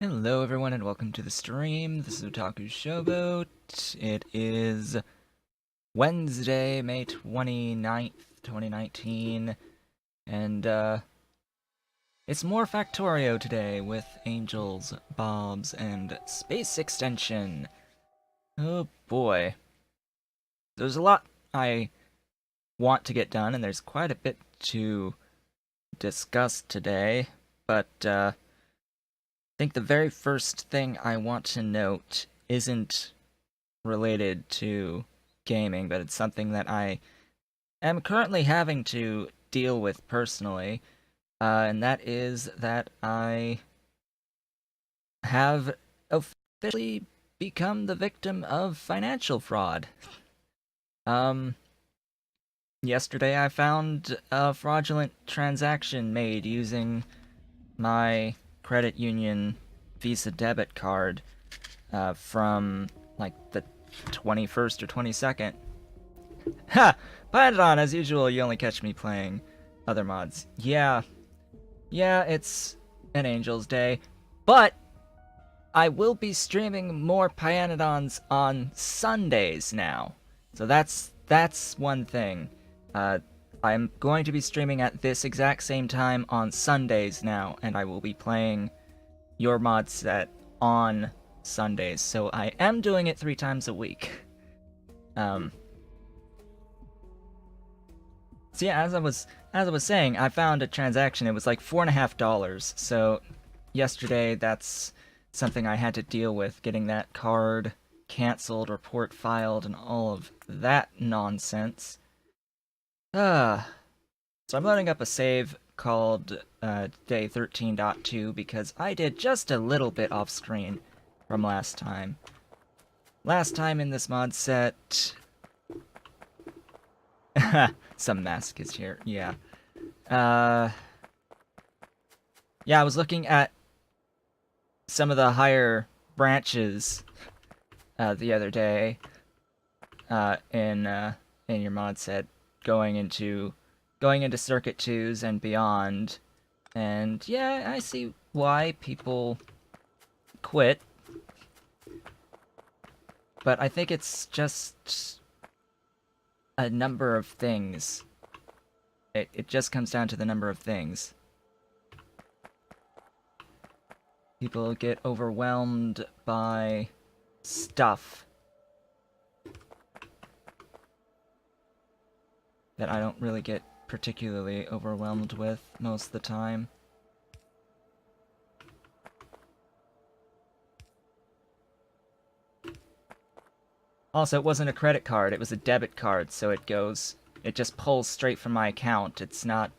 Hello everyone and welcome to the stream. This is Otaku Showboat. It is Wednesday, May 29th, 2019, and it's more Factorio today with Angels, Bobs, and Space Extension. Oh boy. There's a lot I want to get done, and there's quite a bit to discuss today, but I think the very first thing I want to note isn't related to gaming, but it's something that I am currently having to deal with personally, and that is that I have officially become the victim of financial fraud. Yesterday I found a fraudulent transaction made using my credit union Visa debit card from like the 21st or 22nd. Ha! Python, as usual, you only catch me playing other mods. Yeah, it's an Angel's Day, but I will be streaming more Pyanodons on Sundays now. So that's one thing. I'm going to be streaming at this exact same time on Sundays now, and I will be playing your mod set on Sundays. So I am doing it 3 times a week. So yeah, as I was saying, I found a transaction. It was like $4.50. So yesterday, that's something I had to deal with, getting that card canceled, report filed, and all of that nonsense. So I'm loading up a save called day 13.2 because I did just a little bit off screen from last time. Last time in this mod set, some mask is here. Yeah. Yeah, I was looking at some of the higher branches the other day in your mod set, going into Circuit 2s and beyond, and yeah, I see why people quit, but I think it's just a number of things. It just comes down to the number of things. People get overwhelmed by stuff that I don't really get particularly overwhelmed with most of the time. Also, it wasn't a credit card, it was a debit card, so it just pulls straight from my account. It's not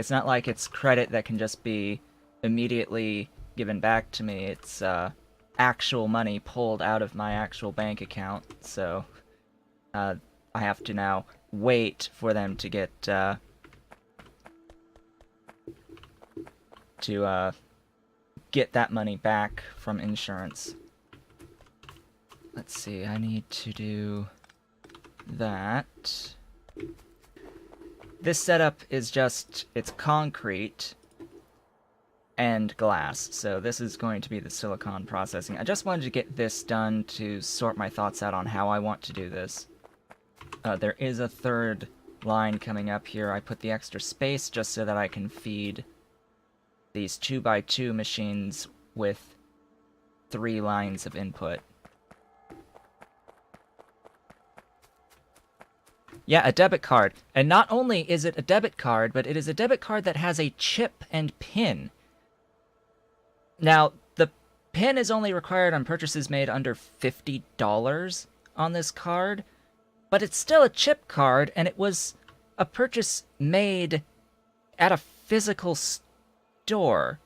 like it's credit that can just be immediately given back to me. It's actual money pulled out of my actual bank account, so I have to now wait for them to get that money back from insurance. Let's see, I need to do that. This setup is just, it's concrete and glass, so this is going to be the silicon processing. I just wanted to get this done to sort my thoughts out on how I want to do this. There is a third line coming up here. I put the extra space just so that I can feed these 2x2 machines with 3 lines of input. Yeah, a debit card. And not only is it a debit card, but it is a debit card that has a chip and pin. Now, the pin is only required on purchases made under $50 on this card, but it's still a chip card, and it was a purchase made at a physical store.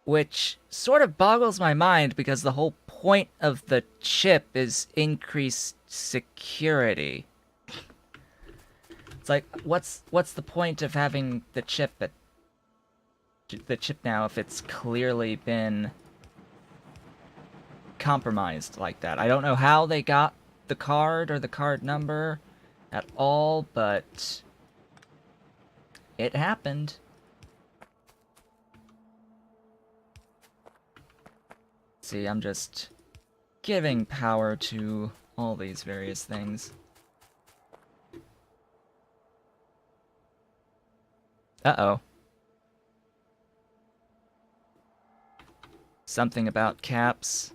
Which sort of boggles my mind, because the whole point of the chip is increased security. It's like, what's the point of having the chip now if it's clearly been compromised like that? I don't know how they got the card or the card number at all, but it happened. See, I'm just giving power to all these various things. Uh-oh. Something about caps.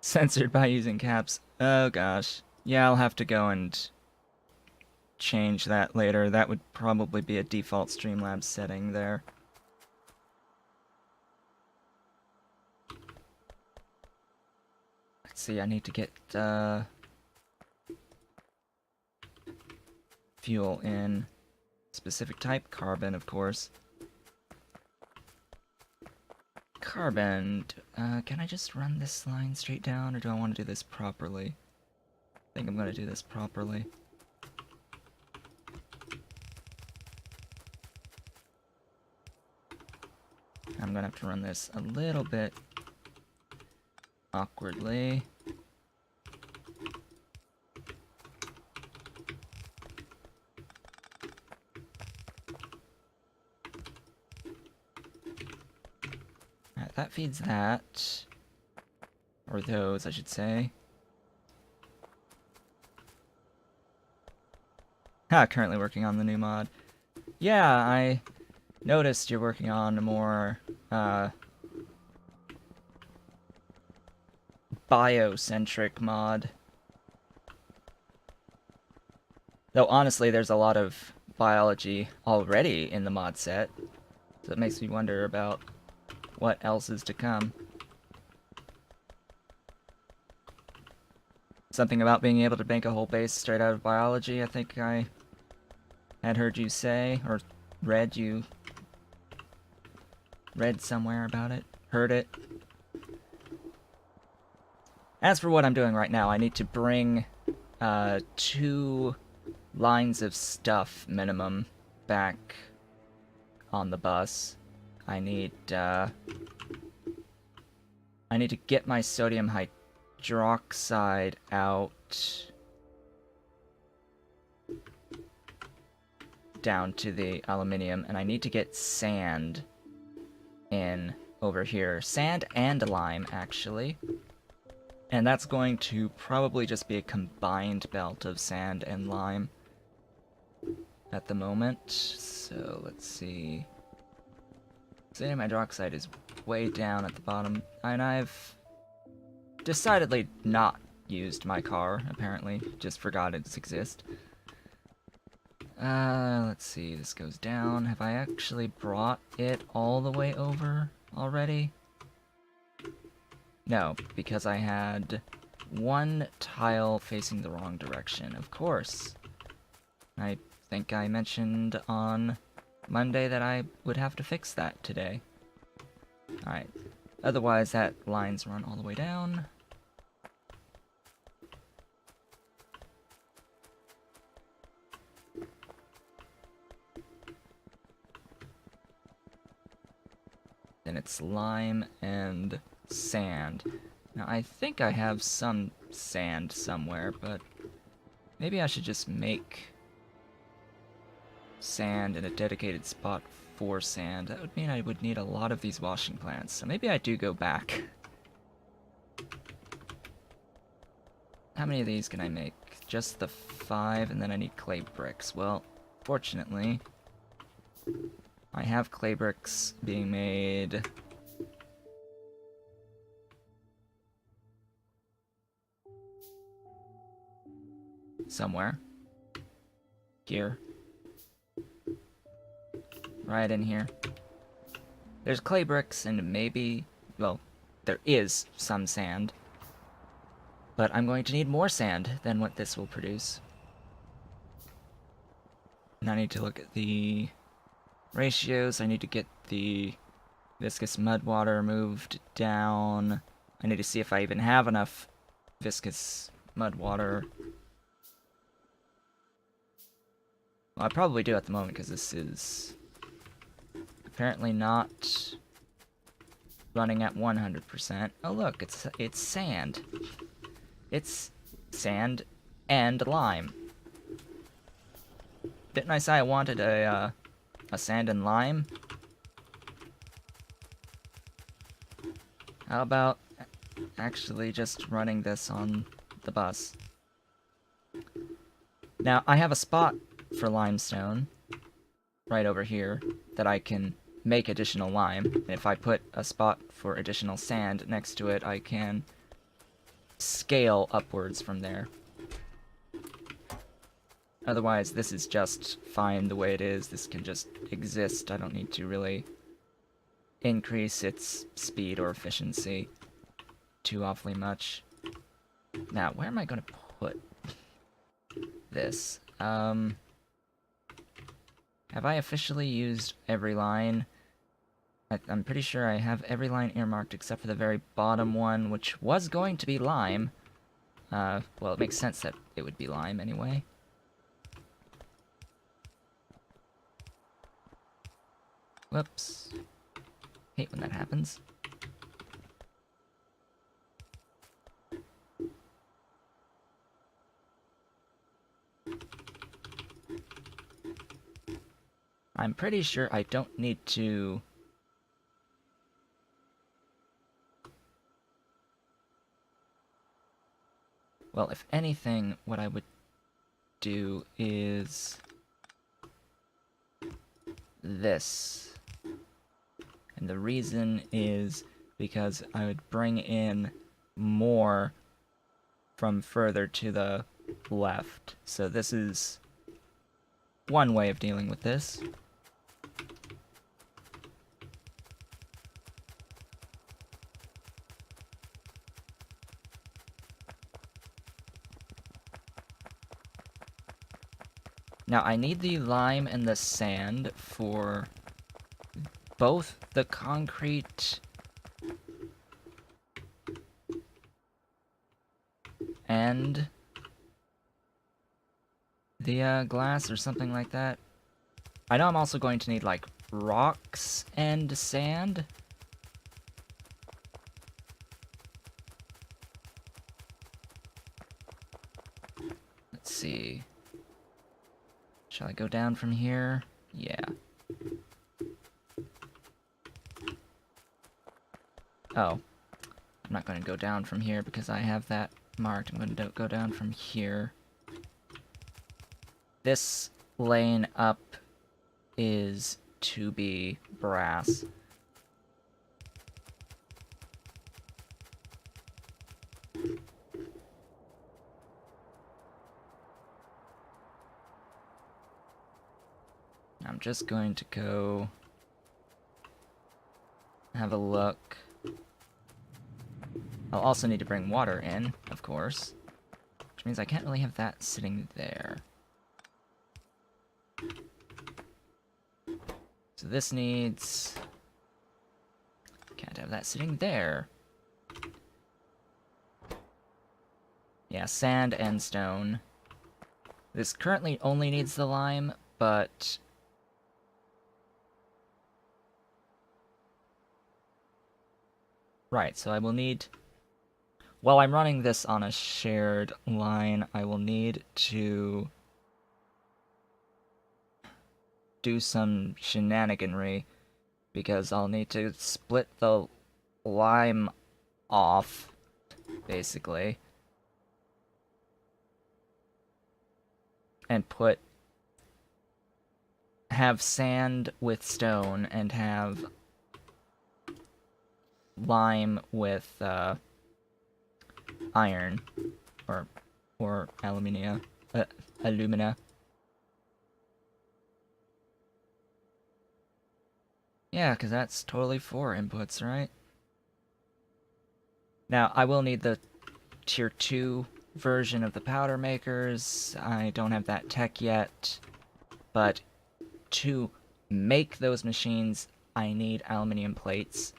Censored by using caps. Oh gosh. Yeah, I'll have to go and change that later. That would probably be a default Streamlabs setting there. Let's see, I need to get fuel in. Specific type, carbon, of course. Carbon. Can I just run this line straight down, or do I want to do this properly? I think I'm going to do this properly. I'm going to have to run this a little bit awkwardly. Alright, that feeds that. Or those, I should say. Currently working on the new mod. Yeah, I noticed you're working on a more, biocentric mod. Though honestly, there's a lot of biology already in the mod set. So it makes me wonder about what else is to come. Something about being able to make a whole base straight out of biology, I think I had heard you say, or read somewhere about it, heard it. As for what I'm doing right now, I need to bring 2 lines of stuff minimum back on the bus. I need to get my sodium hydroxide out down to the aluminium, and I need to get sand in over here. Sand and lime, actually. And that's going to probably just be a combined belt of sand and lime at the moment. So let's see. Sodium hydroxide is way down at the bottom, and I've decidedly not used my car, apparently. Just forgot its exist. Let's see, this goes down. Have I actually brought it all the way over already? No, because I had 1 tile facing the wrong direction, of course. I think I mentioned on Monday that I would have to fix that today. Alright, otherwise that line's run all the way down. Then it's lime and sand. Now, I think I have some sand somewhere, but maybe I should just make sand in a dedicated spot for sand. That would mean I would need a lot of these washing plants, so maybe I do go back. How many of these can I make? Just the 5, and then I need clay bricks. Well, fortunately, I have clay bricks being made somewhere. Here. Right in here. There's clay bricks and maybe, well, there is some sand. But I'm going to need more sand than what this will produce. And I need to look at the ratios. I need to get the viscous mud water moved down. I need to see if I even have enough viscous mud water. Well, I probably do at the moment because this is apparently not running at 100%. Oh look, it's sand. It's sand and lime. didn't I say I wanted a sand and lime? How about actually just running this on the bus? Now, I have a spot for limestone right over here that I can make additional lime. And if I put a spot for additional sand next to it, I can scale upwards from there. Otherwise, this is just fine the way it is. This can just exist. I don't need to really increase its speed or efficiency too awfully much. Now, where am I going to put this? Have I officially used every line? I'm pretty sure I have every line earmarked except for the very bottom one, which was going to be lime. Well, it makes sense that it would be lime anyway. Whoops. Hate when that happens. I'm pretty sure I don't need to... Well, if anything, what I would do is... this. And the reason is because I would bring in more from further to the left. So this is one way of dealing with this. Now I need the lime and the sand for both the concrete and the glass or something like that. I know I'm also going to need like rocks and sand. Let's see. Shall I go down from here? Yeah. Oh. I'm not going to go down from here because I have that marked. I'm going to go down from here. This lane up is to be brass. I'm just going to go have a look. I'll also need to bring water in, of course, which means I can't really have that sitting there. So this needs... can't have that sitting there. Yeah, sand and stone. This currently only needs the lime, but... right, so I will need... while I'm running this on a shared line, I will need to do some shenaniganry, because I'll need to split the lime off, basically, and have sand with stone, and have lime with, iron, or alumina. Yeah, because that's totally 4 inputs, right? Now, I will need the Tier 2 version of the powder makers. I don't have that tech yet, but to make those machines, I need aluminium plates,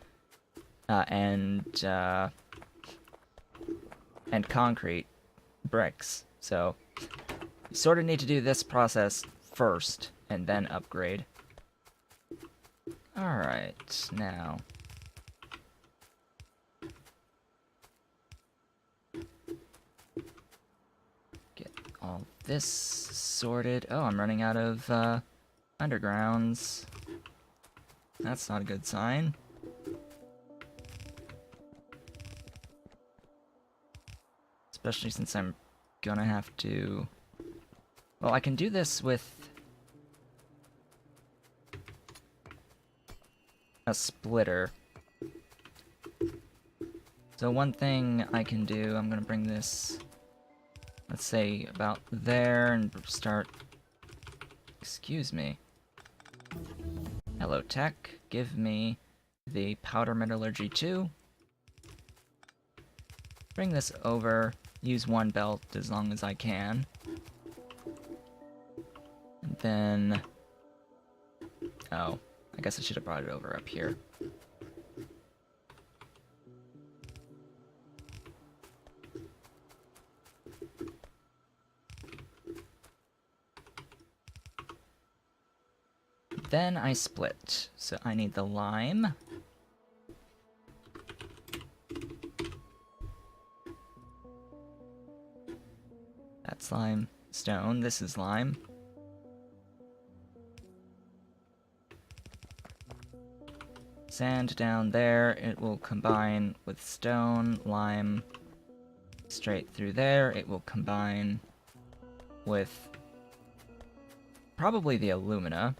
and concrete bricks. So, you sort of need to do this process first, and then upgrade. Alright, now... get all this sorted. Oh, I'm running out of undergrounds. That's not a good sign. Especially since I'm gonna have to... Well, I can do this with a splitter. So one thing I can do, I'm gonna bring this, let's say, about there and start... Excuse me. Hello, tech. Give me the powder metallurgy 2. Bring this over. Use one belt as long as I can. And then... Oh, I guess I should have brought it over up here. Then I split. So I need the lime. That's lime stone. This is lime. Sand down there. It will combine with stone, lime. Straight through there. It will combine with probably the alumina.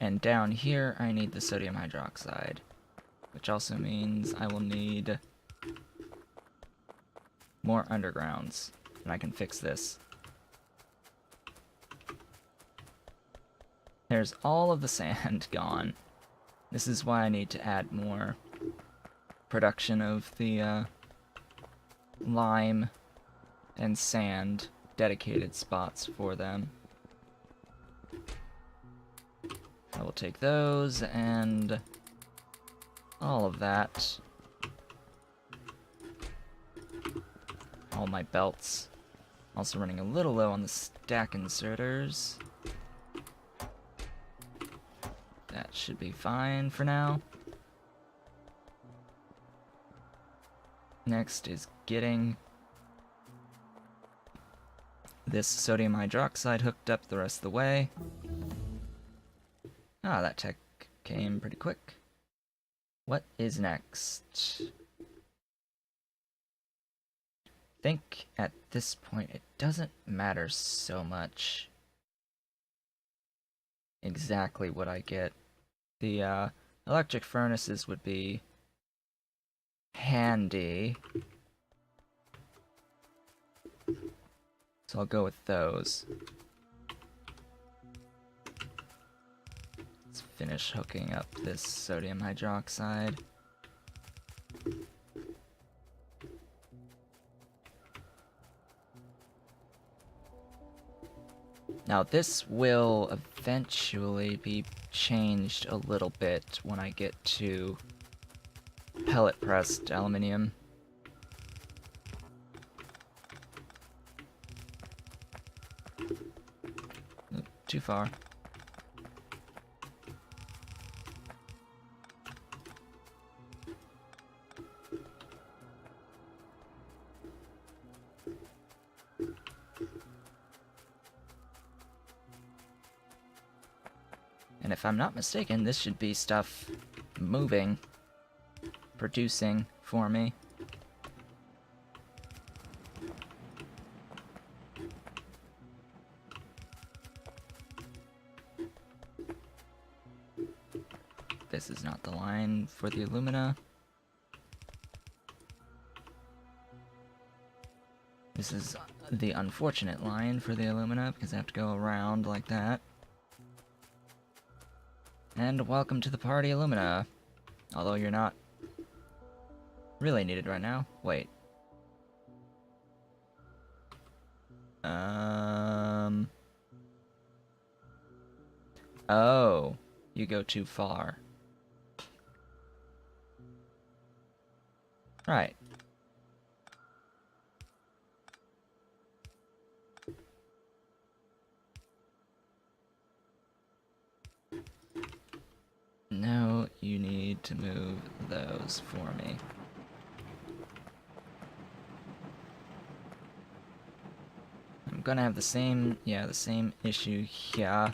And down here, I need the sodium hydroxide, which also means I will need more undergrounds, and I can fix this. There's all of the sand gone. This is why I need to add more production of the lime and sand, dedicated spots for them. I will take those and all of that. All my belts. Also running a little low on the stack inserters. That should be fine for now. Next is getting this sodium hydroxide hooked up the rest of the way. Ah, that tech came pretty quick. What is next? I think at this point it doesn't matter so much exactly what I get. The electric furnaces would be handy, so I'll go with those. Let's finish hooking up this sodium hydroxide. Now this will eventually be changed a little bit when I get to pellet pressed aluminium. Oop, too far. And if I'm not mistaken, this should be stuff moving, producing for me. This is not the line for the alumina. This is the unfortunate line for the alumina because I have to go around like that. And welcome to the party, alumina. Although you're not really needed right now. Wait. Oh, you go too far. Right. you need to move those for me. I'm gonna have the same issue here.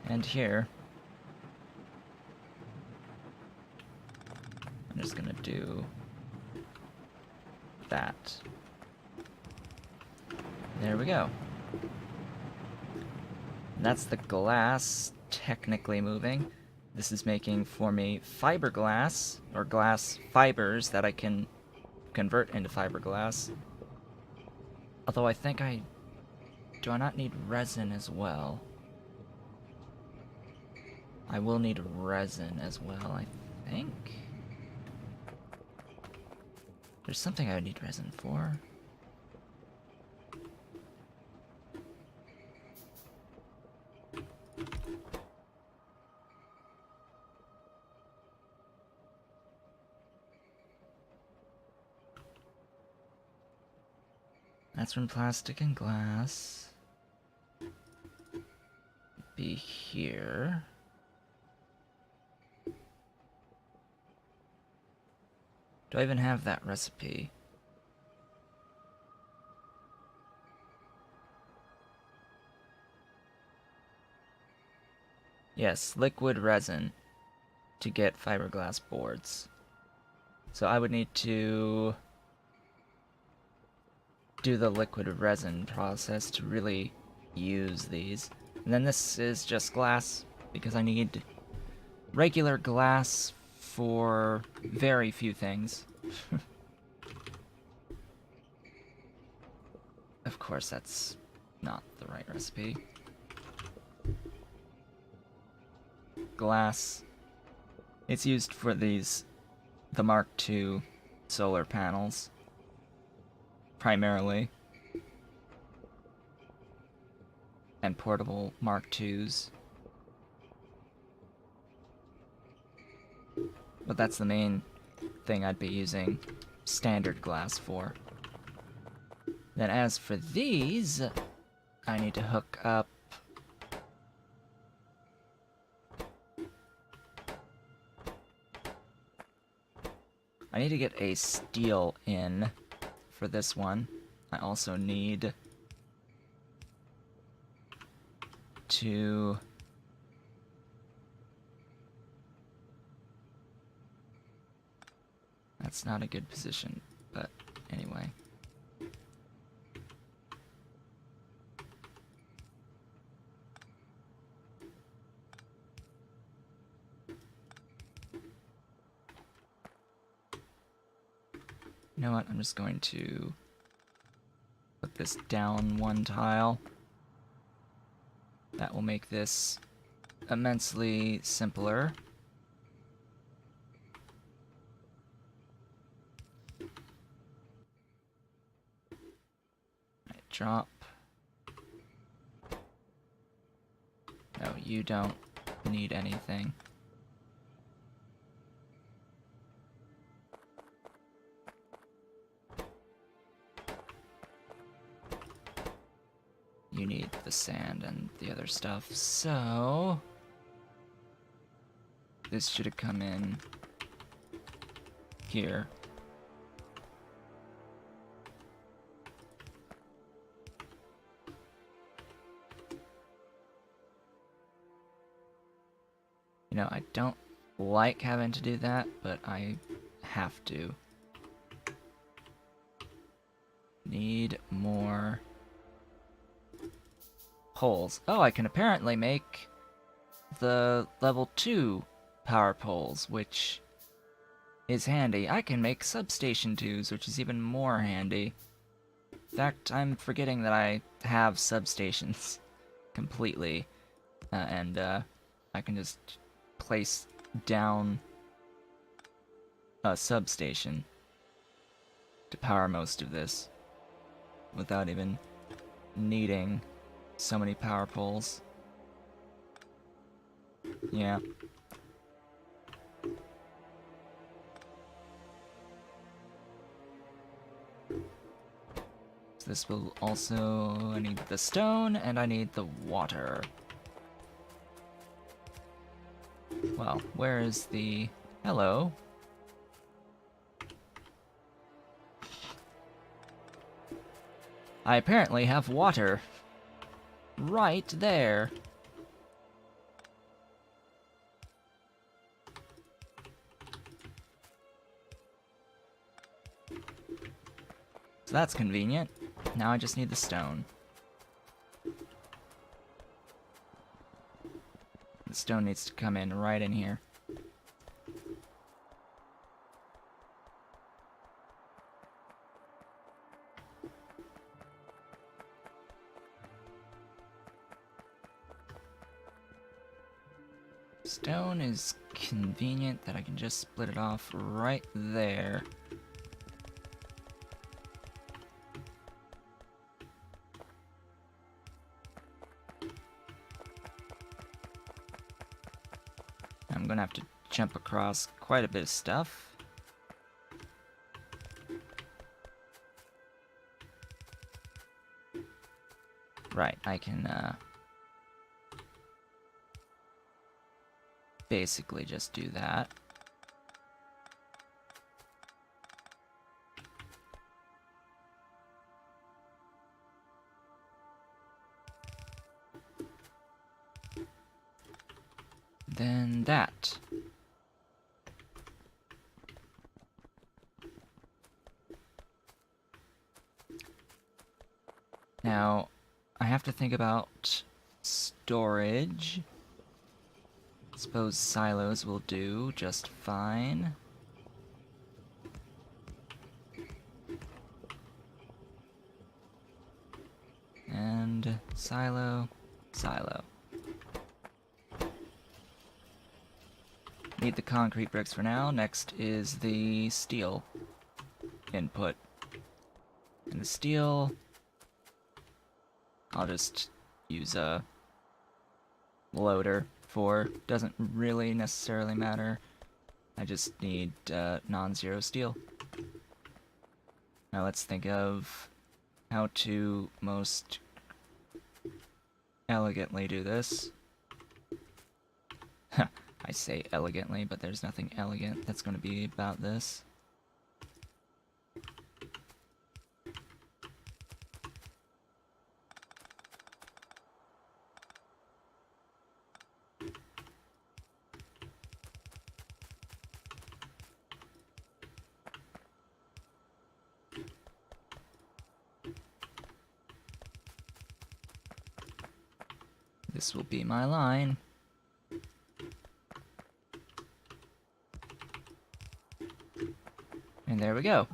And here, I'm just gonna do that. There we go. That's the glass technically moving. This is making for me fiberglass, or glass fibers that I can convert into fiberglass. Although I think do I not need resin as well? I will need resin as well, I think. There's something I would need resin for. That's from plastic and glass. Be here. Do I even have that recipe? Yes, liquid resin to get fiberglass boards. So I would need to do the liquid resin process to really use these. And then this is just glass, because I need regular glass for very few things. Of course, that's not the right recipe. Glass. It's used for the Mark II solar panels, primarily. And portable Mark IIs. But that's the main thing I'd be using standard glass for. Then as for these, I need to hook up I need to get a steel in for this one. I also need to that's not a good position, but anyway. You know what? I'm just going to put this down one tile. That will make this immensely simpler. Right, drop. No, you don't need anything. You need the sand and the other stuff, so this should have come in here. You know, I don't like having to do that, but I have to. Need more poles. Oh, I can apparently make the level 2 power poles, which is handy. I can make substation 2s, which is even more handy. In fact, I'm forgetting that I have substations completely, and I can just place down a substation to power most of this. without even needing so many power poles. Yeah. So this will also... I need the stone, and I need the water. Well, where is the... Hello? I apparently have water. Right there. So that's convenient. Now I just need the stone. The stone needs to come in right in here. Stone is convenient that I can just split it off right there. I'm gonna have to jump across quite a bit of stuff. Right, I can basically just do that. Then that. Now, I have to think about storage. Suppose silos will do just fine. And silo, silo. Need the concrete bricks for now. Next is the steel input. And the steel, I'll just use a loader for. Doesn't really necessarily matter. I just need non-zero steel. Now let's think of how to most elegantly do this. I say elegantly, but there's nothing elegant that's going to be about this. This will be my line. And there we go.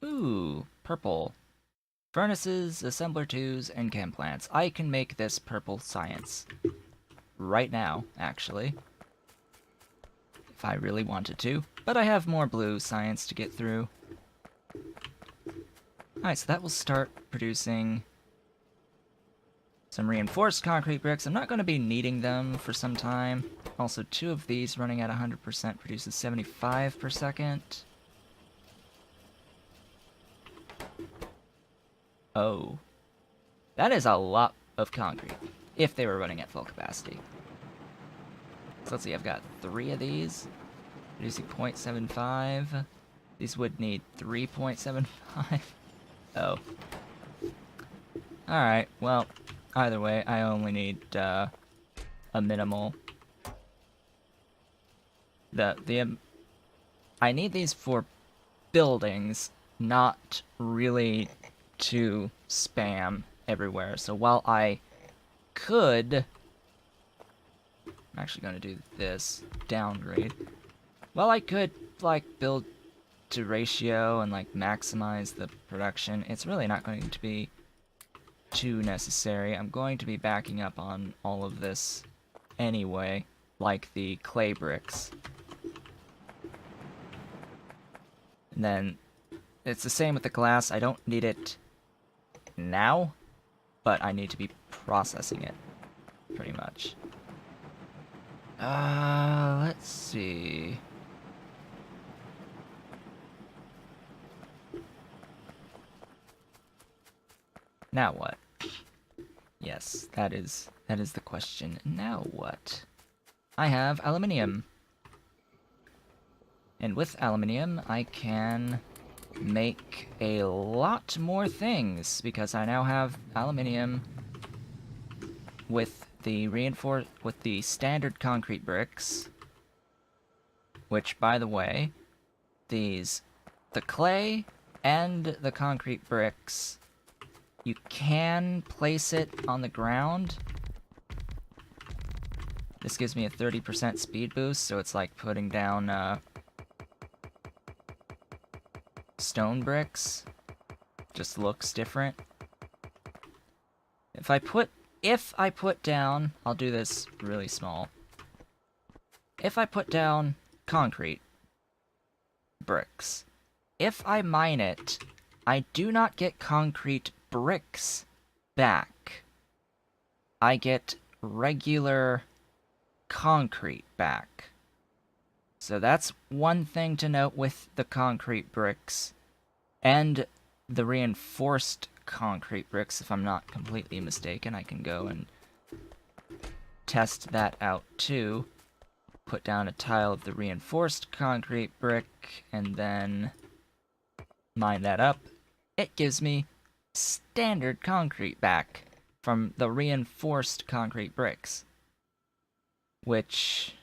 Ooh, purple. Furnaces, assembler 2s, and chem plants. I can make this purple science. Right now, actually. If I really wanted to. But I have more blue science to get through. Alright, so that will start producing some reinforced concrete bricks. I'm not going to be needing them for some time. Also, 2 of these running at 100% produces 75 per second. Oh. That is a lot of concrete, if they were running at full capacity. So let's see, I've got 3 of these, producing 0.75. These would need 3.75. Oh. Alright, well, either way, I only need a minimal. I need these for buildings, not really to spam everywhere. So while I could... I'm actually going to do this, downgrade. While I could, like, build to ratio and, like, maximize the production, it's really not going to be too necessary. I'm going to be backing up on all of this anyway, like the clay bricks. And then it's the same with the glass. I don't need it now, but I need to be processing it, pretty much. Let's see. Now what? Yes, that is the question. Now what? I have aluminium. And with aluminium, I can make a lot more things, because I now have aluminium with the standard concrete bricks, which, by the way, the clay and the concrete bricks, you can place it on the ground. This gives me a 30% speed boost, so it's like putting down stone bricks. Just looks different. If I put down, I'll do this really small. If I put down concrete bricks, if I mine it, I do not get concrete bricks back. I get regular concrete back. So that's one thing to note with the concrete bricks. And the reinforced concrete bricks, if I'm not completely mistaken. I can go and test that out too. Put down a tile of the reinforced concrete brick, and then mine that up. It gives me standard concrete back from the reinforced concrete bricks. Which,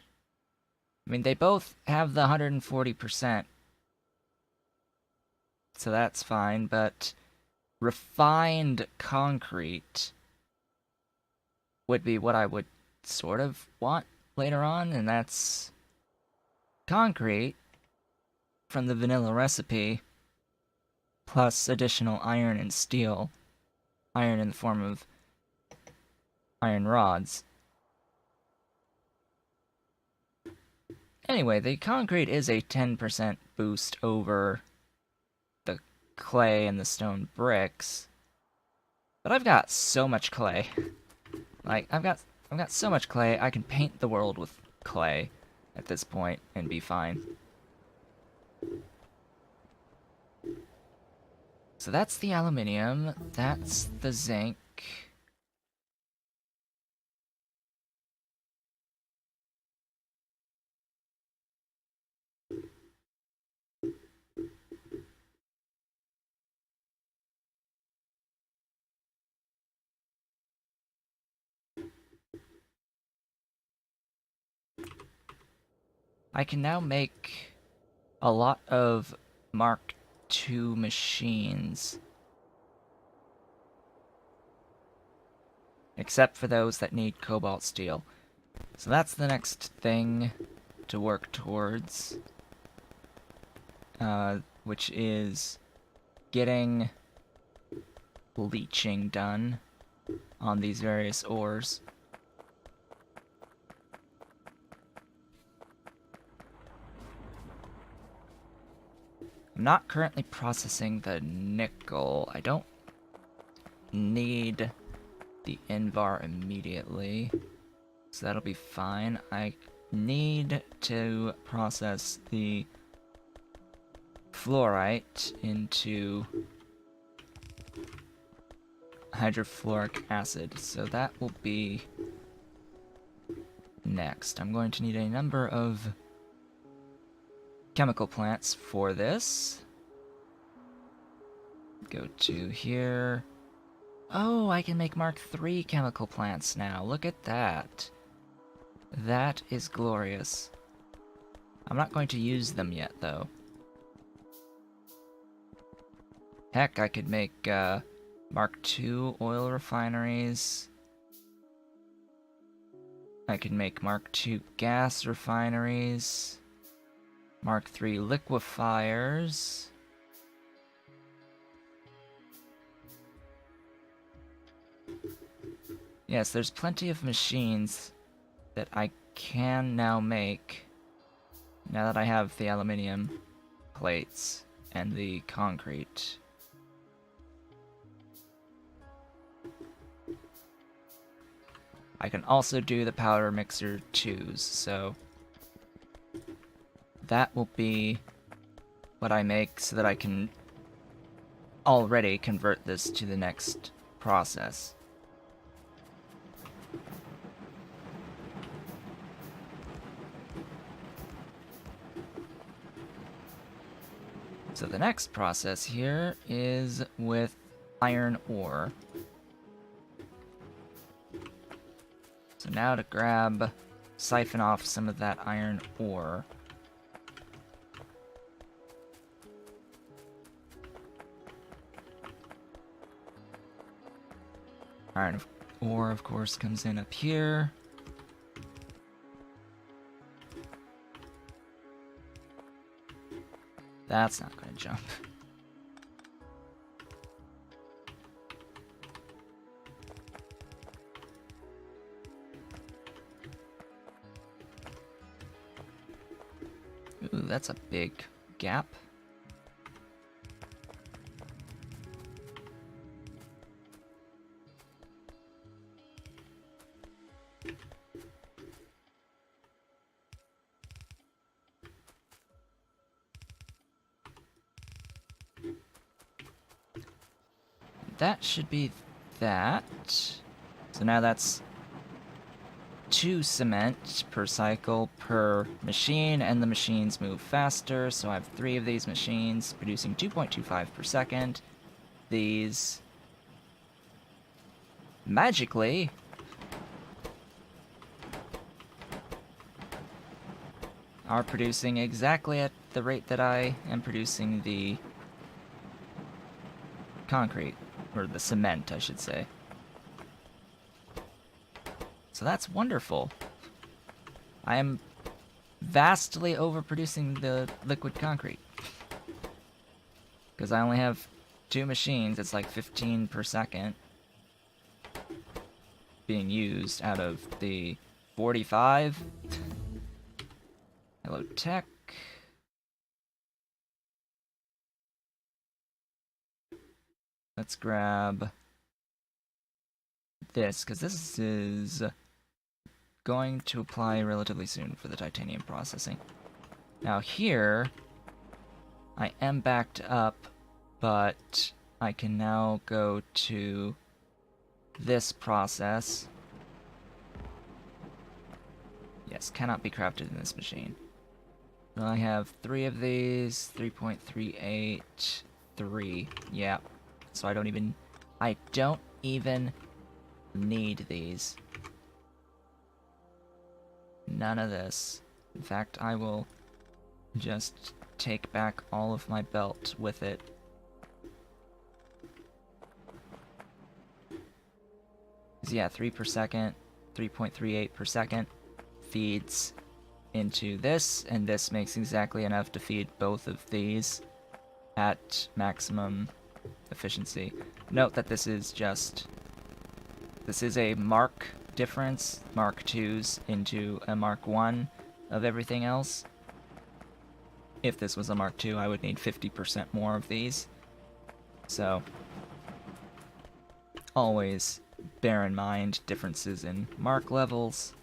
I mean, they both have the 140%. So that's fine, but refined concrete would be what I would sort of want later on, and that's concrete from the vanilla recipe, plus additional iron and steel. Iron in the form of iron rods. Anyway, the concrete is a 10% boost over the clay and the stone bricks. But I've got so much clay. Like, I've got so much clay, I can paint the world with clay at this point and be fine. So that's the aluminium, that's the zinc. I can now make a lot of Mark II machines. Except for those that need cobalt steel. So that's the next thing to work towards. Which is getting leaching done on these various ores. I'm not currently processing the nickel. I don't need the Invar immediately, so that'll be fine. I need to process the fluorite into hydrofluoric acid, so that will be next. I'm going to need a number of chemical plants for this. Go to here. Oh, I can make Mark III chemical plants now. Look at that. That is glorious. I'm not going to use them yet, though. Heck, I could make Mark II oil refineries. I could make Mark II gas refineries. Mark III liquefiers. Yes, there's plenty of machines that I can now make now that I have the aluminium plates and the concrete. I can also do the powder mixer 2s, so that will be what I make so that I can already convert this to the next process. So the next process here is with iron ore. So now to siphon off some of that iron ore. Iron ore, of course, comes in up here. That's not going to jump. Ooh, that's a big gap. That should be that. So now that's 2 cement per cycle per machine, and the machines move faster, so I have 3 of these machines producing 2.25 per second. These magically are producing exactly at the rate that I am producing the concrete, or the cement, I should say. So that's wonderful. I am vastly overproducing the liquid concrete. Because I only have 2 machines, it's like 15 per second being used out of the 45. Hello, tech. Let's grab this, because this is going to apply relatively soon for the titanium processing. Now here, I am backed up, but I can now go to this process. Yes, cannot be crafted in this machine. Well, I have 3 of these, 3.38, 3, yeah. So I don't even need these. None of this. In fact, I will just take back all of my belt with it. Yeah, 3 per second, 3.38 per second feeds into this, and this makes exactly enough to feed both of these at maximum efficiency. Note that this is a mark difference, Mark 2s into a Mark 1 of everything else. If this was a Mark 2, I would need 50% more of these. So, always bear in mind differences in mark levels.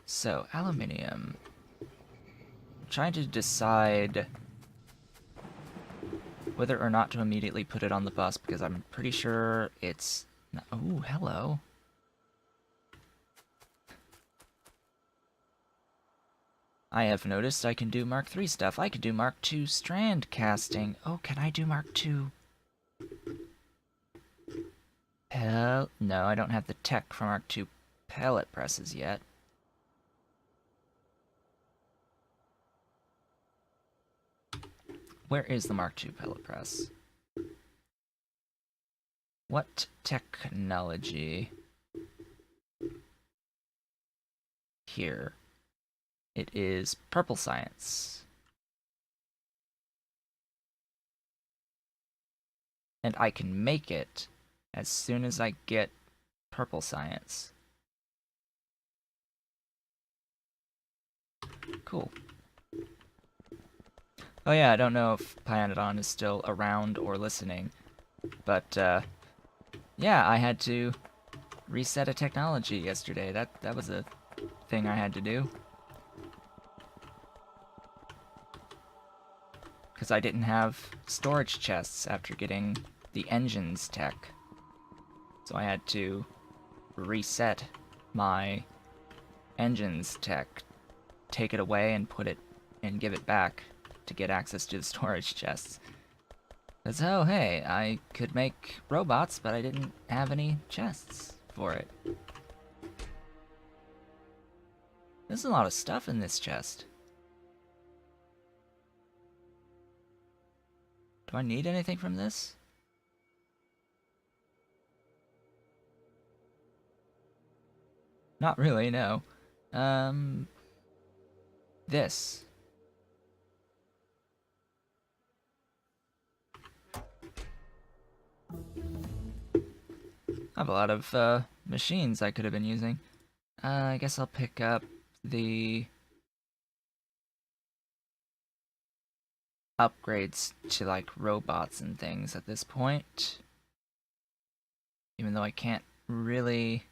So, aluminium. I'm trying to decide whether or not to immediately put it on the bus, because I'm pretty sure it's... Ooh, hello. I have noticed I can do Mark 3 stuff. I can do Mark 2 strand casting. Oh, can I do Mark 2? No, I don't have the tech for Mark 2 pellet presses yet. Where is the Mark II pellet press? What technology? Here. It is purple science. And I can make it as soon as I get purple science. Cool. Oh yeah, I don't know if Pyanodon is still around or listening, but yeah, I had to reset a technology yesterday. That was a thing I had to do. Because I didn't have storage chests after getting the engines tech. So I had to reset my engines tech, take it away and put it and give it back to get access to the storage chests. Because, oh hey, I could make robots, but I didn't have any chests for it. There's a lot of stuff in this chest. Do I need anything from this? Not really, no. This. I have a lot of machines I could have been using. I guess I'll pick up the upgrades to like robots and things at this point. Even though I can't really...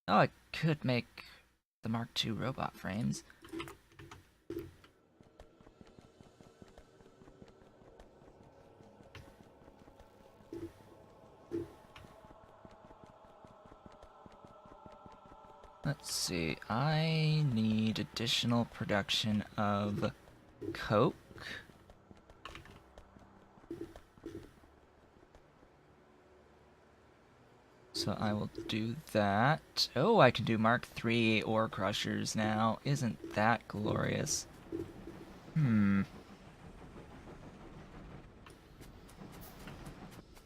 Oh, I could make the Mark II robot frames. Let's see, I need additional production of coke. So I will do that. Oh, I can do Mark III ore crushers now. Isn't that glorious? The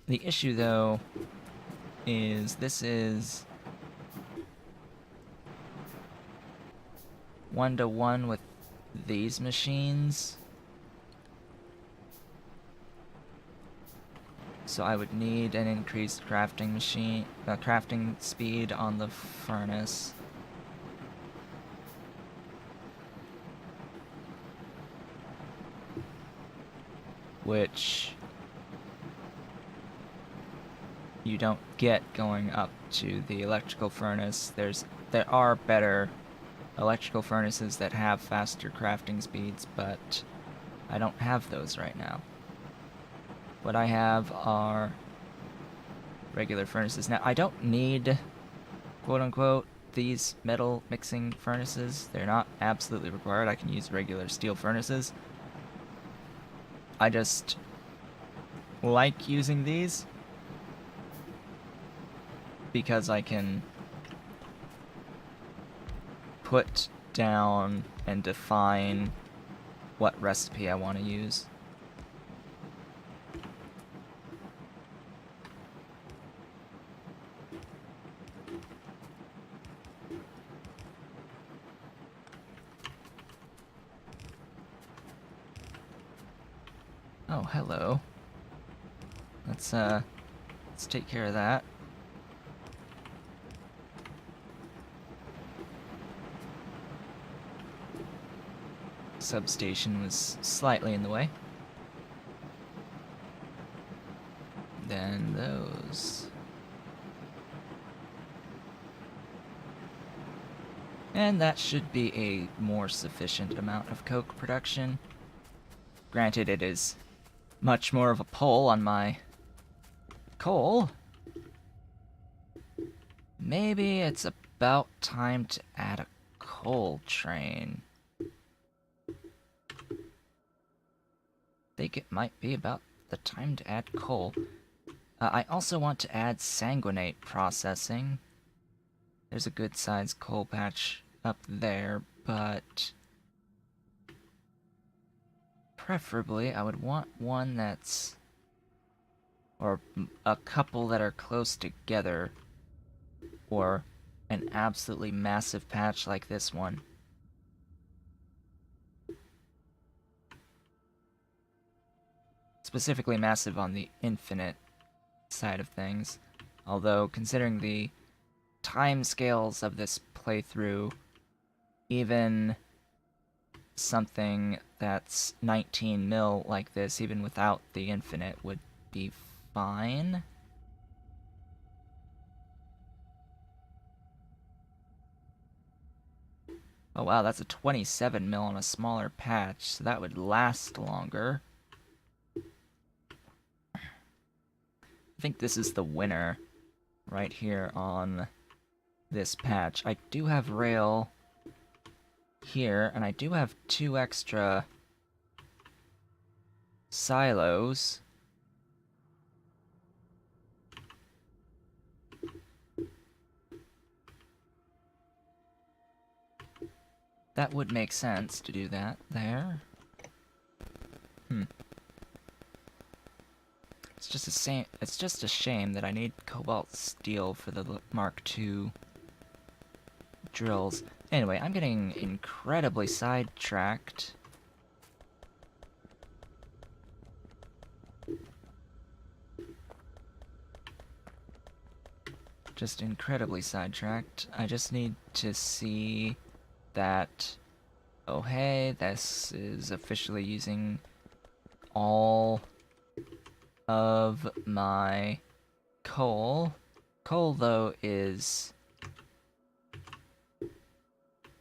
issue, though, is this is 1-to-1 with these machines. So I would need an increased crafting speed on the furnace. Which you don't get going up to the electrical furnace. There are better electrical furnaces that have faster crafting speeds, but I don't have those right now. What I have are regular furnaces. Now, I don't need, quote-unquote, these metal mixing furnaces. They're not absolutely required. I can use regular steel furnaces. I just like using these because I can put down and define what recipe I want to use. Oh, hello. Let's take care of that. Substation was slightly in the way. Then those. And that should be a more sufficient amount of coke production. Granted, it is much more of a pull on my coal. Maybe it's about time to add a coal train. I think it might be about the time to add coal. I also want to add sanguinate processing. There's a good sized coal patch up there, but preferably I would want one that's, or a couple that are close together, or an absolutely massive patch like this one. Specifically massive on the infinite side of things. Although, considering the time scales of this playthrough, even something that's 19 mil like this, even without the infinite, would be fine. Oh wow, that's a 27 mil on a smaller patch, so that would last longer. I think this is the winner right here on this patch. I do have rail here, and I do have 2 extra silos. That would make sense to do that there. It's just a shame that I need cobalt steel for the Mark II drills. Anyway, I'm getting incredibly sidetracked. Just incredibly sidetracked. I just need to see that, oh hey, this is officially using all of my coal. Coal, though, is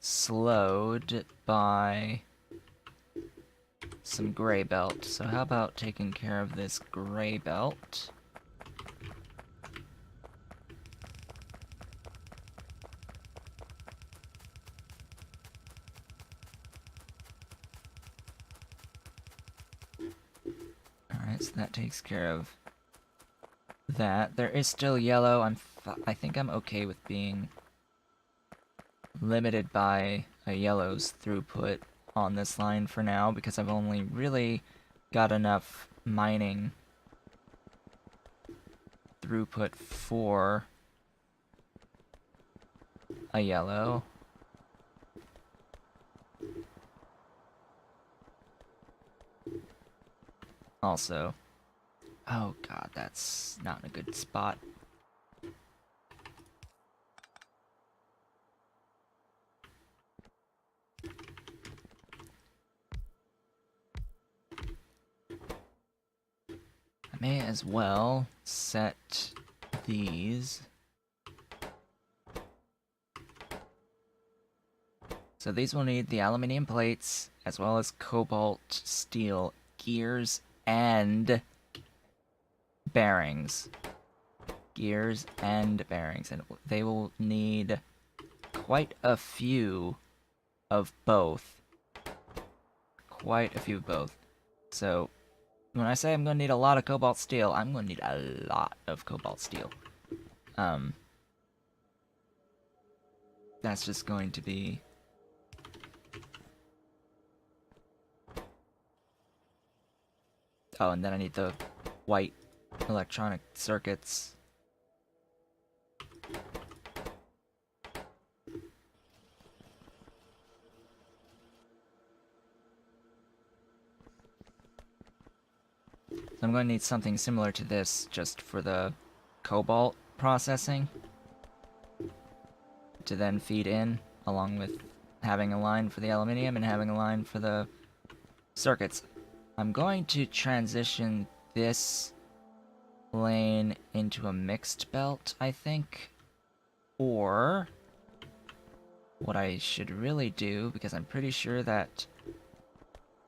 slowed by some gray belt. So how about taking care of this gray belt? Alright, so that takes care of that. There is still yellow. I think I'm okay with being limited by a yellow's throughput on this line for now, because I've only really got enough mining throughput for a yellow. Also, oh god, that's not in a good spot. I may as well set these. So these will need the aluminium plates, as well as cobalt steel gears and bearings. Gears and bearings, and they will need quite a few of both. Quite a few of both. So, when I say I'm going to need a lot of cobalt steel, I'm going to need a lot of cobalt steel. That's just going to be... Oh, and then I need the white electronic circuits. So I'm going to need something similar to this just for the cobalt processing to then feed in, along with having a line for the aluminium and having a line for the circuits. I'm going to transition this lane into a mixed belt, I think. Or what I should really do, because I'm pretty sure that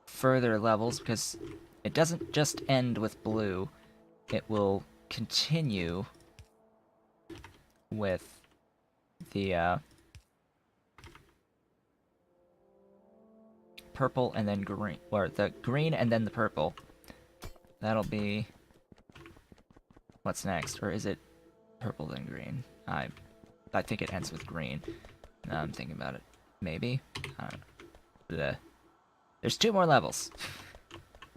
further levels, because it doesn't just end with blue, it will continue with the purple and then green, or the green and then the purple. That'll be what's next, or is it purple then green? I think it ends with green. Now I'm thinking about it. Maybe? I don't know. Blech. There's 2 more levels.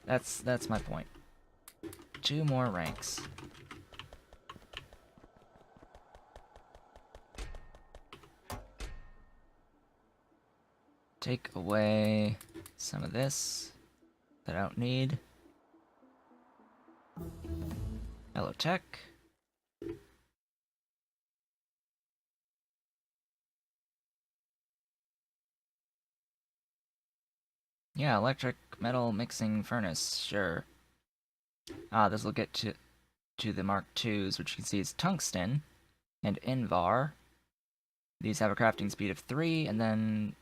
That's my point. 2 more ranks. Take away some of this that I don't need. Hello, tech. Yeah, electric metal mixing furnace, sure. This will get to the Mark IIs, which you can see is tungsten and Invar. These have a crafting speed of 3, and then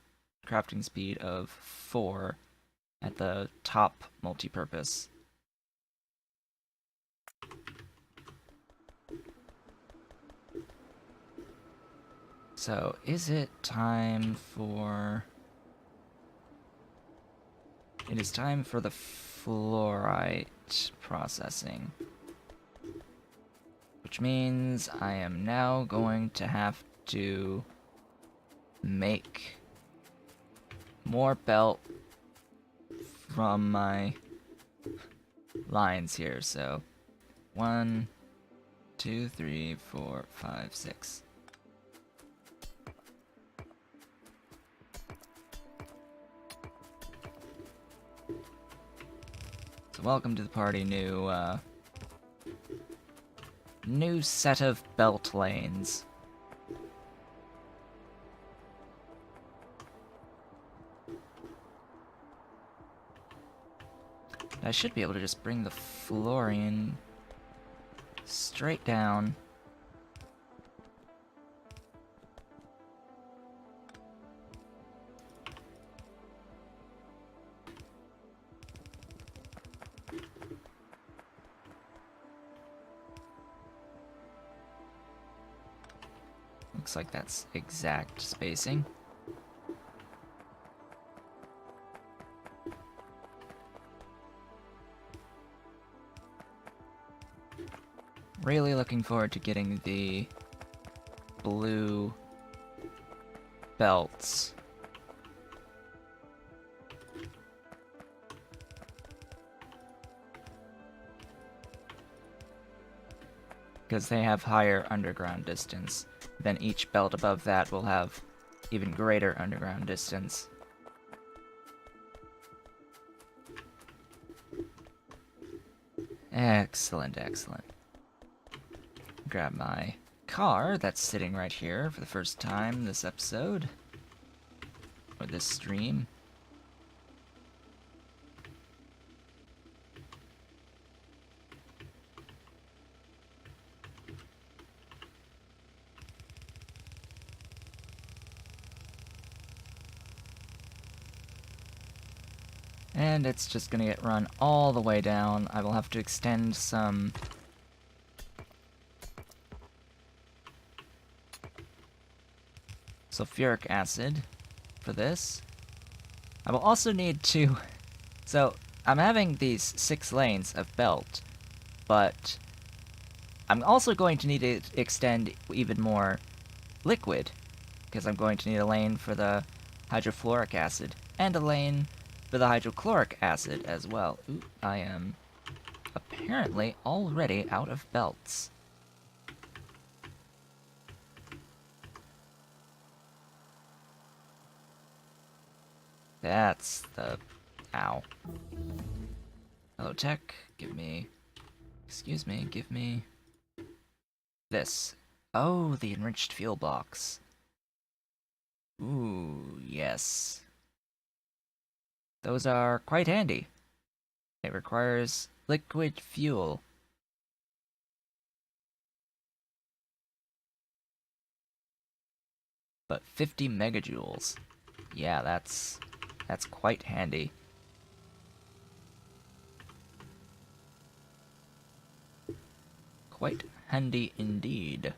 crafting speed of 4 at the top multi-purpose. So, is it time for... It is time for the fluorite processing. Which means I am now going to have to make more belt from my lines here. So 1, 2, 3, 4, 5, 6. So welcome to the party, new set of belt lanes. I should be able to just bring the fluorine straight down. Looks like that's exact spacing. Really looking forward to getting the blue belts. Because they have higher underground distance. Then each belt above that will have even greater underground distance. Excellent, excellent. Grab my car that's sitting right here for the first time this episode. Or this stream. And it's just gonna get run all the way down. I will have to extend some sulfuric acid for this. I will also need to... So, I'm having these 6 lanes of belt, but I'm also going to need to extend even more liquid, because I'm going to need a lane for the hydrofluoric acid, and a lane for the hydrochloric acid as well. Ooh, I am apparently already out of belts. That's the... Ow. Hello, tech. Give me... Excuse me, give me... This. Oh, the enriched fuel box. Ooh, yes. Those are quite handy. It requires liquid fuel. But 50 megajoules. Yeah, that's quite handy. Quite handy indeed.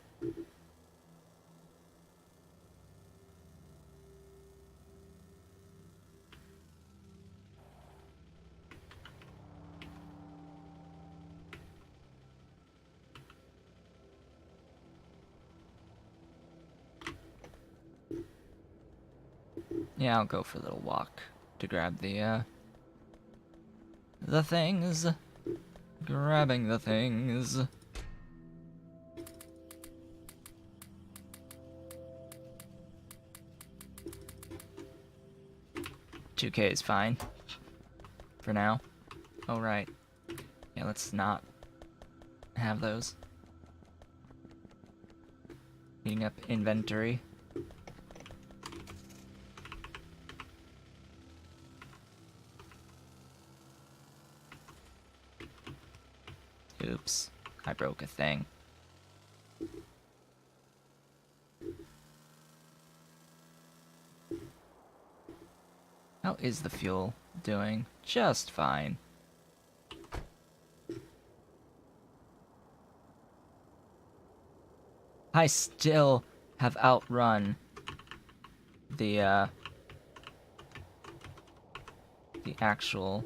Yeah, I'll go for a little walk to grab the things. Grabbing the things. 2K is fine. For now. Oh, right. Yeah, let's not have those. Heating up inventory. Oops, I broke a thing. How is the fuel doing? Just fine. I still have outrun the actual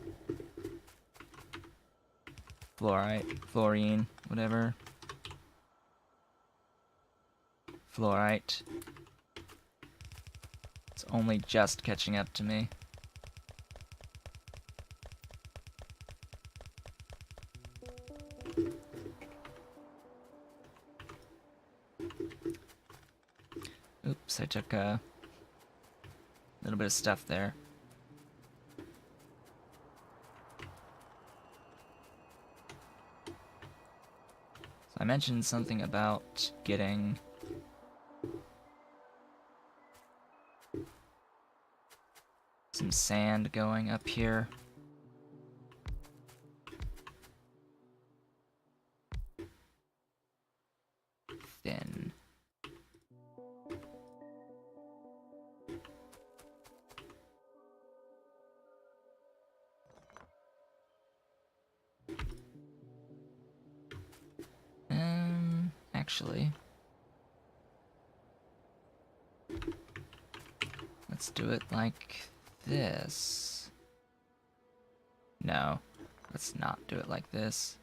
fluorine, whatever. Fluorite. It's only just catching up to me. Oops, I took a little bit of stuff there. So I mentioned something about getting some sand going up here. Thin. Actually, let's do it like this. No, let's not do it like this.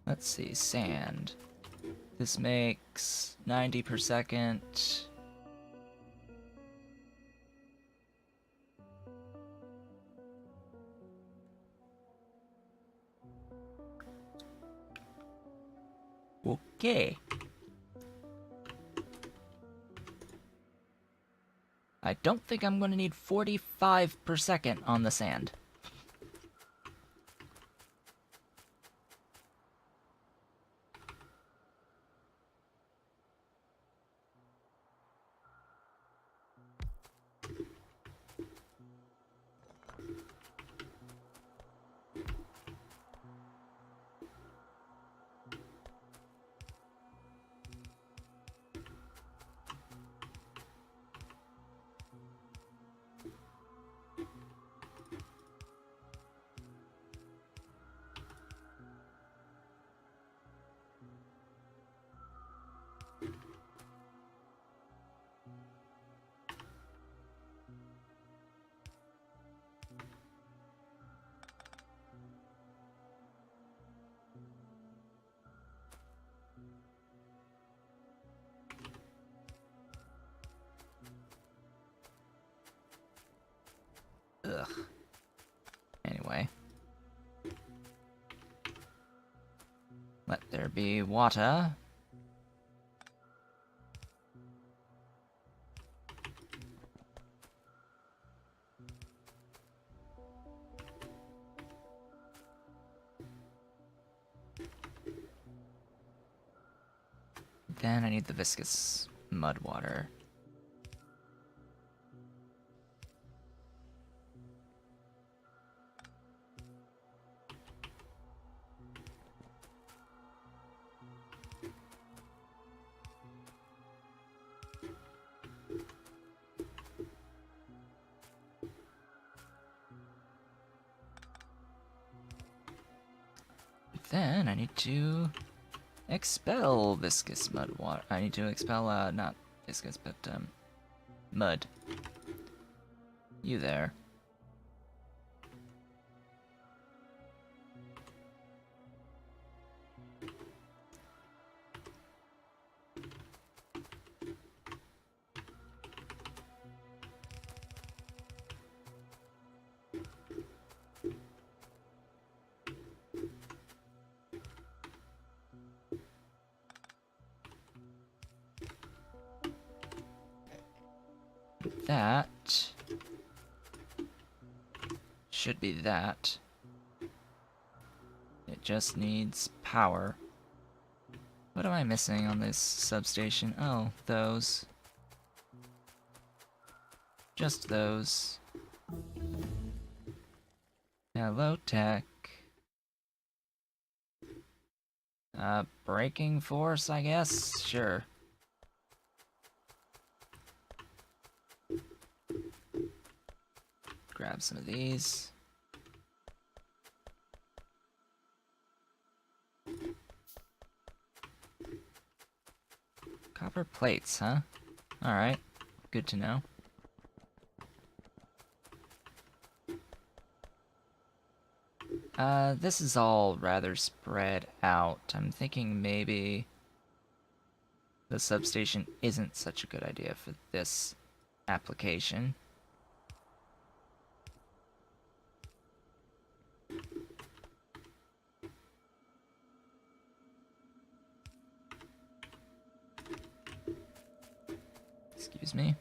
Let's see, sand. This makes 90 per second. Okay. I don't think I'm gonna need 45 per second on the sand. Ugh. Anyway. Let there be water. Then I need the viscous mud water. Then I need to expel viscous mud water. I need to expel, not viscous, but, mud. You there. That should be that. It just needs power. What am I missing on this substation? Oh, those. Just those. Hello, tech. Braking force, I guess? Sure. Grab some of these. Copper plates, huh? Alright. Good to know. This is all rather spread out. I'm thinking maybe the substation isn't such a good idea for this application. Excuse me.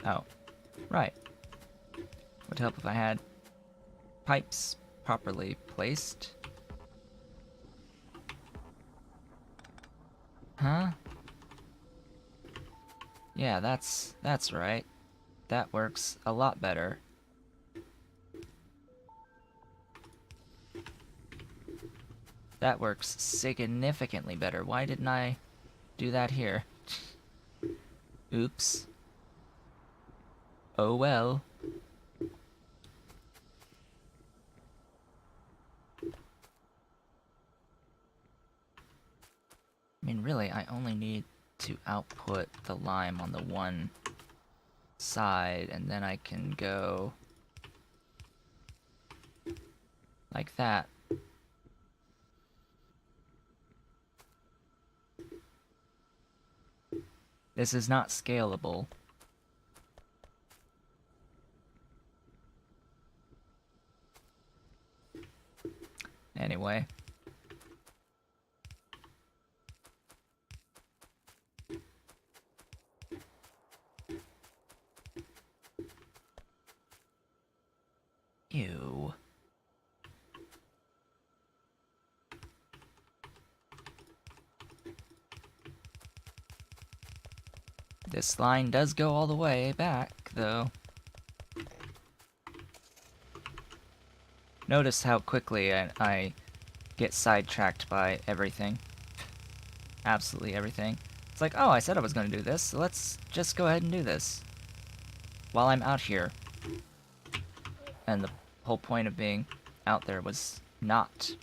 Oh, right. Would help if I had pipes properly placed. Huh? Yeah, that's right. That works a lot better. That works significantly better. Why didn't I do that here? Oops. Oh well. I mean, really, I only need to output the lime on the one side, and then I can go like that. This is not scalable. Anyway. Ew. This line does go all the way back, though. Notice how quickly I get sidetracked by everything. Absolutely everything. It's like, oh, I said I was going to do this, so let's just go ahead and do this. While I'm out here. And the whole point of being out there was not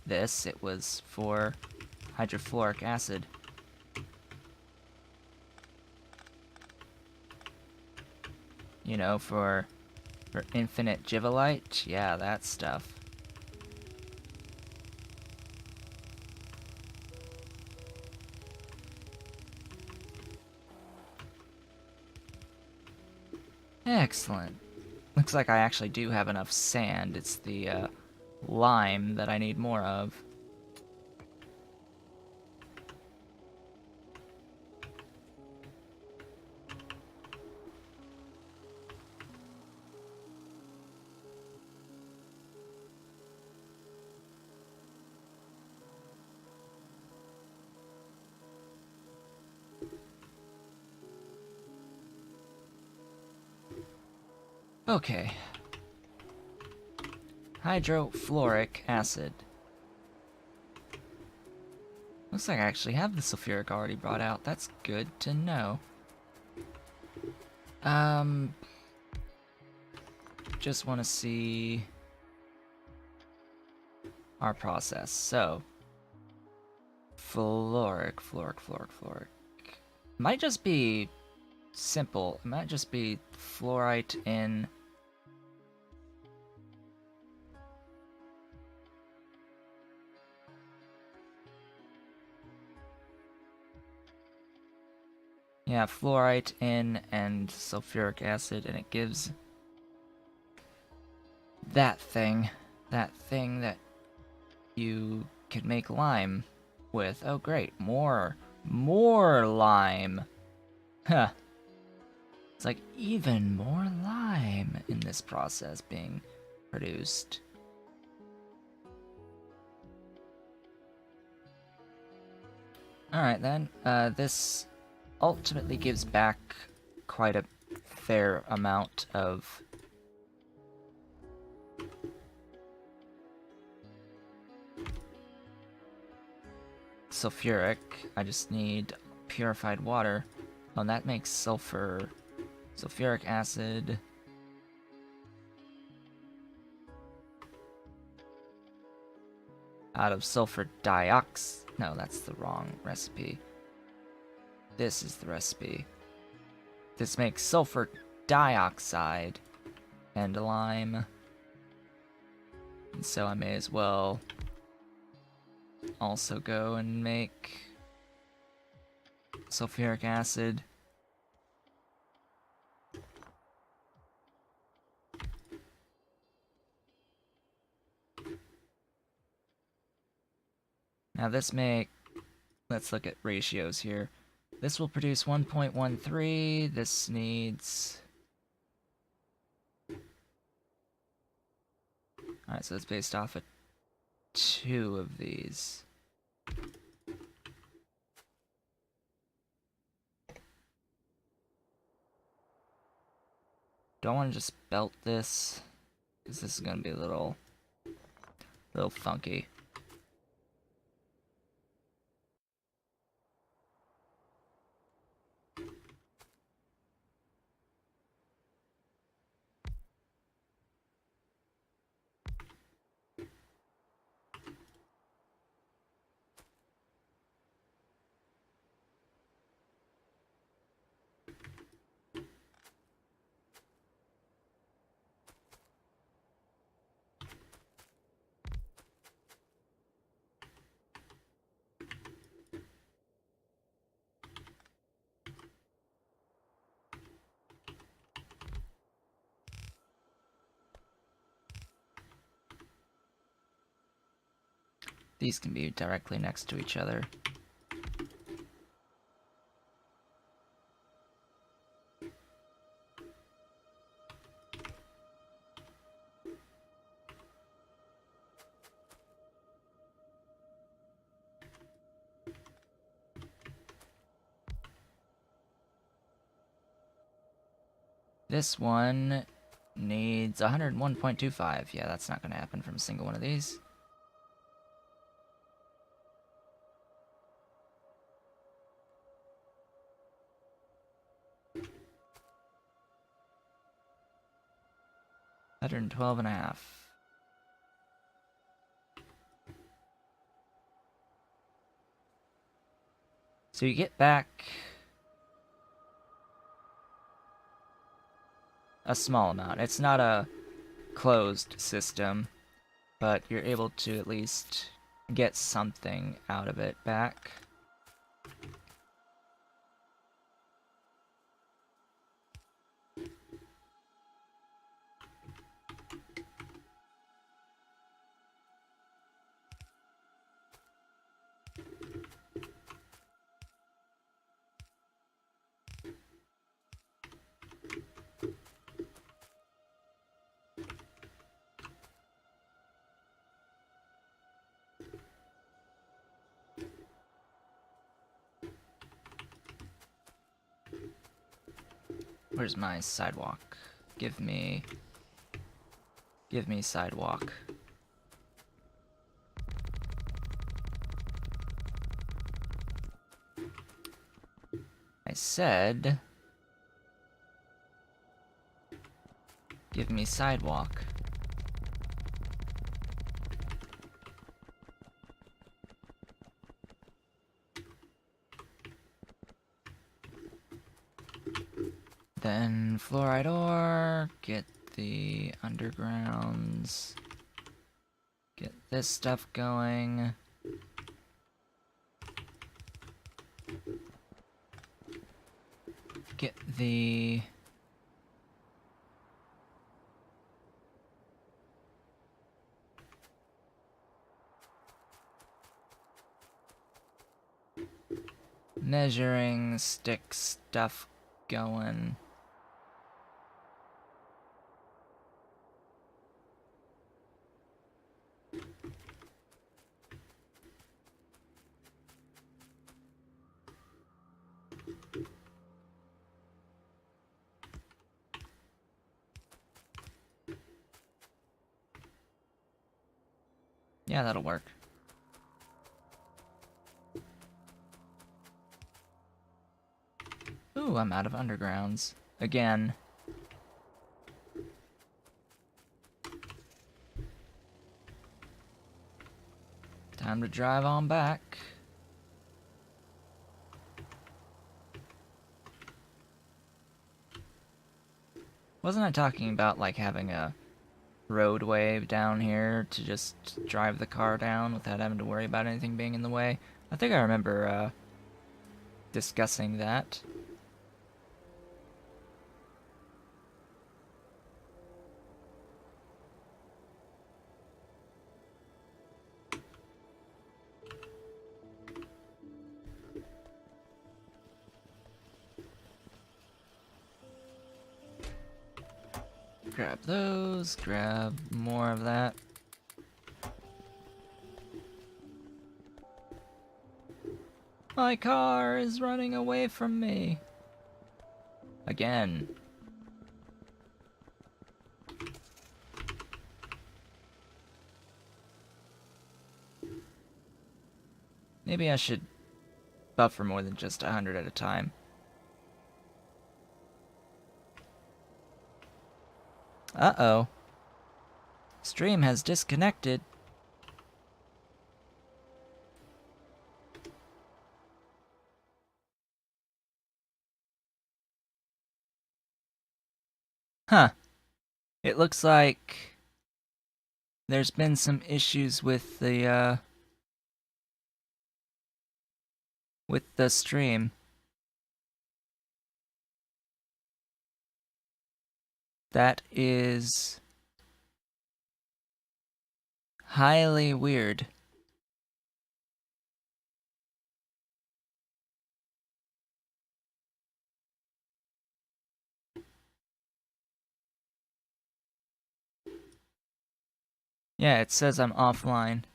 this, it was for hydrofluoric acid. You know, for infinite givelite? Yeah, that stuff. Excellent. Looks like I actually do have enough sand. It's the lime that I need more of. Okay. Hydrofluoric acid. Looks like I actually have the sulfuric already brought out. That's good to know. Just want to see our process. So, fluoric. Might just be simple. It might just be fluorite in yeah, fluorite in and sulfuric acid, and it gives that thing that you could make lime with. Oh great, more lime. Huh. It's like even more lime in this process being produced. Alright then, this ultimately gives back quite a fair amount of sulfuric. I just need purified water. Oh, and that makes sulfuric acid. Out of sulfur dioxide. No, that's the wrong recipe. This is the recipe. This makes sulfur dioxide and lime. And so I may as well also go and make sulfuric acid. Now let's look at ratios here. This will produce 1.13, this needs... Alright, so it's based off of 2 of these. Do I want to just belt this? Because this is going to be a little funky. These can be directly next to each other. This one needs 101.25. Yeah, that's not going to happen from a single one of these. $112.5. So you get back a small amount. It's not a closed system, but you're able to at least get something out of it back. Where's my sidewalk? Give me sidewalk. I said, give me sidewalk. Then fluoride ore, get the undergrounds, get this stuff going. Get the measuring stick stuff going. Yeah, that'll work. Ooh, I'm out of undergrounds. Again. Time to drive on back. Wasn't I talking about, like, having a roadway down here to just drive the car down without having to worry about anything being in the way? I think I remember, discussing that. Grab those, grab more of that. My car is running away from me. Again. Maybe I should buffer more than just 100 at a time. Uh-oh. Stream has disconnected. Huh. It looks like there's been some issues with the stream. That is highly weird. Yeah, it says I'm offline.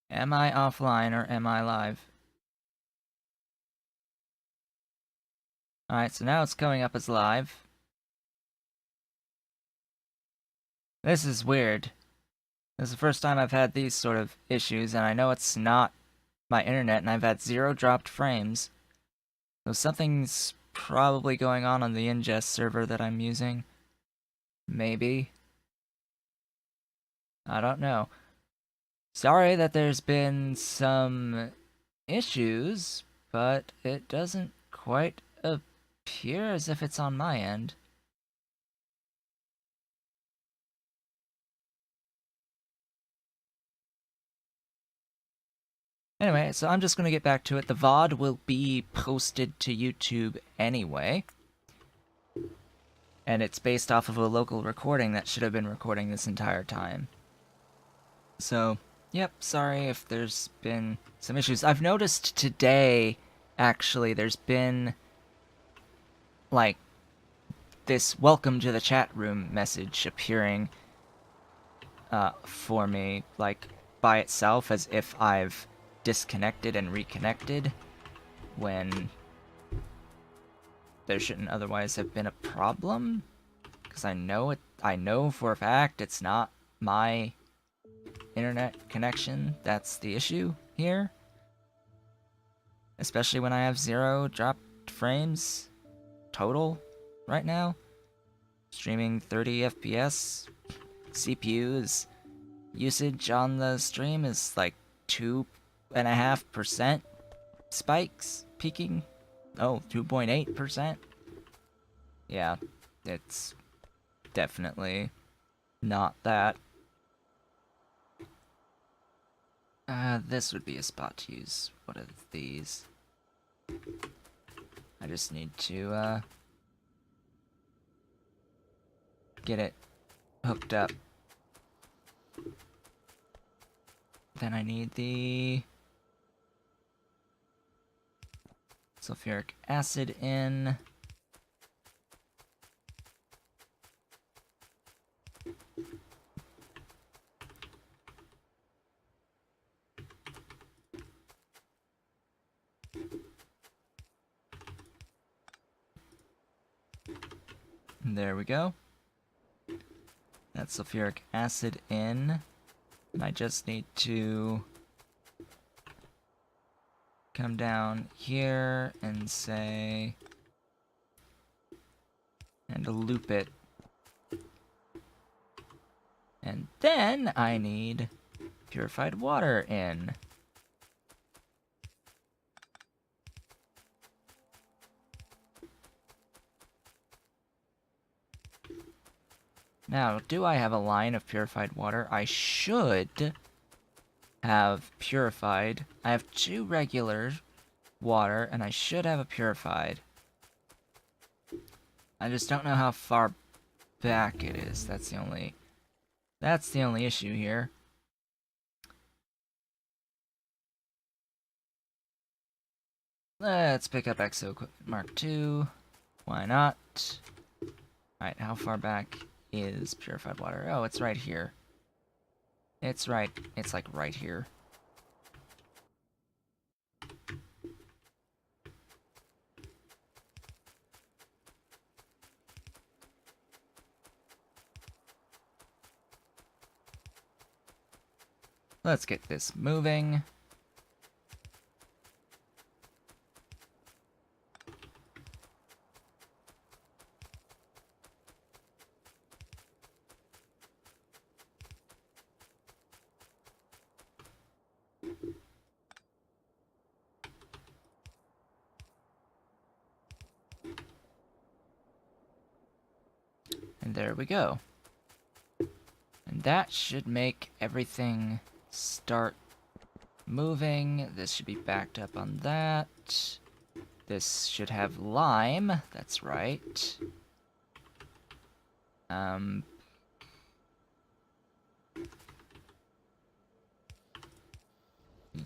Am I offline or am I live? Alright, so now it's coming up as live. This is weird. This is the first time I've had these sort of issues, and I know it's not my internet, and I've had 0 dropped frames. So something's probably going on the ingest server that I'm using. Maybe. I don't know. Sorry that there's been some issues, but it doesn't quite appear as if it's on my end. Anyway, so I'm just going to get back to it. The VOD will be posted to YouTube anyway. And it's based off of a local recording that should have been recording this entire time. So, yep, sorry if there's been some issues. I've noticed today, actually, there's been, like, this welcome to the chat room message appearing for me, like, by itself, as if I've disconnected and reconnected, when there shouldn't otherwise have been a problem, because I know for a fact it's not my internet connection that's the issue here, especially when I have 0 dropped frames total right now, streaming 30 FPS. CPU's usage on the stream is like 2.5% spikes peaking. Oh, 2.8%. Yeah, it's definitely not that. This would be a spot to use one of these. I just need to, get it hooked up. Then I need the sulfuric acid in. There we go. That's sulfuric acid in. And I just need to come down here and say, and loop it. And then I need purified water in. Now, do I have a line of purified water? I should have purified. I have 2 regular water, and I should have a purified. I just don't know how far back it is. That's the only issue here. Let's pick up Exo Equipment Mark II. Why not? Alright, how far back is purified water? Oh, it's right here. It's right. It's like right here. Let's get this moving. And there we go. And that should make everything start moving. This should be backed up on that. This should have lime. That's right.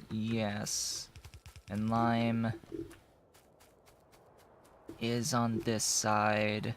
Yes. And lime is on this side.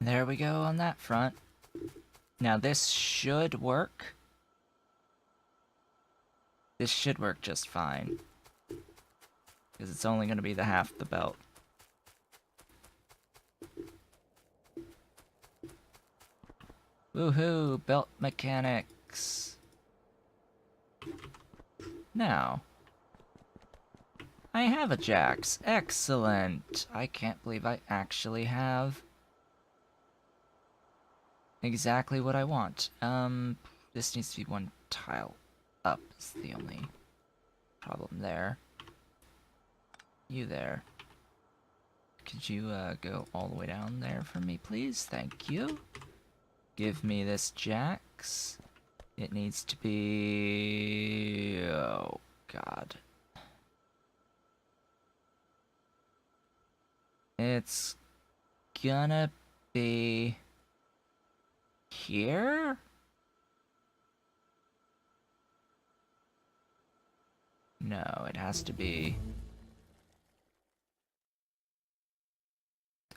There we go on that front. Now this should work. This should work just fine. Because it's only going to be the half the belt. Woohoo! Belt mechanics! Now, I have a Jax. Excellent! I can't believe I actually have exactly what I want. This needs to be 1 tile up is the only problem there. You there. Could you go all the way down there for me, please? Thank you. Give me this Jax. It needs to be... oh, God. It's gonna be... here? No, it has to be...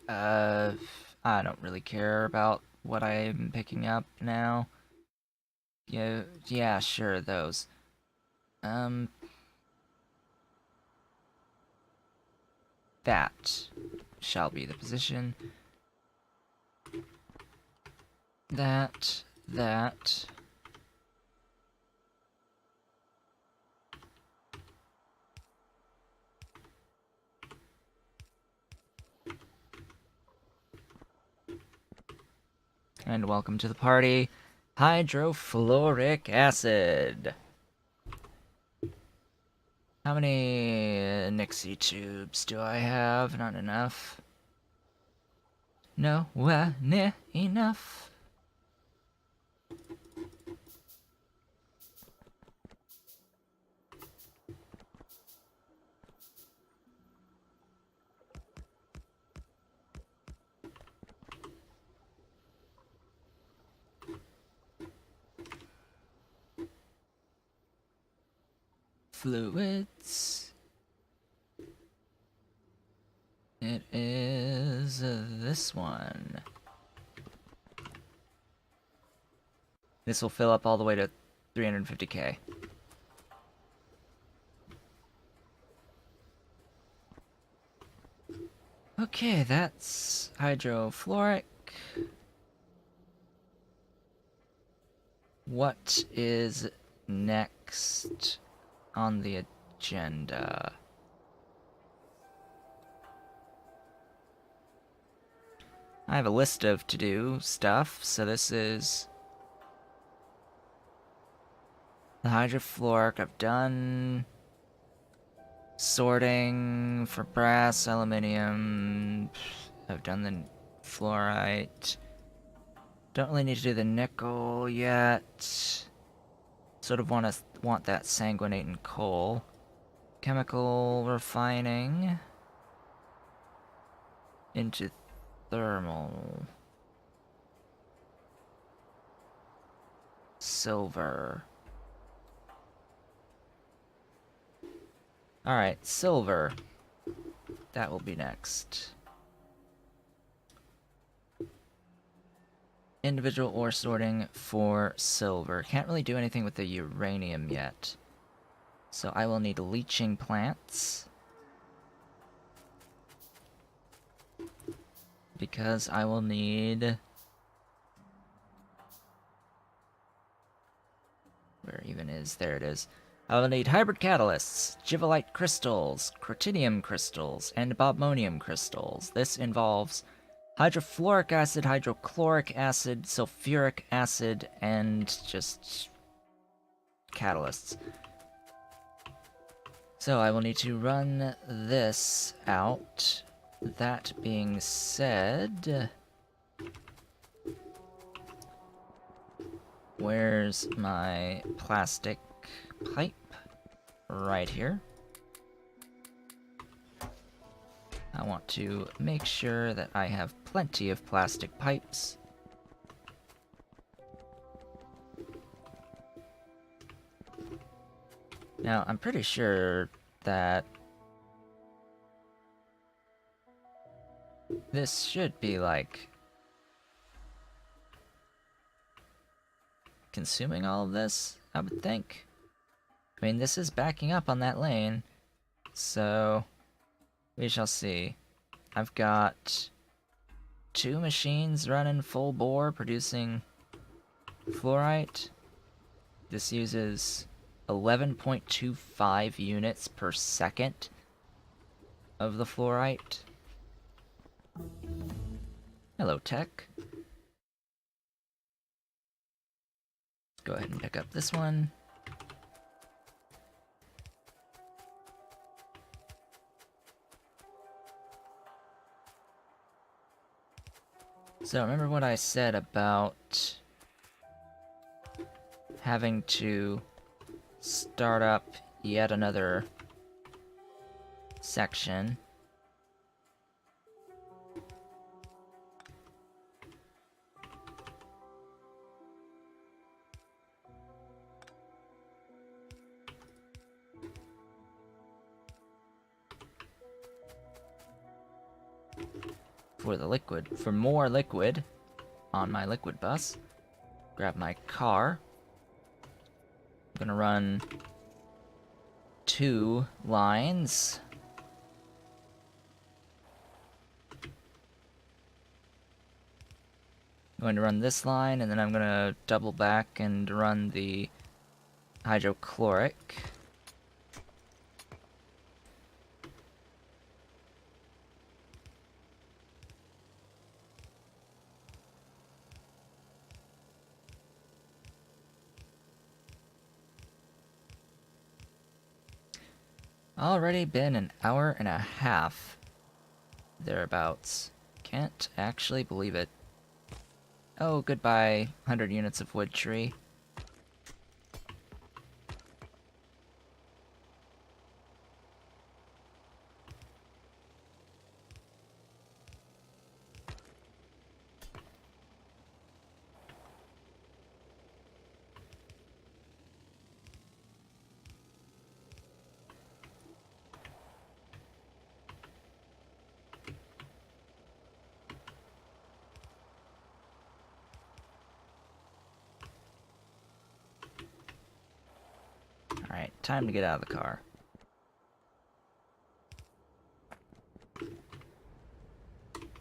I don't really care about what I'm picking up now. Yeah, sure, those. That shall be the position. That. And welcome to the party. Hydrofluoric acid. How many Nixie tubes do I have? Not enough. No, enough. Fluids. It is this one. This will fill up all the way to 350k. Okay, that's hydrofluoric. What is next on the agenda? I have a list of to-do stuff, so this is the hydrofluoric. I've done sorting for brass, aluminium. I've done the fluorite. Don't really need to do the nickel yet. Sort of want that sanguinate in coal. Chemical refining into thermal. Silver. Alright, silver. That will be next. Individual ore sorting for silver. Can't really do anything with the uranium yet. So I will need leaching plants. Because I will need... Where even is? There it is. I will need hybrid catalysts, givolite crystals, cruthonium crystals, and bobmonium crystals. This involves hydrofluoric acid, hydrochloric acid, sulfuric acid, and just catalysts. So I will need to run this out. That being said, where's my plastic pipe? Right here. I want to make sure that I have plenty of plastic pipes. Now, I'm pretty sure that this should be, like, consuming all of this, I would think. I mean, this is backing up on that lane, so we shall see. I've got 2 machines running full bore producing fluorite. This uses 11.25 units per second of the fluorite. Hello, tech. Go ahead and pick up this one. So remember what I said about having to start up yet another section. For the liquid, for more liquid on my liquid bus. Grab my car. I'm gonna run 2 lines. I'm going to run this line, and then I'm gonna double back and run the hydrochloric. Already been an hour and a half. Thereabouts. Can't actually believe it. Oh, goodbye, 100 units of wood tree. Alright, time to get out of the car.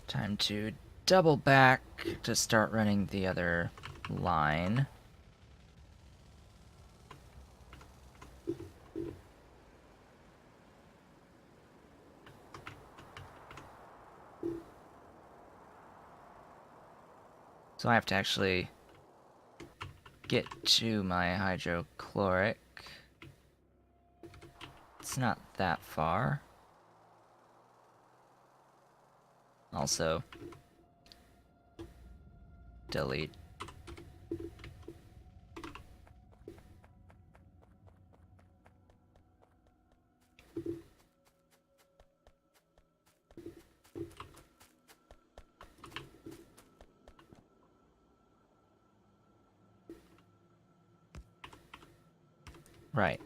Time to double back to start running the other line. So I have to actually get to my hydrochloric. It's not that far. Also, delete. Right.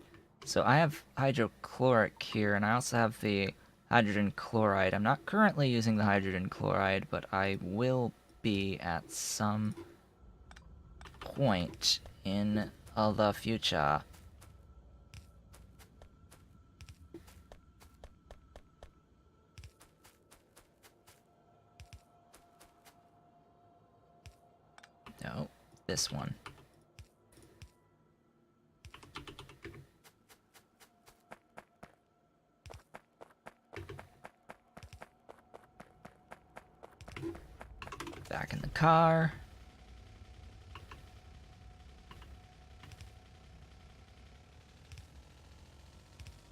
So I have hydrochloric here, and I also have the hydrogen chloride. I'm not currently using the hydrogen chloride, but I will be at some point in the future. No, this one. Back in the car.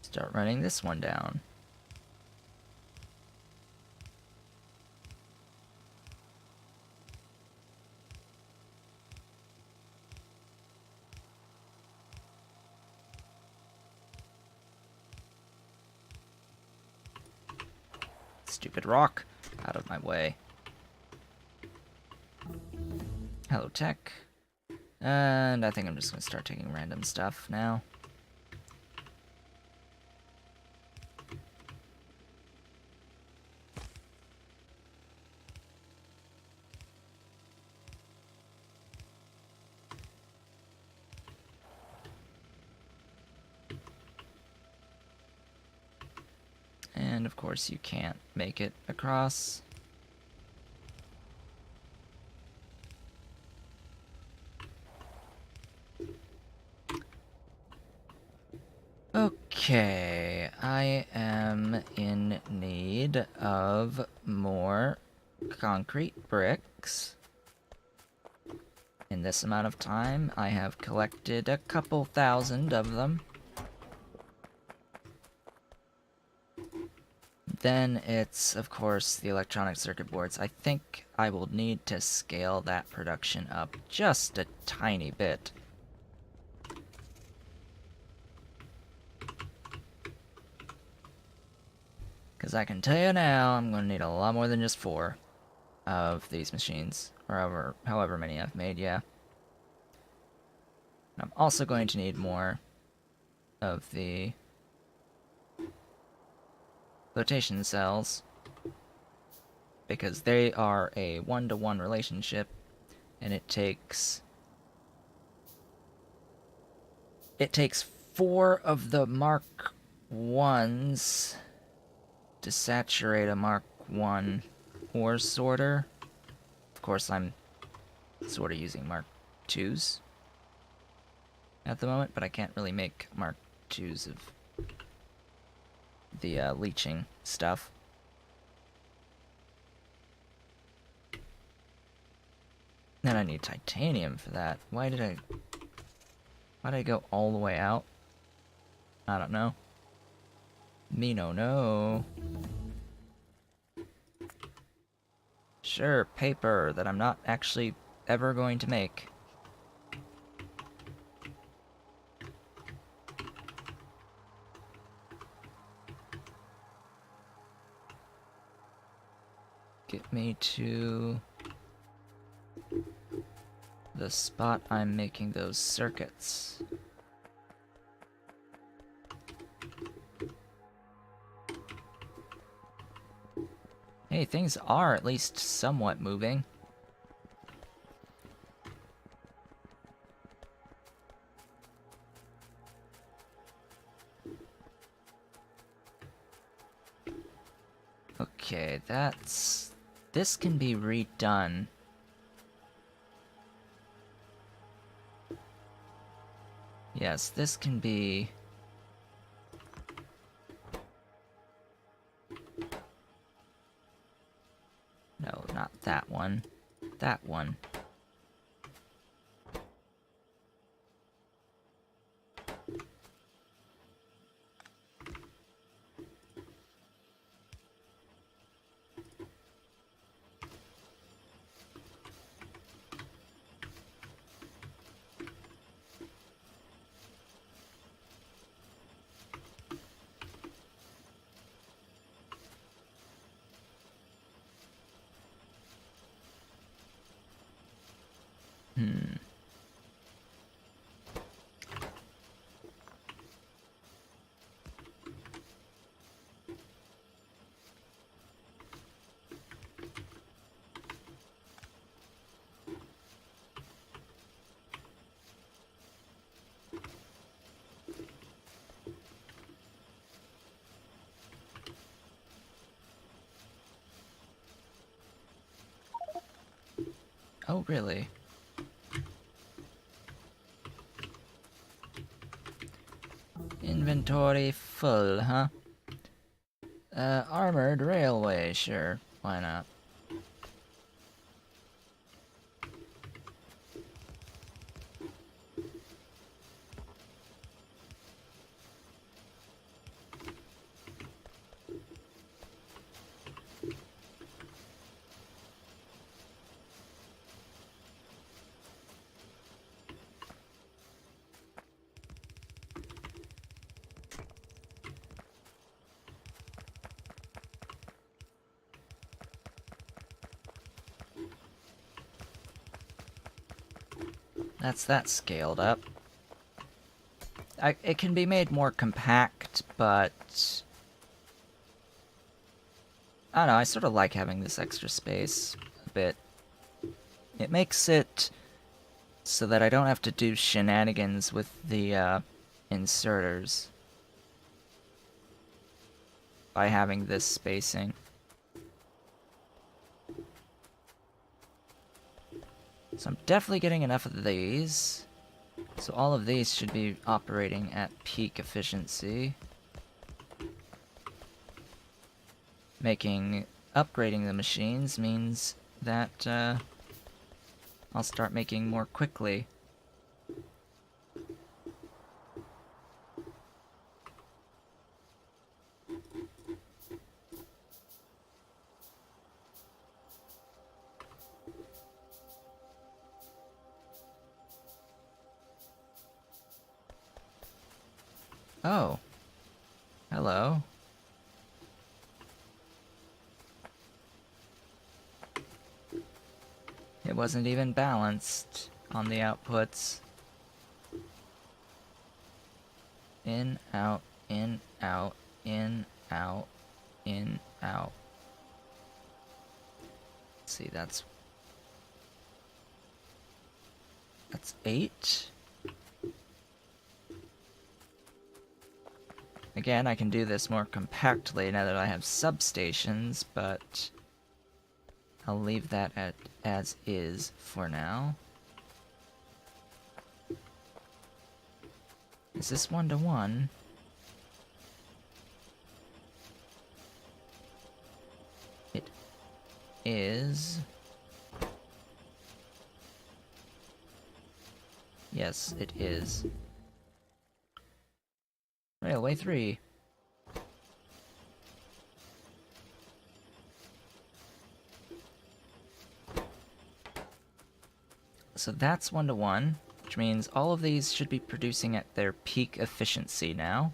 Start running this one down. Stupid rock. Out of my way. Hello, tech. And I think I'm just gonna start taking random stuff now. And of course you can't make it across. Okay, I am in need of more concrete bricks. In this amount of time, I have collected a couple thousand of them. Then it's, of course, the electronic circuit boards. I think I will need to scale that production up just a tiny bit. Because I can tell you now, I'm going to need a lot more than just 4 of these machines. Or however many I've made, yeah. And I'm also going to need more of the flotation cells. Because they are a 1-to-1 relationship. And it takes 4 of the Mark 1s to saturate a Mark 1 ore sorter. Of course, I'm sort of using Mark 2s at the moment, but I can't really make Mark 2s of the leaching stuff. And I need titanium for that. Why did I go all the way out? I don't know. Me no no. Sure, paper that I'm not actually ever going to make. Get me to the spot I'm making those circuits. Hey, things are at least somewhat moving. Okay, that's... This can be redone. Yes, this can be... No, not that one. That one. Oh, really? Inventory full, huh? Armored railway, sure. Why not? That's that scaled up. It can be made more compact, but... I don't know, I sort of like having this extra space a bit. It makes it so that I don't have to do shenanigans with the inserters by having this spacing. So I'm definitely getting enough of these. So all of these should be operating at peak efficiency. Upgrading the machines means that I'll start making more quickly. Oh. Hello. It wasn't even balanced on the outputs. In, out, in, out, in, out, in, out. Let's see, that's 8. Again, I can do this more compactly now that I have substations, but I'll leave that as is for now. Is this 1-to-1? It is. Yes, it is. Railway 3. So that's 1-to-1, which means all of these should be producing at their peak efficiency now,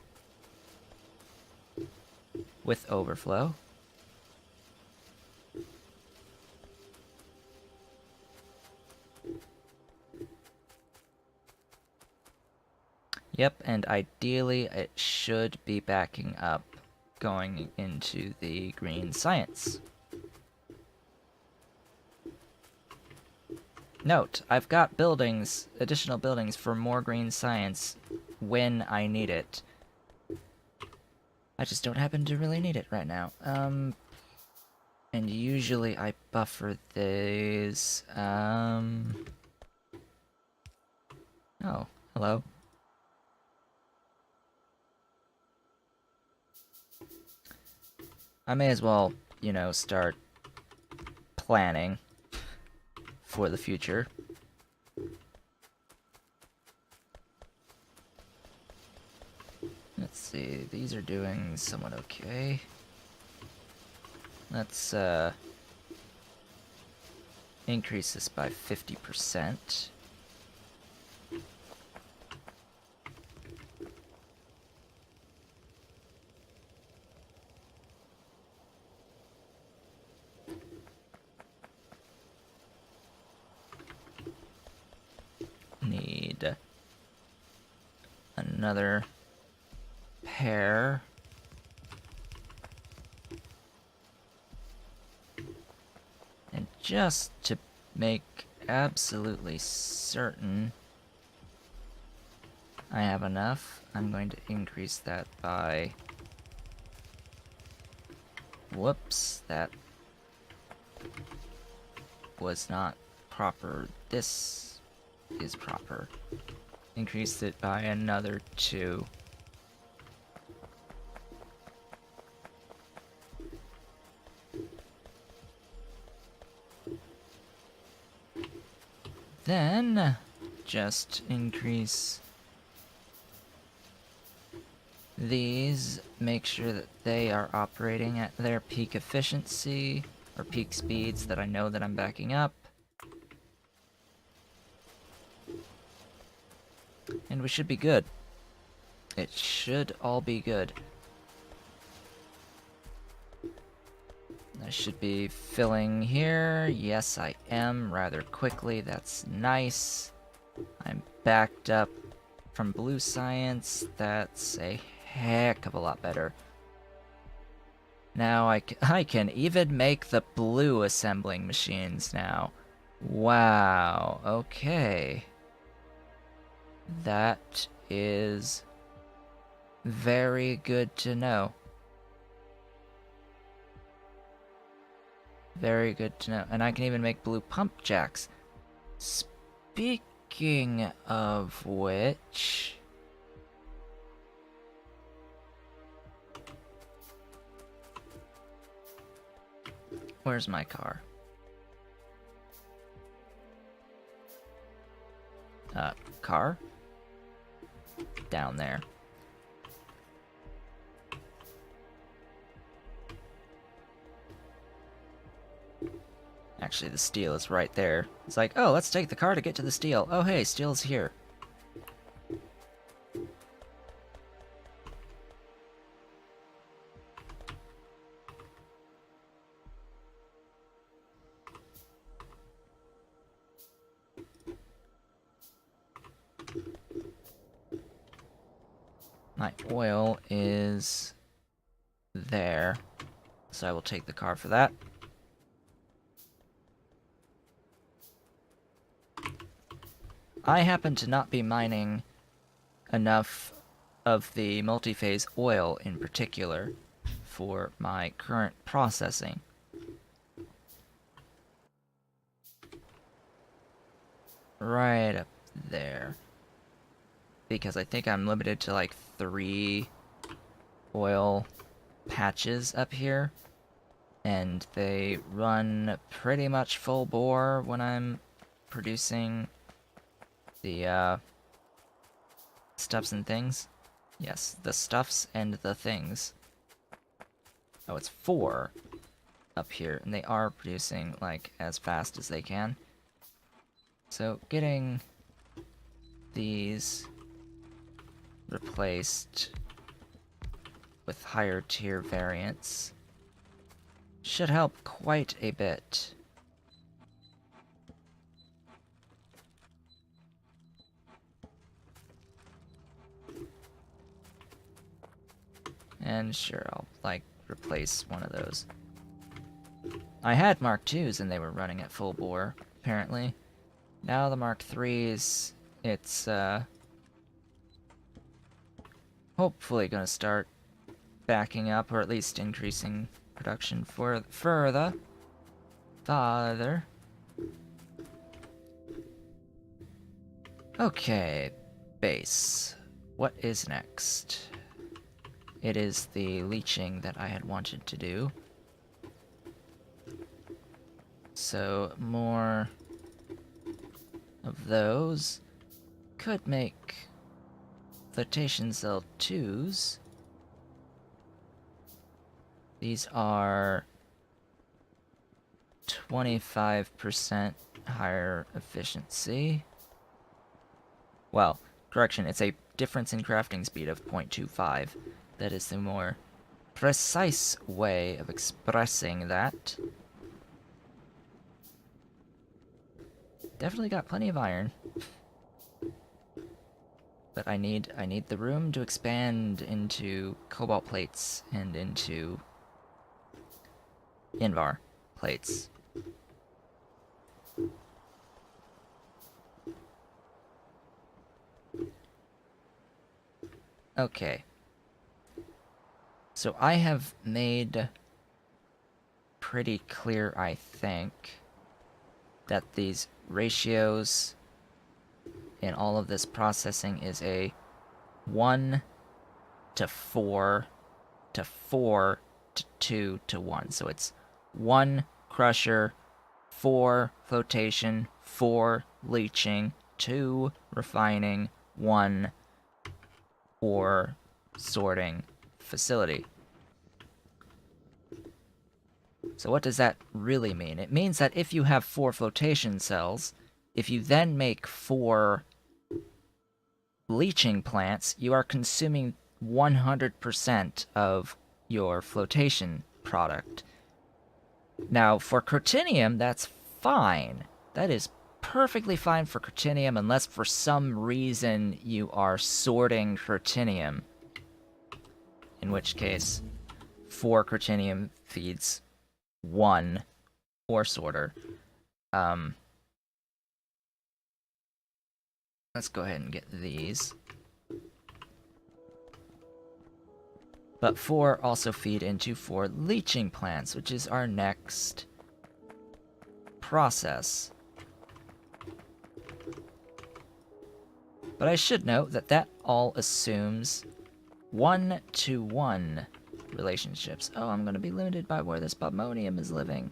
with overflow. Yep, and ideally it should be backing up going into the green science. Note, I've got buildings, additional buildings for more green science when I need it. I just don't happen to really need it right now. And usually I buffer these, Oh, hello. I may as well, you know, start planning for the future. Let's see, these are doing somewhat okay. Let's increase this by 50%. Need another pair. And just to make absolutely certain I have enough, I'm going to increase that by... Whoops, that was not proper. This is proper. Increased it by another 2. Then, just increase these, make sure that they are operating at their peak efficiency, or peak speeds that I know that I'm backing up. And we should be good. It should all be good. I should be filling here. Yes, I am, rather quickly. That's nice. I'm backed up from blue science. That's a heck of a lot better. Now I can even make the blue assembling machines now. Wow, okay. That is very good to know. Very good to know. And I can even make blue pump jacks. Speaking of which... Where's my car? Car? Down there. Actually, the steel is right there. It's like, oh, let's take the car to get to the steel. Oh, hey, steel's here. My oil is there, so I will take the car for that. I happen to not be mining enough of the multi-phase oil in particular for my current processing. Right up there. Because I think I'm limited to like 3 oil patches up here. And they run pretty much full bore when I'm producing the stuffs and things. Yes, the stuffs and the things. Oh, it's 4 up here, and they are producing like as fast as they can. So getting these replaced with higher tier variants should help quite a bit. And sure, I'll, like, replace one of those. I had Mark IIs and they were running at full bore, apparently. Now the Mark IIIs, it's, hopefully gonna start backing up, or at least increasing production further. Okay, base. What is next? It is the leaching that I had wanted to do. So, more of those could make flotation cell 2s. These are 25% higher efficiency. Well, correction, it's a difference in crafting speed of 0.25. That is the more precise way of expressing that. Definitely got plenty of iron. But I need the room to expand into cobalt plates and into Invar plates. Okay. So I have made pretty clear, I think, that these ratios in all of this processing is a 1 to 4 to 4 to 2 to 1. So it's 1 crusher, 4 flotation, 4 leaching, 2 refining, 1 ore sorting facility. So what does that really mean? It means that if you have 4 flotation cells, if you then make 4 leaching plants, you are consuming 100% of your flotation product. Now, for Critinium, that's fine. That is perfectly fine for Critinium, unless for some reason you are sorting Critinium. In which case, 4 Critinium feeds 1 ore sorter. Let's go ahead and get these. But 4 also feed into 4 leaching plants, which is our next process. But I should note that that all assumes 1-to-1 relationships. Oh, I'm going to be limited by where this Bobmonium is living.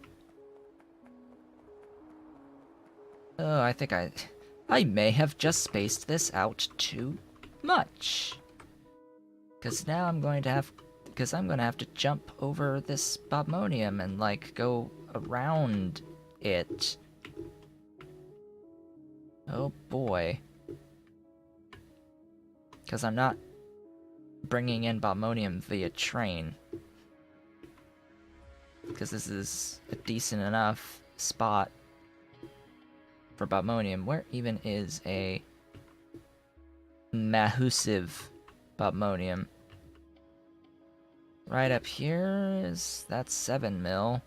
Oh, I think I may have just spaced this out too much. Because now I'm going to have to jump over this Bobmonium and, like, go around it. Oh boy. Because I'm not bringing in Bobmonium via train. Because this is a decent enough spot for Bobmonium. Where even is a massive Bobmonium? Right up here that's 7 mil.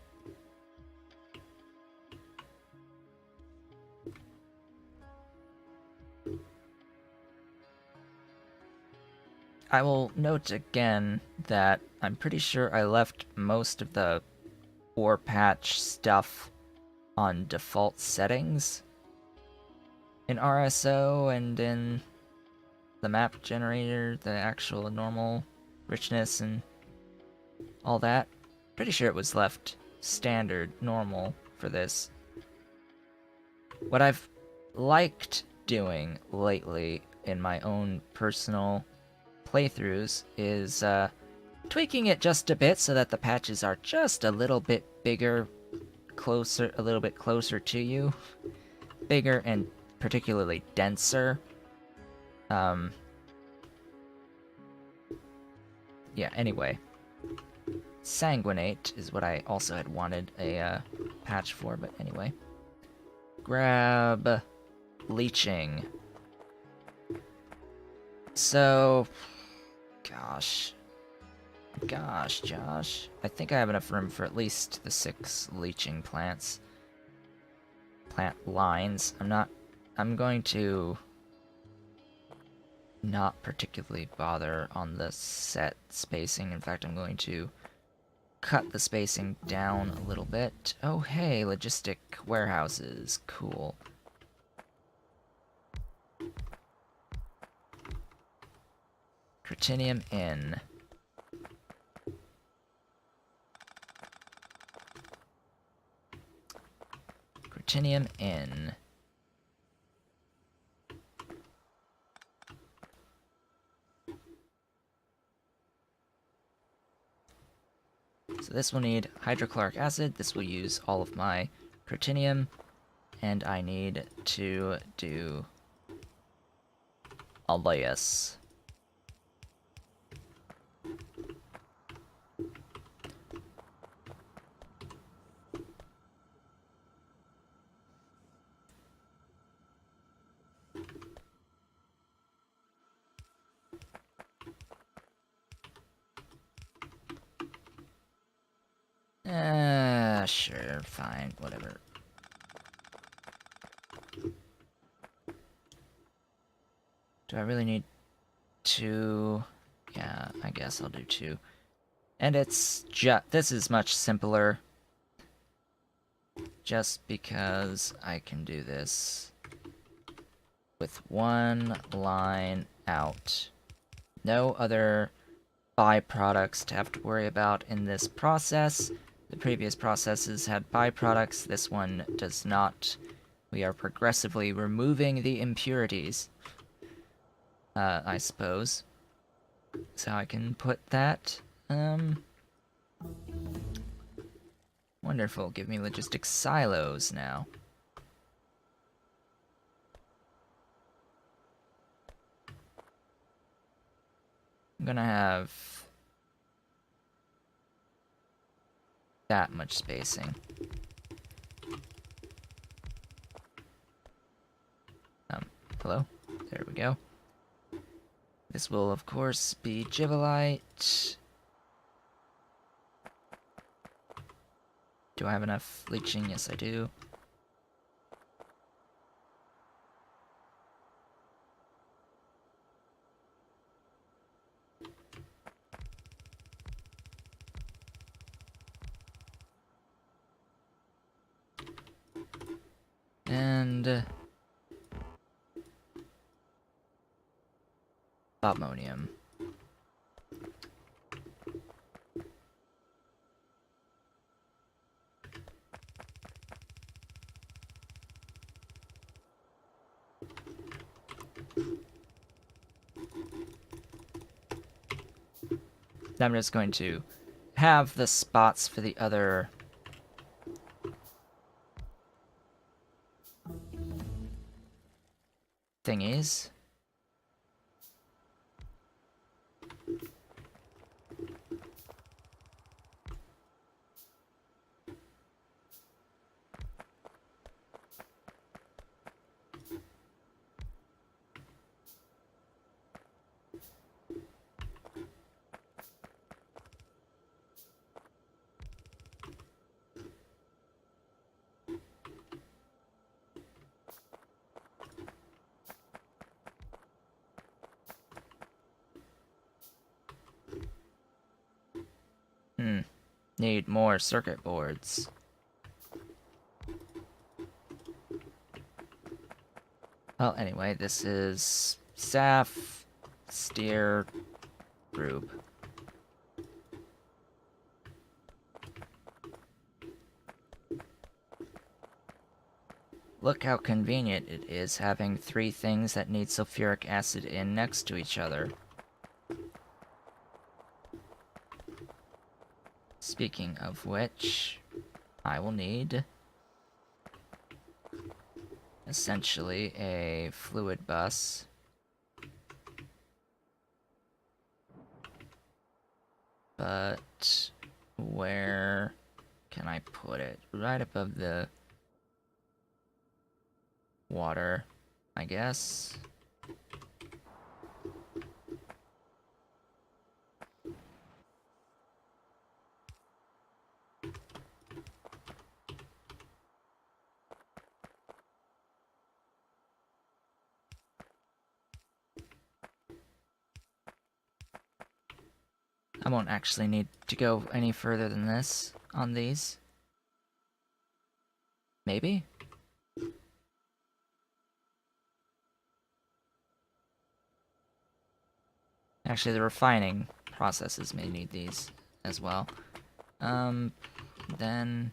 I will note again that I'm pretty sure I left most of the ore patch stuff on default settings in RSO and in the map generator, the actual normal richness and all that. Pretty sure it was left standard normal for this. What I've liked doing lately in my own personal playthroughs is tweaking it just a bit so that the patches are just a little bit bigger, a little bit closer to you. Bigger and particularly denser. Yeah, anyway. Sanguinate is what I also had wanted a patch for, but anyway. Grab leaching. So, gosh, Josh. I think I have enough room for at least the 6 leaching plant lines. I'm going to not particularly bother on the set spacing. In fact, I'm going to cut the spacing down a little bit. Oh, hey, logistic warehouses. Cool. Critinium in. Critinium in. So this will need hydrochloric acid, this will use all of my critinium, and I need to do alias. Sure, fine, whatever. Do I really need 2? Yeah, I guess I'll do 2. And it's this is much simpler. Just because I can do this with 1 line out. No other byproducts to have to worry about in this process. The previous processes had byproducts, this one does not. We are progressively removing the impurities, I suppose. So I can put that. Wonderful, give me logistic silos now. I'm gonna have that much spacing. Hello? There we go. This will, of course, be Gibbelite. Do I have enough leaching? Yes, I do. And ammonium. I'm just going to have the spots for the other thingies. Need more circuit boards. Well, anyway, this is SAF, steer, rube. Look how convenient it is having 3 things that need sulfuric acid in next to each other. Speaking of which, I will need essentially a fluid bus. But where can I put it? Right above the water, I guess. I won't actually need to go any further than this on these. Maybe? Actually, the refining processes may need these as well. Then...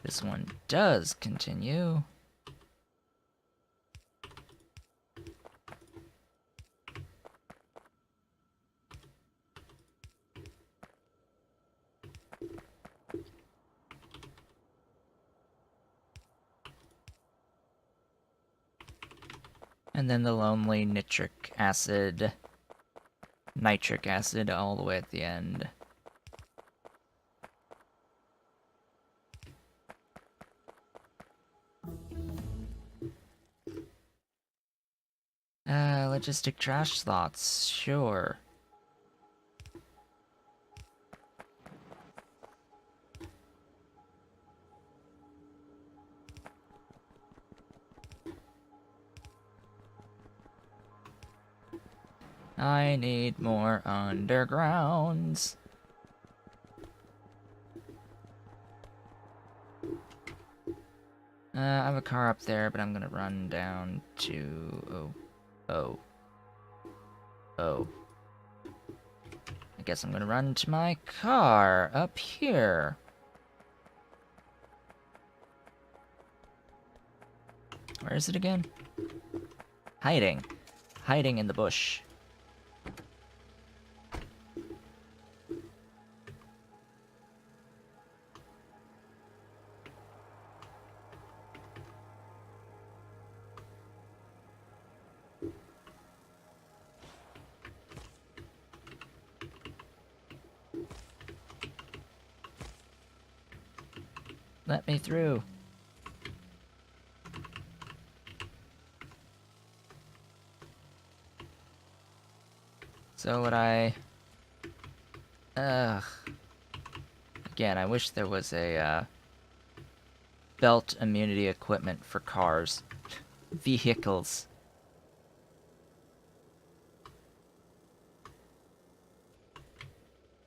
this one does continue. And then the lonely nitric acid all the way at the end. Logistic trash slots, sure. I need more undergrounds. I have a car up there, but I'm gonna run down to... Oh. I guess I'm gonna run to my car up here. Where is it again? Hiding. Hiding in the bush. Let me through. So would I... Ugh. Again, I wish there was a, belt immunity equipment for cars. Vehicles.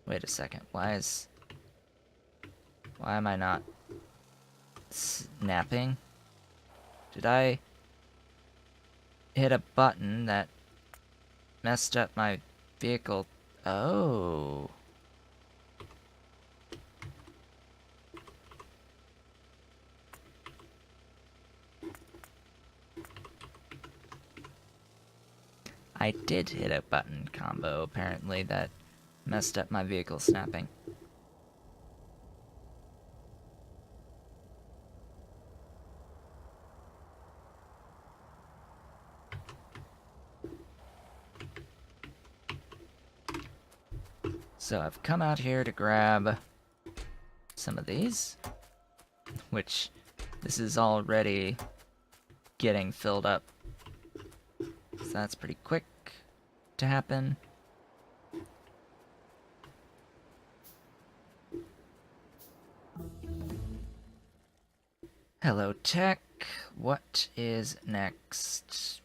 Wait a second, why am I not snapping? Did I hit a button that messed up my vehicle? Oh. I did hit a button combo, apparently, that messed up my vehicle snapping. So I've come out here to grab some of these, which this is already getting filled up. So that's pretty quick to happen. Hello, tech. What is next?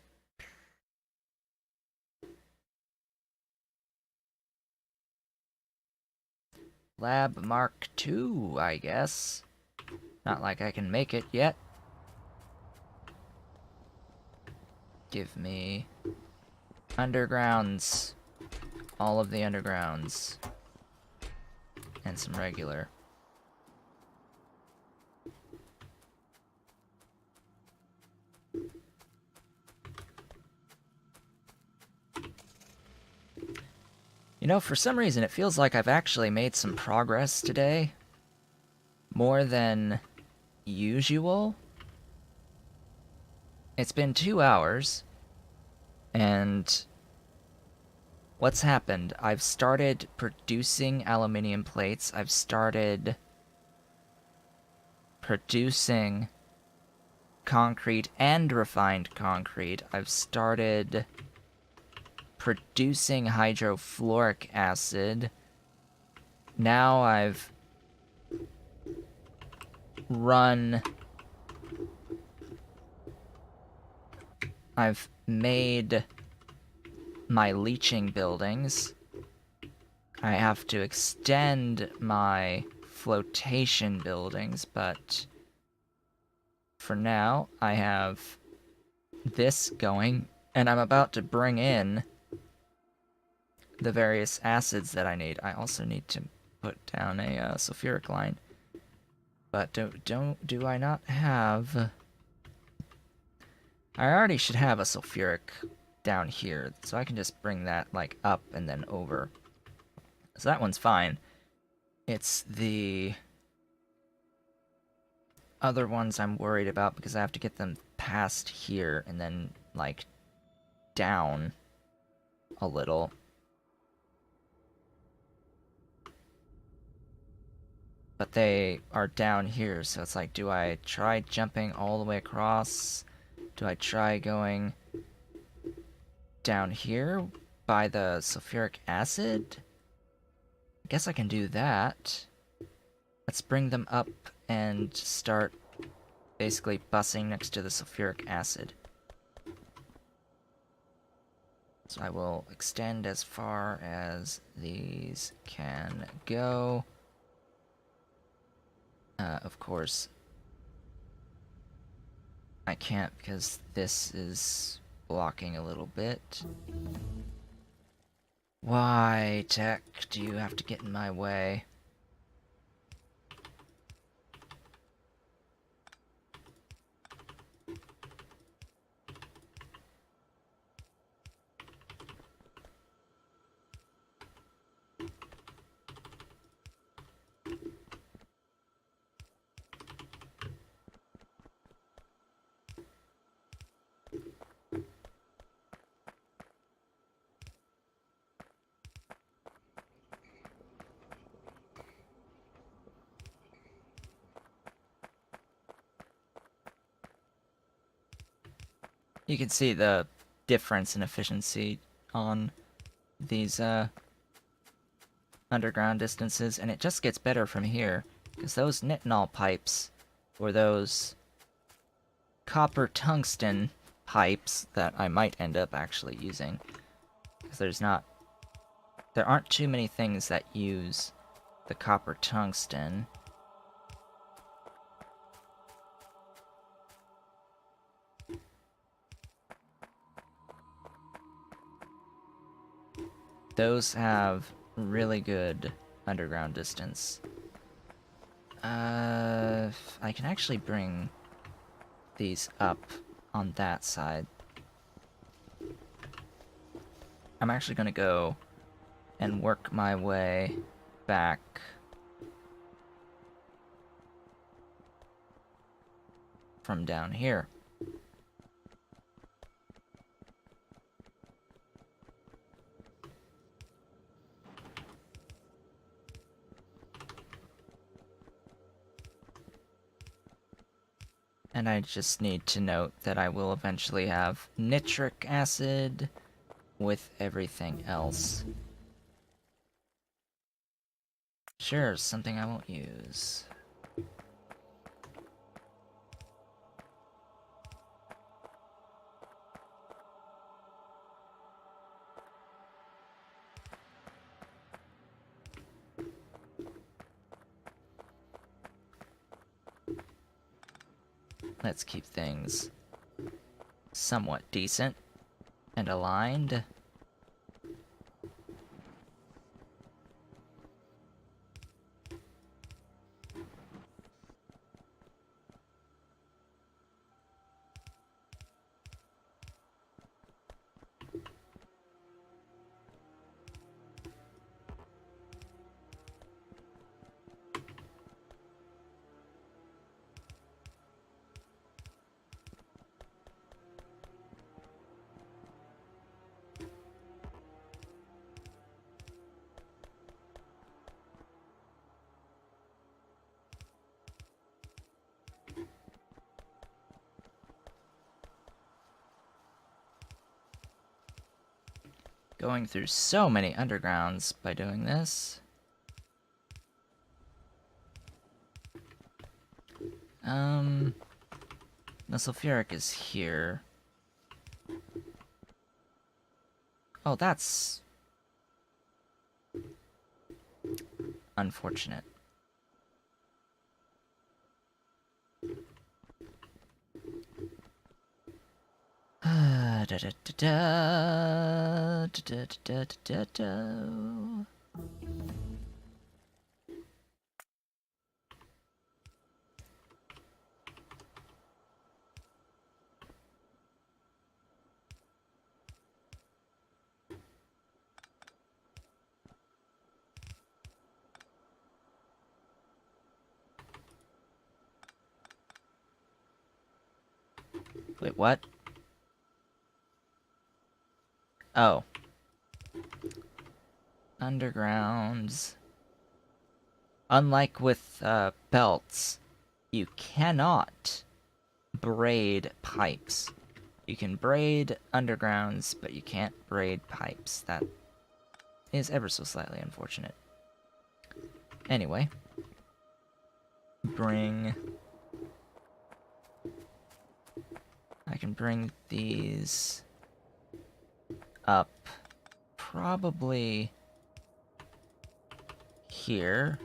Lab Mark II, I guess. Not like I can make it yet. Give me undergrounds. All of the undergrounds. And some regular. You For some reason it feels like I've actually made some progress today. More than usual. It's been 2 hours, and what's happened? I've started producing aluminium plates. I've started producing concrete and refined concrete. I've started producing hydrofluoric acid. Now I've made my leaching buildings. I have to extend my floatation buildings, but for now I have this going, and I'm about to bring in the various acids that I need. I also need to put down a sulfuric line. But do I not have... I already should have a sulfuric down here, so I can just bring that, like, up and then over. So that one's fine. It's the other ones I'm worried about because I have to get them past here and then, like, down a little. But they are down here, so it's like, do I try jumping all the way across? Do I try going down here by the sulfuric acid? I guess I can do that. Let's bring them up and start basically bussing next to the sulfuric acid. So I will extend as far as these can go. Of course, I can't because this is blocking a little bit. Why, tech, do you have to get in my way? You can see the difference in efficiency on these underground distances, and it just gets better from here, because those nitinol pipes, or those copper tungsten pipes that I might end up actually using, because there aren't too many things that use the copper tungsten. Those have really good underground distance. I can actually bring these up on that side. I'm actually gonna go and work my way back from down here. And I just need to note that I will eventually have nitric acid with everything else. Sure, something I won't use. Let's keep things somewhat decent and aligned. Going through so many undergrounds by doing this. The sulfuric is here. Oh, that's unfortunate. Da da da da da da da da. Wait, what? Oh. Undergrounds. Unlike with belts, you cannot braid pipes. You can braid undergrounds, but you can't braid pipes. That is ever so slightly unfortunate. Anyway. I can bring these up probably here.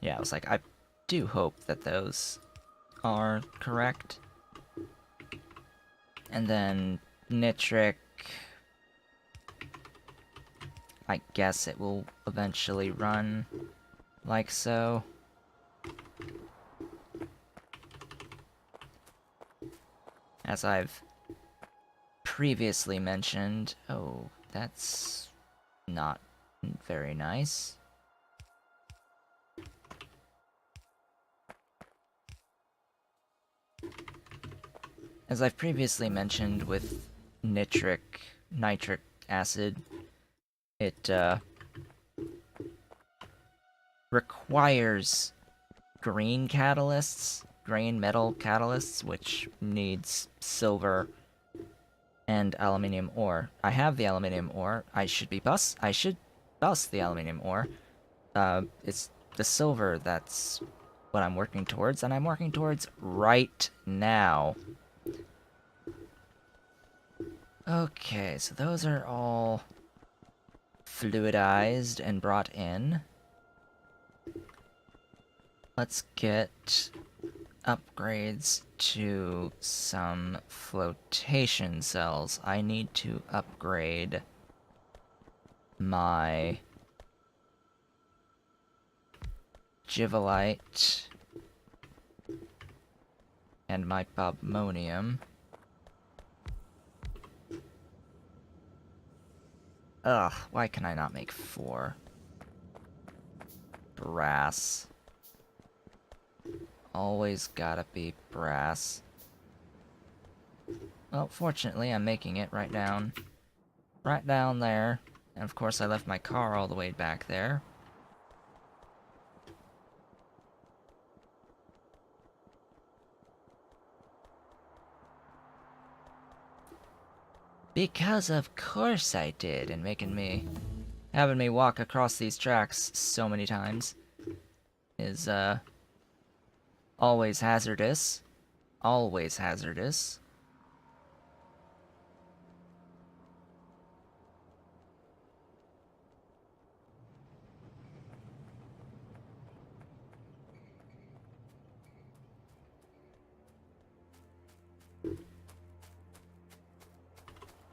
Yeah, I was like, I do hope that those are correct. And then nitric, I guess it will eventually run like so. As I've previously mentioned, oh, that's not very nice. As I've previously mentioned with nitric acid, it requires green catalysts, green metal catalysts, which needs silver and aluminium ore. I have the aluminium ore. I should bust the aluminium ore. It's the silver that's what I'm working towards, and I'm working towards right now. Okay, so those are all fluidized and brought in. Let's get upgrades to some floatation cells. I need to upgrade my Givolite and my Bobmonium. Ugh, why can I not make 4? Brass. Always gotta be brass. Well, fortunately, I'm making it right down there. And of course, I left my car all the way back there. Because of course I did, and having me walk across these tracks so many times is, always hazardous. Always hazardous.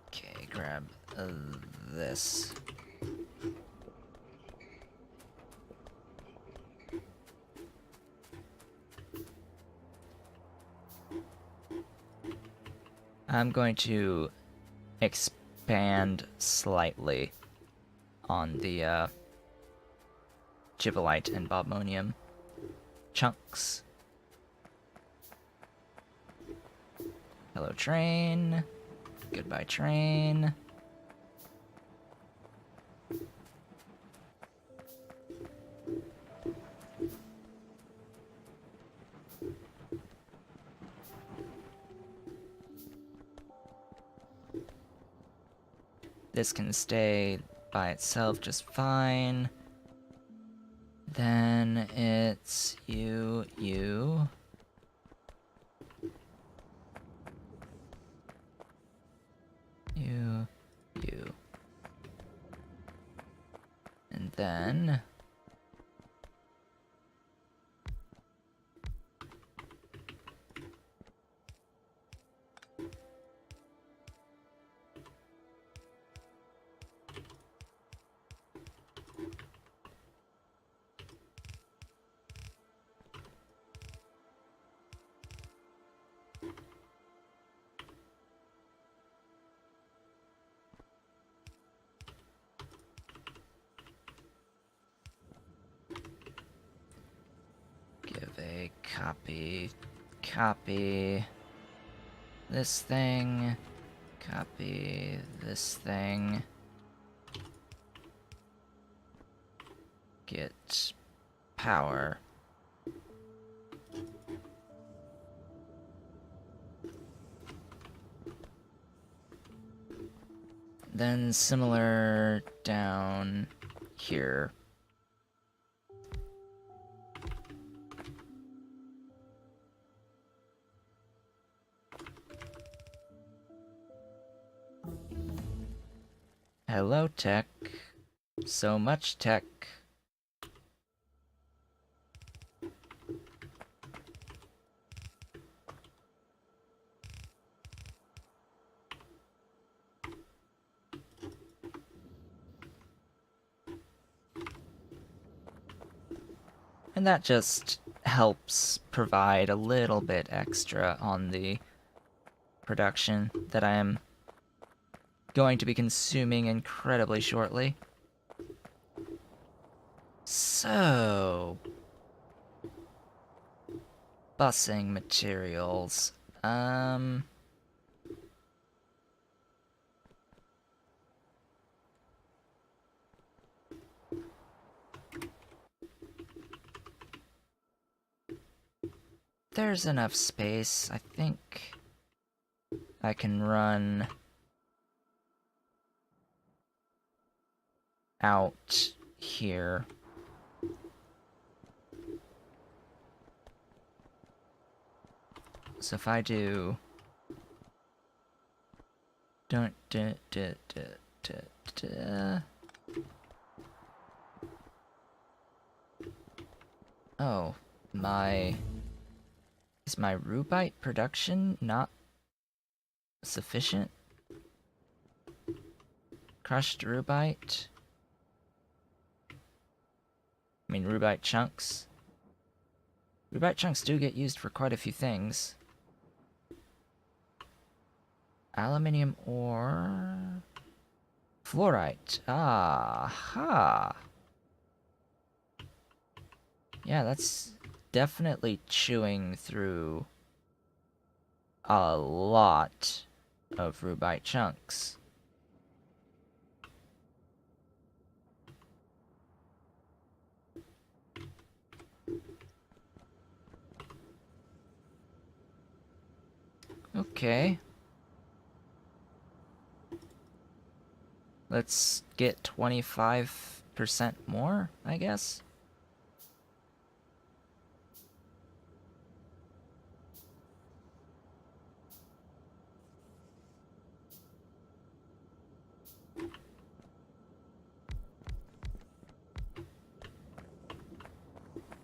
Okay, grab this. I'm going to expand slightly on the Givolite and Bobmonium chunks. Hello, train. Goodbye, train. This can stay by itself just fine. Then it's you. You. And then... give a copy this thing, copy this thing, get power. Then similar down here. Hello, tech. So much tech. And that just helps provide a little bit extra on the production that I am going to be consuming incredibly shortly. So... busing materials. There's enough space. I think I can run out here. So if I do... Oh, is my rubite production not sufficient? Crushed rubite? I mean, rubite chunks. Rubite chunks do get used for quite a few things. Aluminium ore... fluorite. Aha! Yeah, that's definitely chewing through a lot of rubite chunks. Okay. Let's get 25% more, I guess.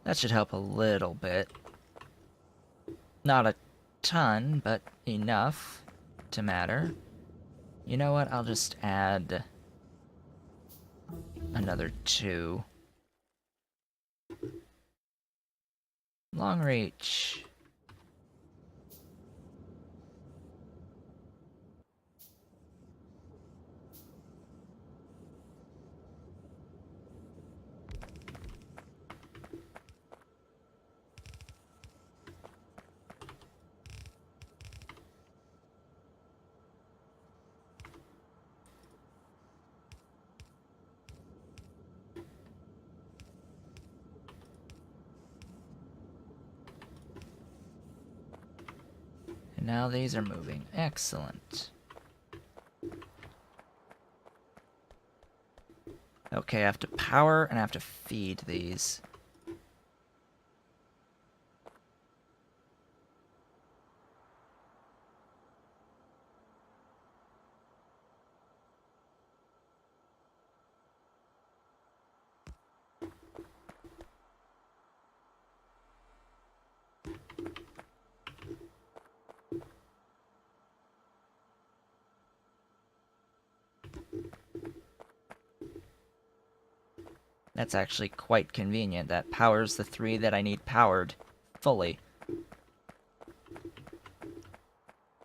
That should help a little bit. Not a ton, but enough to matter. You know what? I'll just add another 2. Long reach. now these are moving. Excellent. Okay, I have to power and I have to feed these. That's actually quite convenient. That powers the 3 that I need powered fully.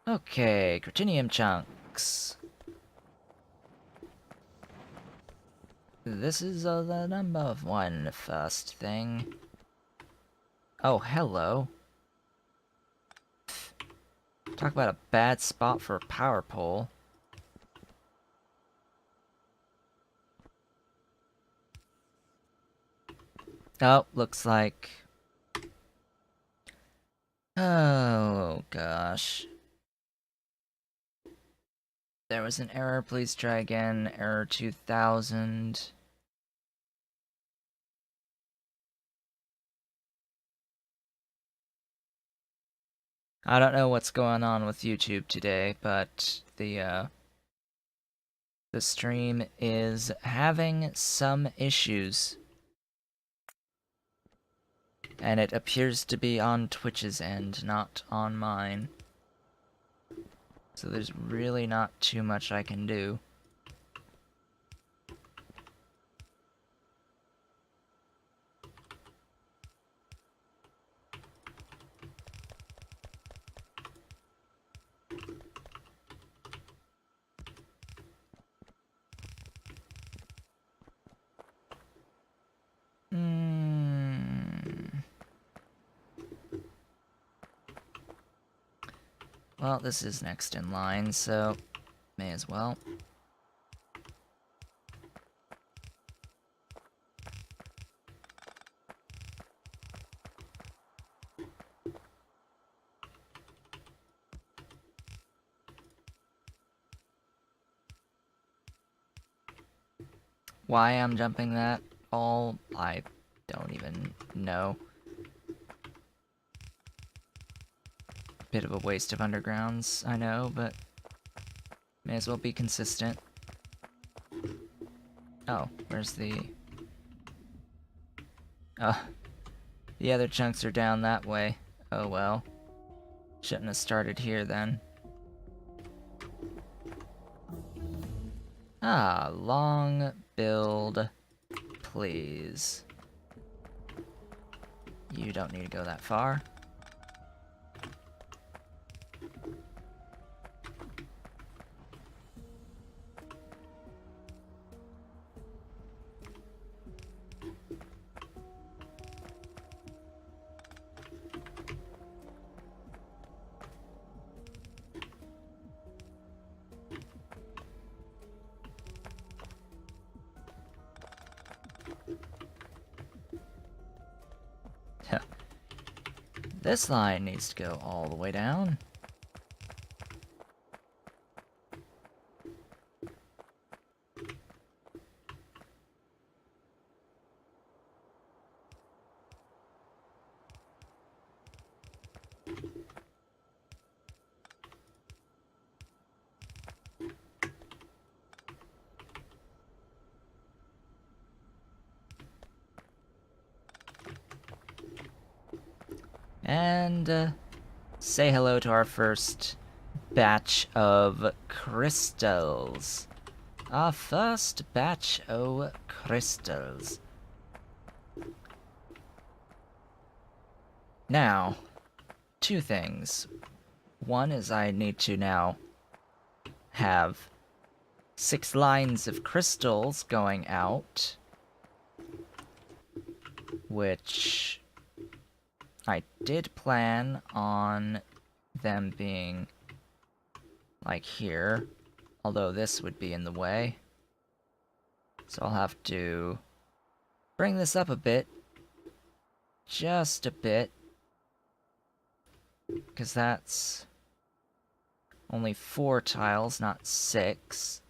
Okay, Cretinium chunks. This is the number 1 first thing. Oh, hello. Talk about a bad spot for a power pole. Oh, looks like... Oh, gosh. There was an error, please try again. Error 2000. I don't know what's going on with YouTube today, but the stream is having some issues. And it appears to be on Twitch's end, not on mine. So there's really not too much I can do. Well, this is next in line, so may as well. Why I'm jumping that all, I don't even know. Bit of a waste of undergrounds, I know, but may as well be consistent. Oh, where's the... Oh, the other chunks are down that way. Oh well. Shouldn't have started here then. Ah, long build, please. You don't need to go that far. This line needs to go all the way down. And say hello to our first batch of crystals. Our first batch of crystals. Now, 2 things. One is I need to now have 6 lines of crystals going out, which I did plan on them being like here, although this would be in the way. So I'll have to bring this up a bit, just a bit, because that's Only 4 tiles, not 6.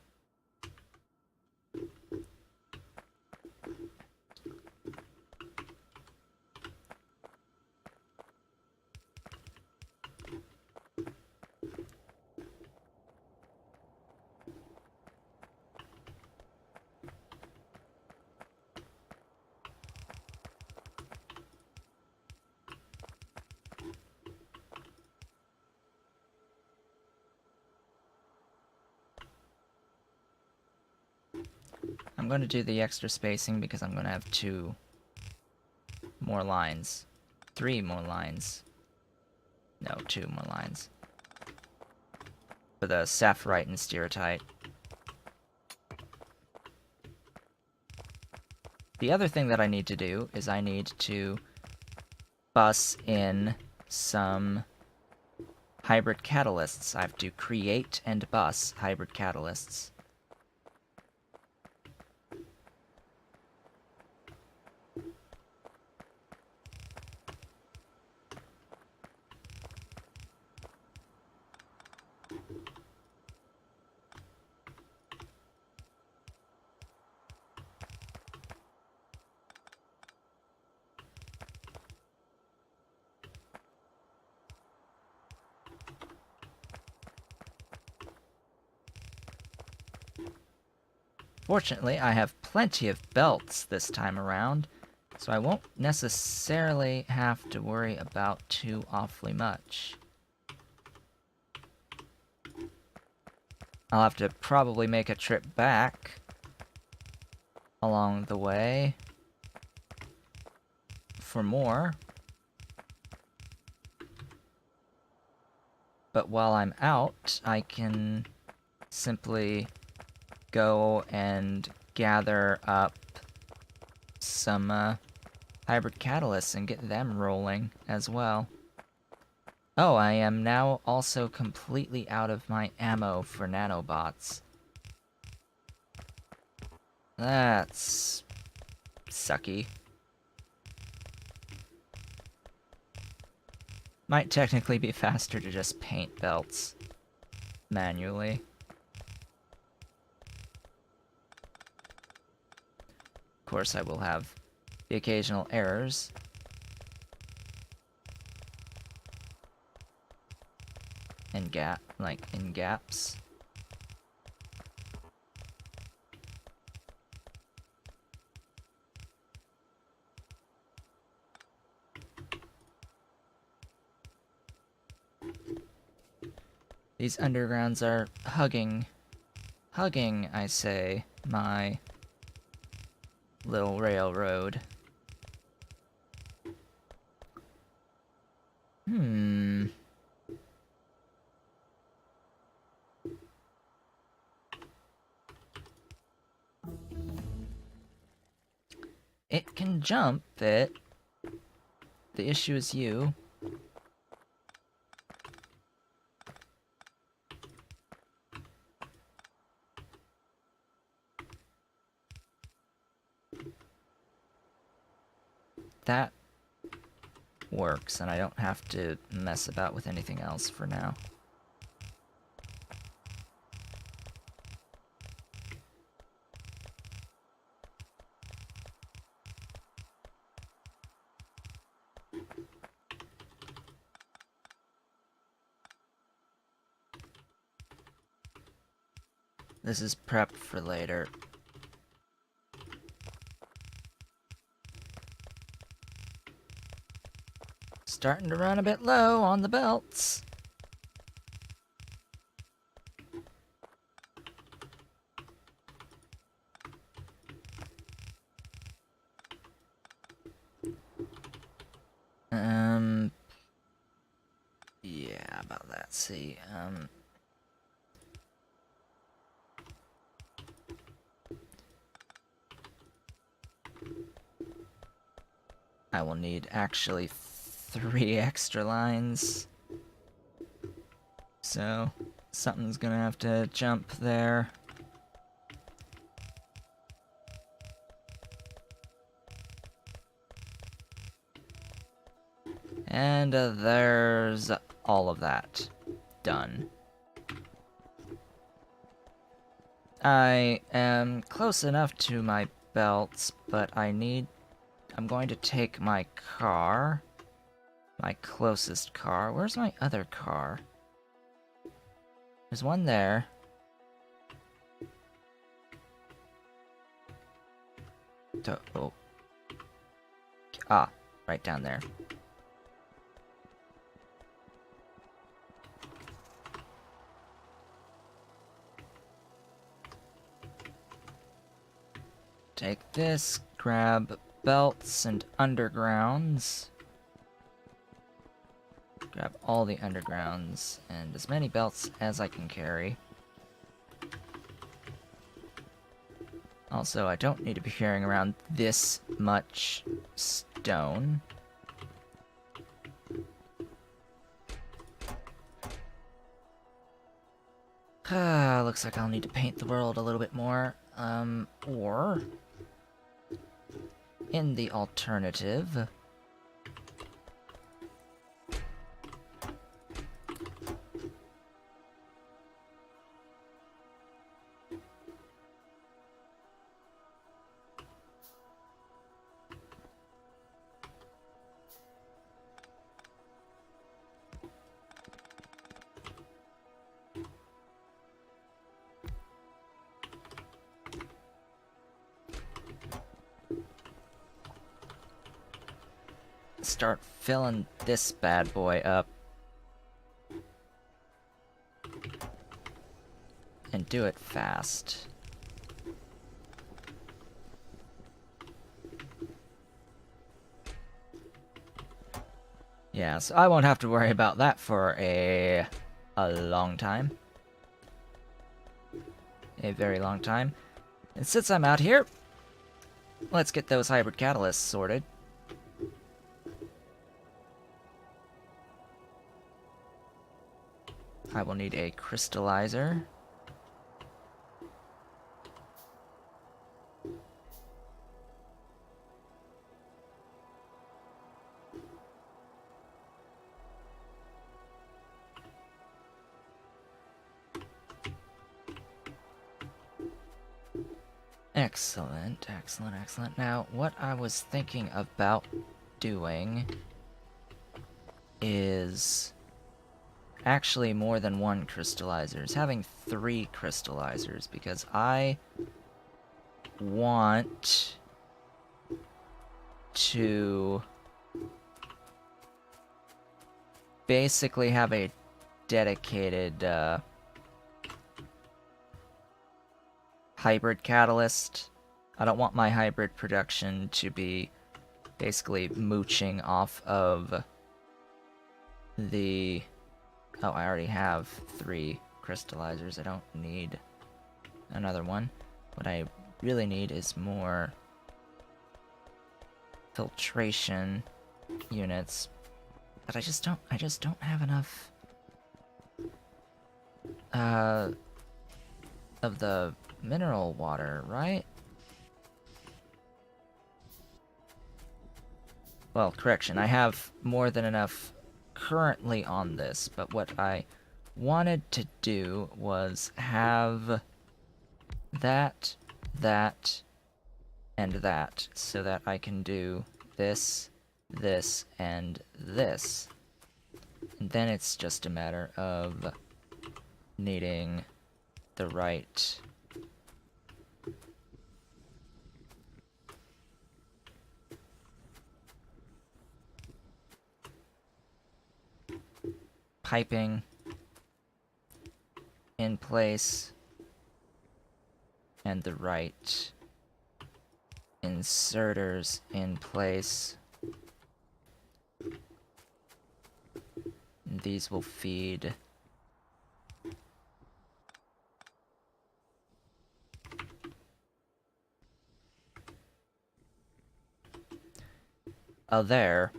I'm going to do the extra spacing because I'm going to have 2 more lines. 3 more lines. No, 2 more lines. For the sapphirite and stereotype. The other thing that I need to do is I need to bus in some hybrid catalysts. I have to create and bus hybrid catalysts. Fortunately, I have plenty of belts this time around, so I won't necessarily have to worry about too awfully much. I'll have to probably make a trip back along the way for more. But while I'm out, I can simply go and gather up some hybrid catalysts and get them rolling as well. Oh, I am now also completely out of my ammo for nanobots. That's sucky. Might technically be faster to just paint belts manually. Of course, I will have the occasional errors. In gaps. These undergrounds are hugging, I say, my little railroad. It can jump it. The issue is you. That works, and I don't have to mess about with anything else for now. This is prep for later. Starting to run a bit low on the belts. Yeah, about that. See, I will need actually 3 extra lines. So, something's gonna have to jump there. And there's all of that done. I am close enough to my belts, but I'm going to take my car. My closest car. Where's my other car? There's one there. Oh. Ah, right down there. Take this, grab belts and undergrounds. Grab all the undergrounds and as many belts as I can carry. Also, I don't need to be carrying around this much stone. Looks like I'll need to paint the world a little bit more. Or... in the alternative... start filling this bad boy up. And do it fast. Yeah, so I won't have to worry about that for a long time. A very long time. And since I'm out here, let's get those hybrid catalysts sorted. I will need a crystallizer. Excellent, excellent, excellent. Now, what I was thinking about doing is actually more than one crystallizers, having 3 crystallizers, because I want to basically have a dedicated hybrid catalyst. I don't want my hybrid production to be basically mooching off of the... Oh, I already have 3 crystallizers. I don't need another one. What I really need is more filtration units. But I just don't have enough of the mineral water, right? Well, correction, I have more than enough currently on this, but what I wanted to do was have that, and that, so that I can do this, this, and this. And then it's just a matter of needing the right piping in place and the right inserters in place. And these will feed there.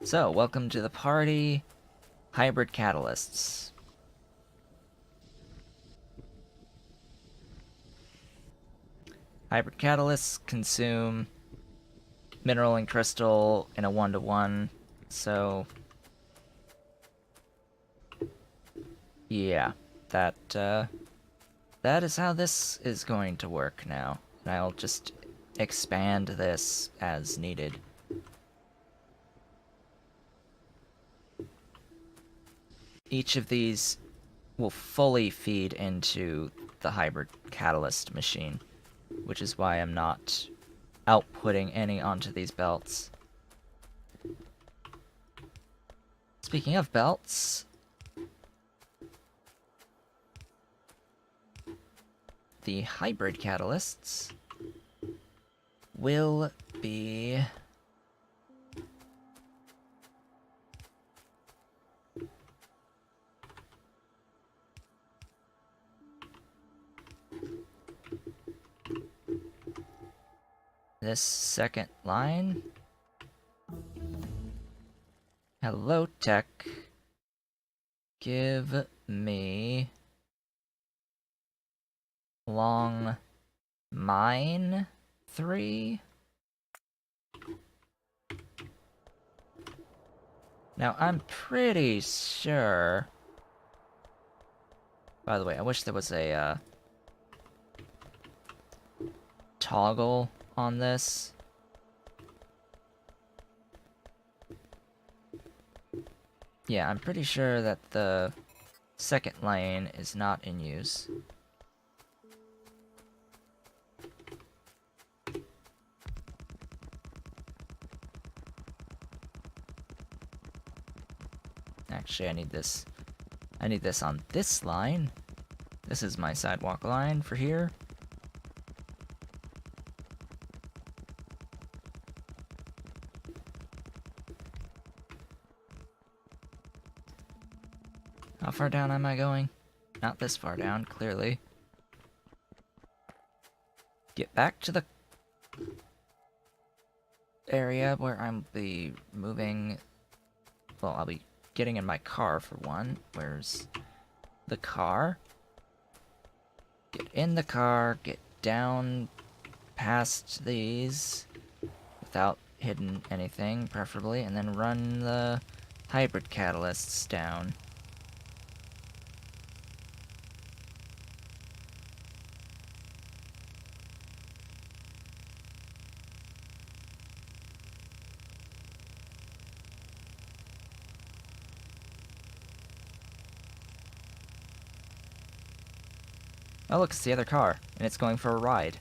So, welcome to the party, hybrid catalysts. Hybrid catalysts consume mineral and crystal in a 1-to-1, so yeah, that is how this is going to work now. And I'll just expand this as needed. Each of these will fully feed into the hybrid catalyst machine, which is why I'm not outputting any onto these belts. Speaking of belts, the hybrid catalysts will be this second line. Hello, tech. Give me long mine 3. Now, I'm pretty sure... By the way, I wish there was a, toggle on this. Yeah, I'm pretty sure that the second lane is not in use. Actually, I need this. I need this on this line. This is my sidewalk line for here. How far down am I going? Not this far down, clearly. Get back to the area where I'll be moving. Well, I'll be getting in my car for one. Where's the car? Get in the car, get down past these without hitting anything, preferably, and then run the hybrid catalysts down. Oh look, it's the other car, and it's going for a ride.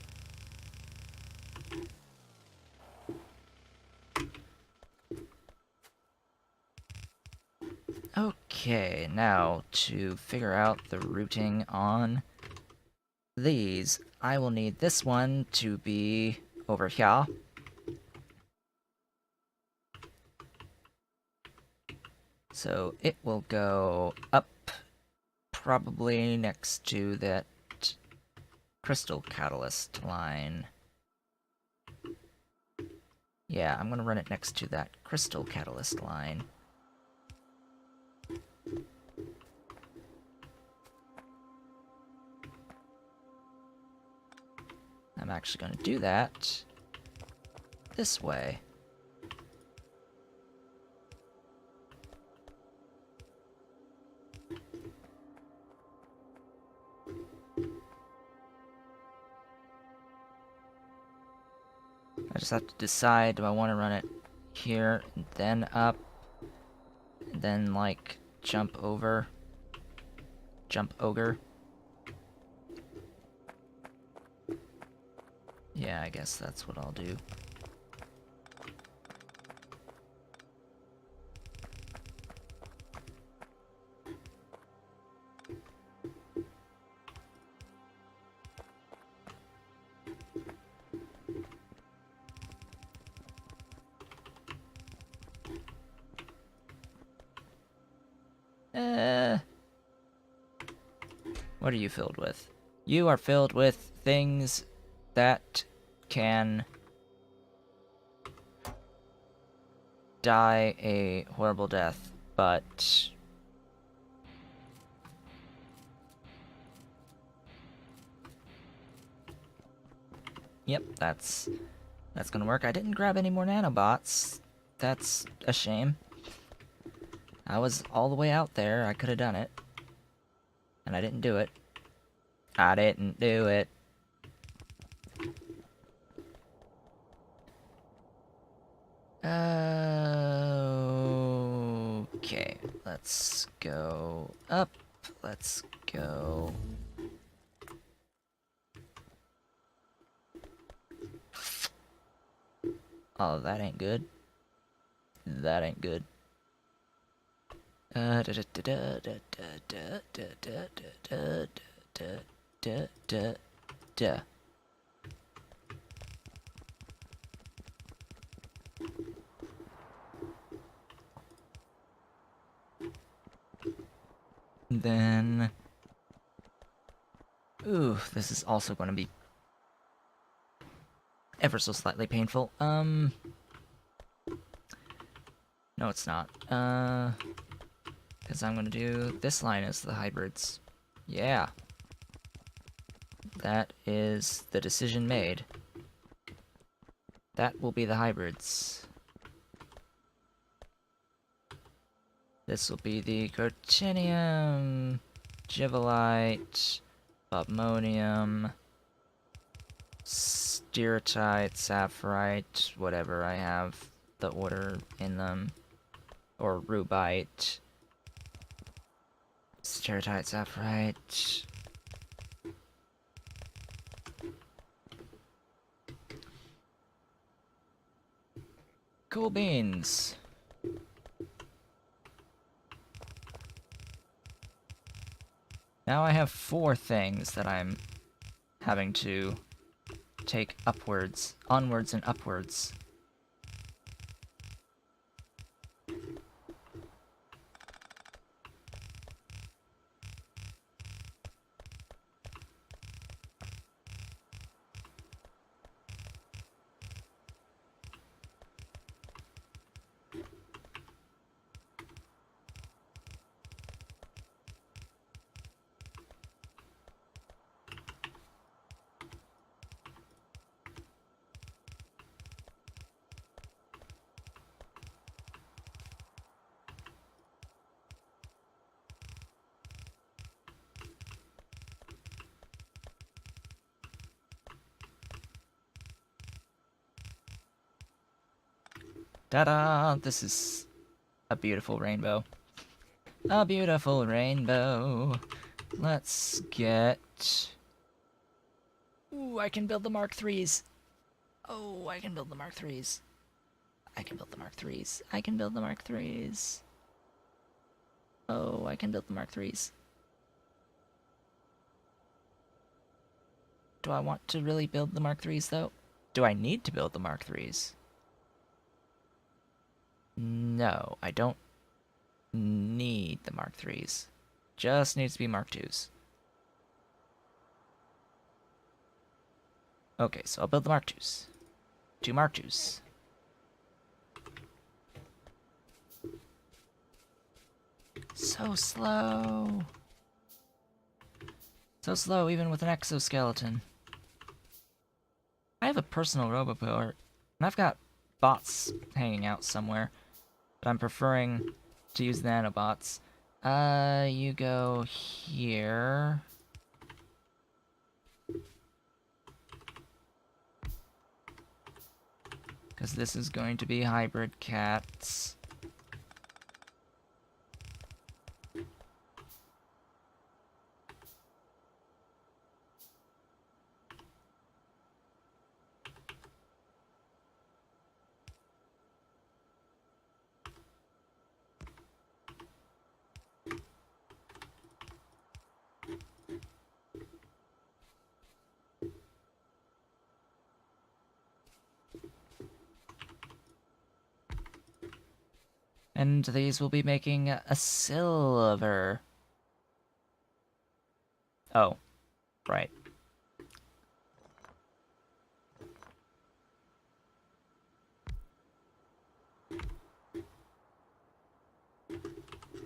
Okay, now to figure out the routing on these, I will need this one to be over here. So it will go up, probably next to that crystal catalyst line. Yeah, I'm gonna run it next to that crystal catalyst line. I'm actually gonna do that this way. I just have to decide, do I want to run it here, and then up, and then, like, jump over? Jump ogre? Yeah, I guess that's what I'll do. What are you filled with? You are filled with things that can die a horrible death, but Yep, that's gonna work. I didn't grab any more nanobots. That's a shame. I was all the way out there. I could have done it. And I didn't do it. I didn't do it. Okay, let's go up. Let's go. Oh, that ain't good. That ain't good. Then, ooh, this is also going to be ever so slightly painful. No, it's not. Because I'm going to do this line as the hybrids. Yeah. That is the decision made. That will be the hybrids. This will be the Cortinium, Givelite, Bobmonium, Stereotite, Sapphirite, whatever I have the order in them. Or Rubite. Stereotite, Sapphirite. Cool beans. Now I have 4 things that I'm having to take upwards, onwards and upwards. Ta-da! This is a beautiful rainbow. A beautiful rainbow. Let's get... Ooh, I can build the Mark IIIs. Oh, I can build the Mark IIIs. I can build the Mark IIIs. I can build the Mark IIIs. Oh, I can build the Mark IIIs. Do I want to really build the Mark IIIs, though? Do I need to build the Mark IIIs? No, I don't need the Mark IIIs. Just needs to be Mark IIs. Okay, so I'll build the Mark IIs. 2 Mark IIs. So slow. So slow, even with an exoskeleton. I have a personal Roboport, and I've got bots hanging out somewhere, but I'm preferring to use the nanobots. You go here. Because this is going to be hybrid cats. And these will be making a silver. Oh, right.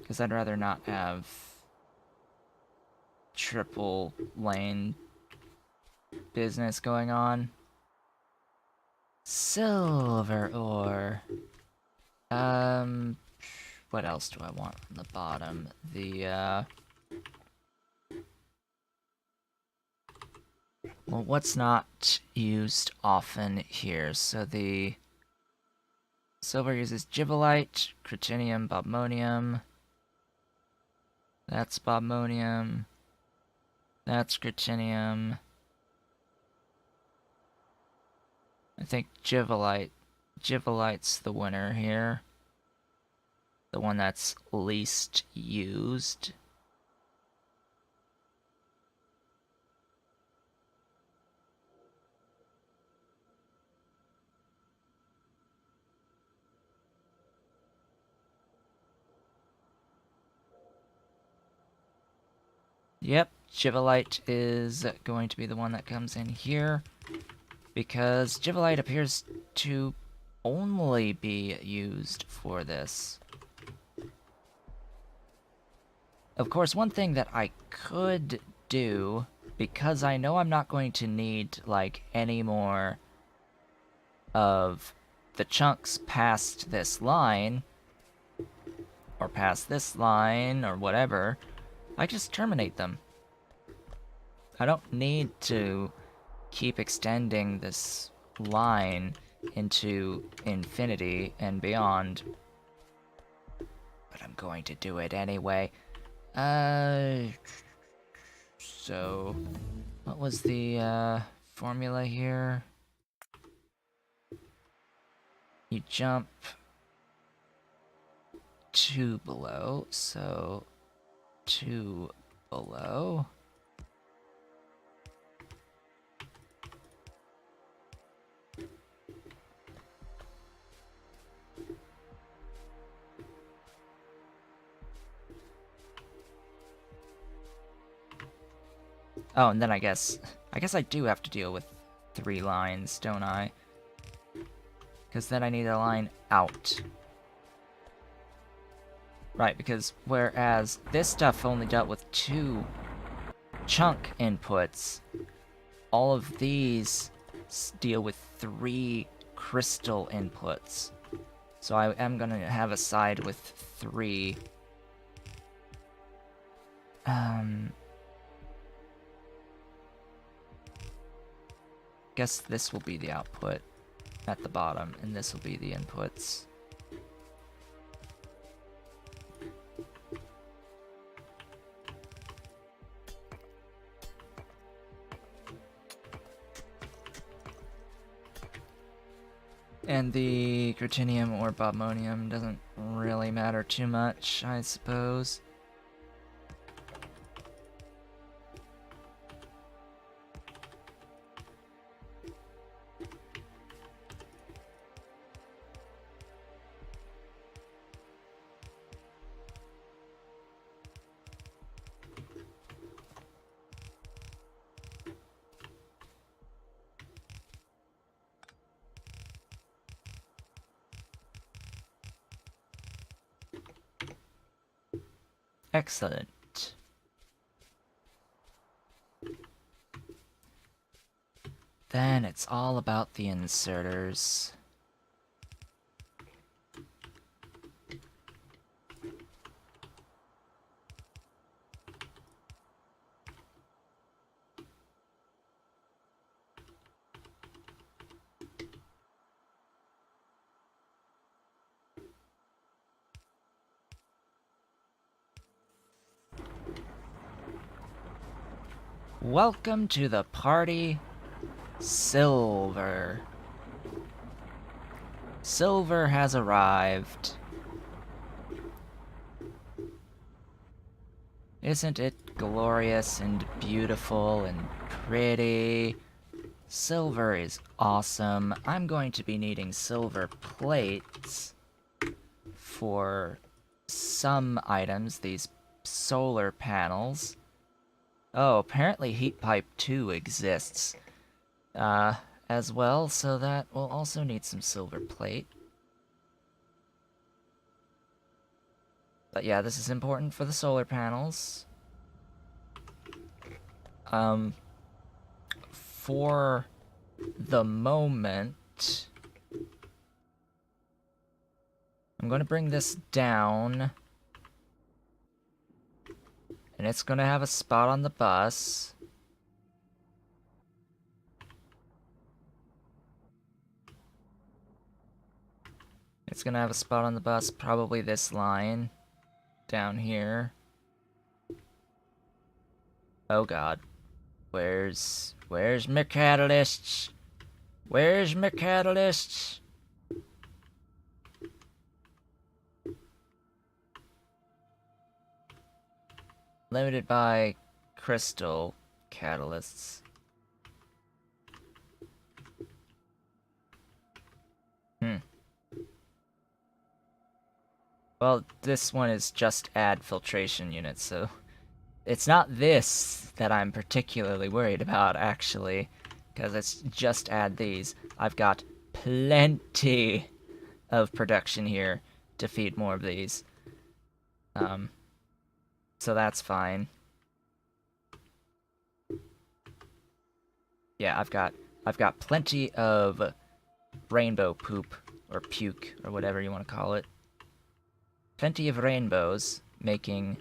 Because I'd rather not have triple lane business going on. Silver ore. What else do I want on the bottom? Well, what's not used often here? So the silver uses gibbelite, critinium, bobmonium. That's bobmonium. That's critinium. I think gibbelite's the winner here. The one that's least used. Yep, gibbelite is going to be the one that comes in here, because gibbelite appears to only be used for this. Of course, one thing that I could do, because I know I'm not going to need, like, any more of the chunks past this line, or past this line, or whatever, I just terminate them. I don't need to keep extending this line into infinity and beyond. But I'm going to do it anyway. So, what was the, formula here? You jump 2 below, so 2 below. Oh, and then I guess I do have to deal with 3 lines, don't I? Because then I need a line out. Right, because whereas this stuff only dealt with 2 chunk inputs, all of these deal with 3 crystal inputs. So I am gonna have a side with 3. Guess this will be the output at the bottom, and this will be the inputs. And the critinium or bobmonium doesn't really matter too much, I suppose. Excellent. Then it's all about the inserters. Welcome to the party, Silver. Silver has arrived. Isn't it glorious and beautiful and pretty? Silver is awesome. I'm going to be needing silver plates for some items, these solar panels. Oh, apparently Heat Pipe 2 exists as well, so that will also need some silver plate. But yeah, this is important for the solar panels. For the moment, I'm gonna bring this down. And it's gonna have a spot on the bus. It's gonna have a spot on the bus, probably this line. Down here. Oh god. Where's my catalysts? Where's my catalysts? Limited by crystal catalysts. Well, this one is just add filtration units, so it's not this that I'm particularly worried about, actually, because it's just add these. I've got plenty of production here to feed more of these. So that's fine. Yeah, I've got plenty of rainbow poop, or puke, or whatever you want to call it. Plenty of rainbows making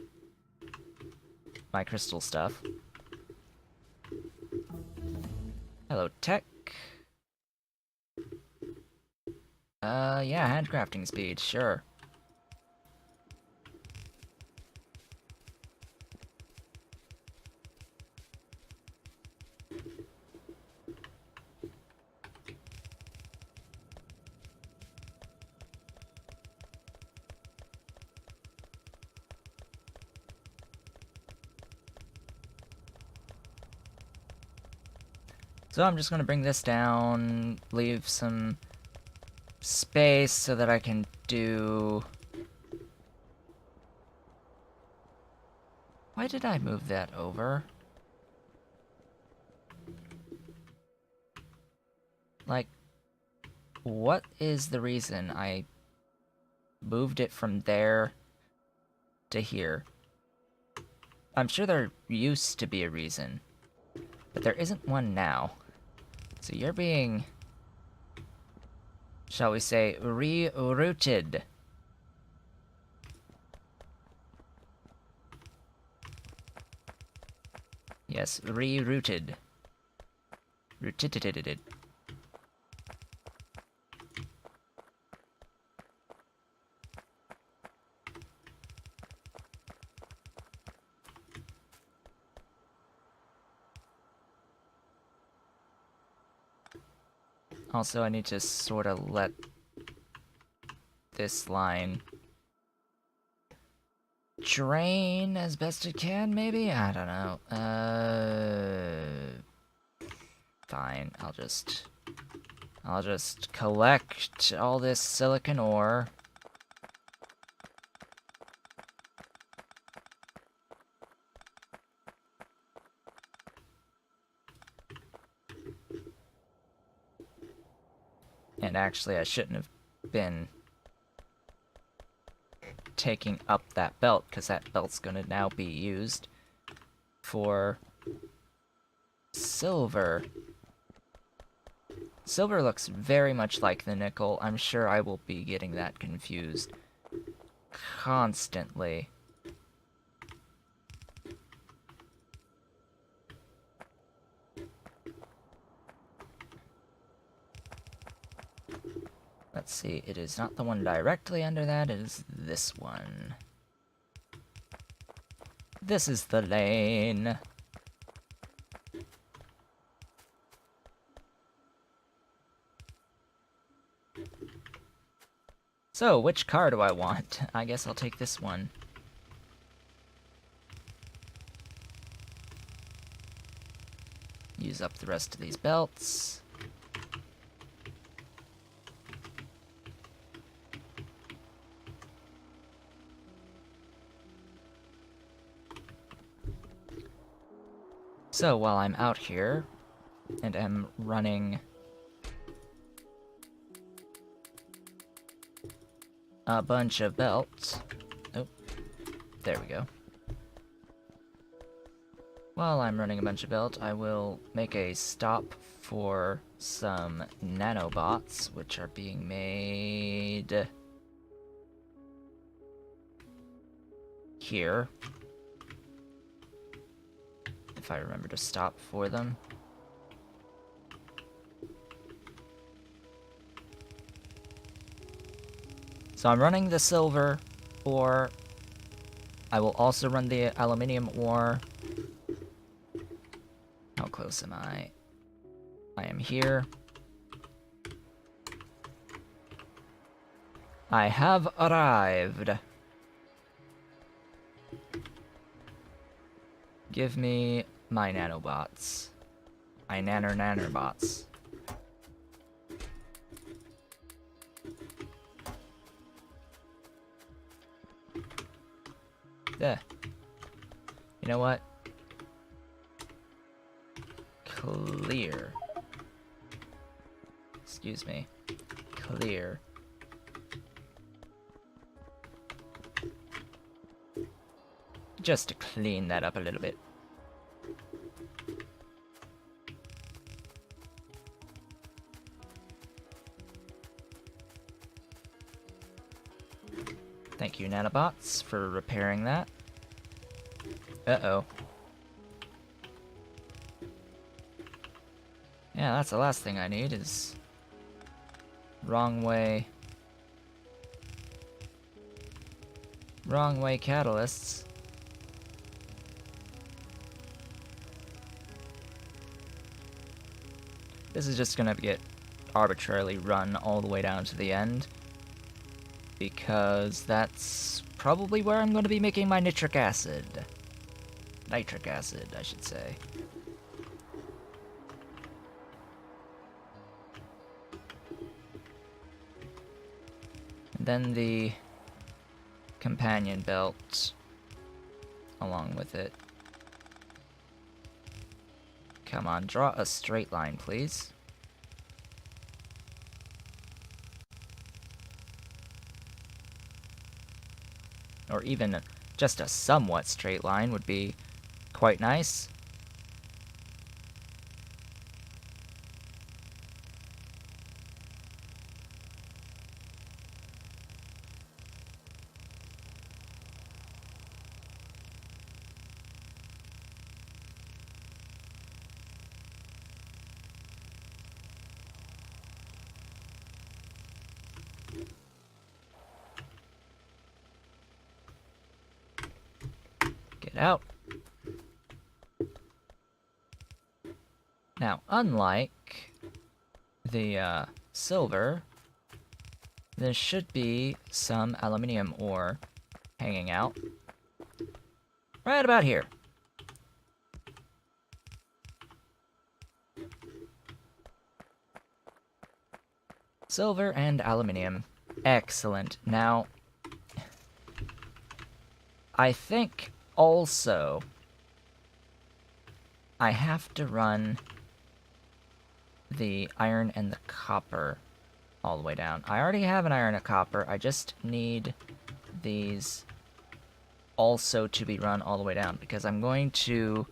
my crystal stuff. Hello, tech. Yeah, handcrafting speed, sure. So I'm just gonna bring this down, leave some space so that I can do... Why did I move that over? Like, what is the reason I moved it from there to here? I'm sure there used to be a reason, but there isn't one now. So you're being, shall we say, rerouted. Yes, rerouted. Routed. Also, I need to sort of let this line drain as best it can, maybe? I don't know. Fine. I'll just collect all this silicon ore. And actually, I shouldn't have been taking up that belt, because that belt's gonna now be used for silver. Silver looks very much like the nickel. I'm sure I will be getting that confused constantly. Let's see, it is not the one directly under that, it is this one. This is the lane. So, which car do I want? I guess I'll take this one. Use up the rest of these belts. So, while I'm out here, and am running a bunch of belts... Oh, there we go. While I'm running a bunch of belts, I will make a stop for some nanobots, which are being made here. If I remember to stop for them. So I'm running the silver ore. I will also run the aluminium ore. How close am I? I am here. I have arrived. Give me my nanobots. My nanobots. There. You know what? Clear. Excuse me. Clear. Just to clean that up a little bit. Thank you, nanobots, for repairing that. Uh-oh. Yeah, that's the last thing I need is... Wrong way catalysts. This is just gonna get arbitrarily run all the way down to the end. Because that's probably where I'm going to be making my nitric acid. Nitric acid, I should say. And then the companion belt along with it. Come on, draw a straight line, please. Or even just a somewhat straight line would be quite nice. Get out. Now, unlike the silver, there should be some aluminium ore hanging out right about here. Silver and aluminium. Excellent. Now, I think also I have to run the iron and the copper all the way down. I already have an iron and copper. I just need these also to be run all the way down because I'm going to,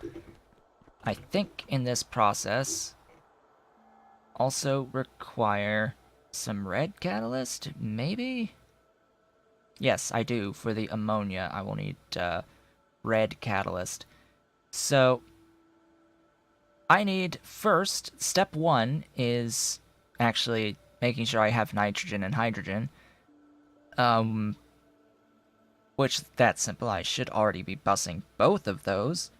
I think in this process, also require some red catalyst, maybe? Yes, I do. For the ammonia, I will need red catalyst. So, I need first, step one is actually making sure I have nitrogen and hydrogen. Which, that's simple. I should already be busing both of those.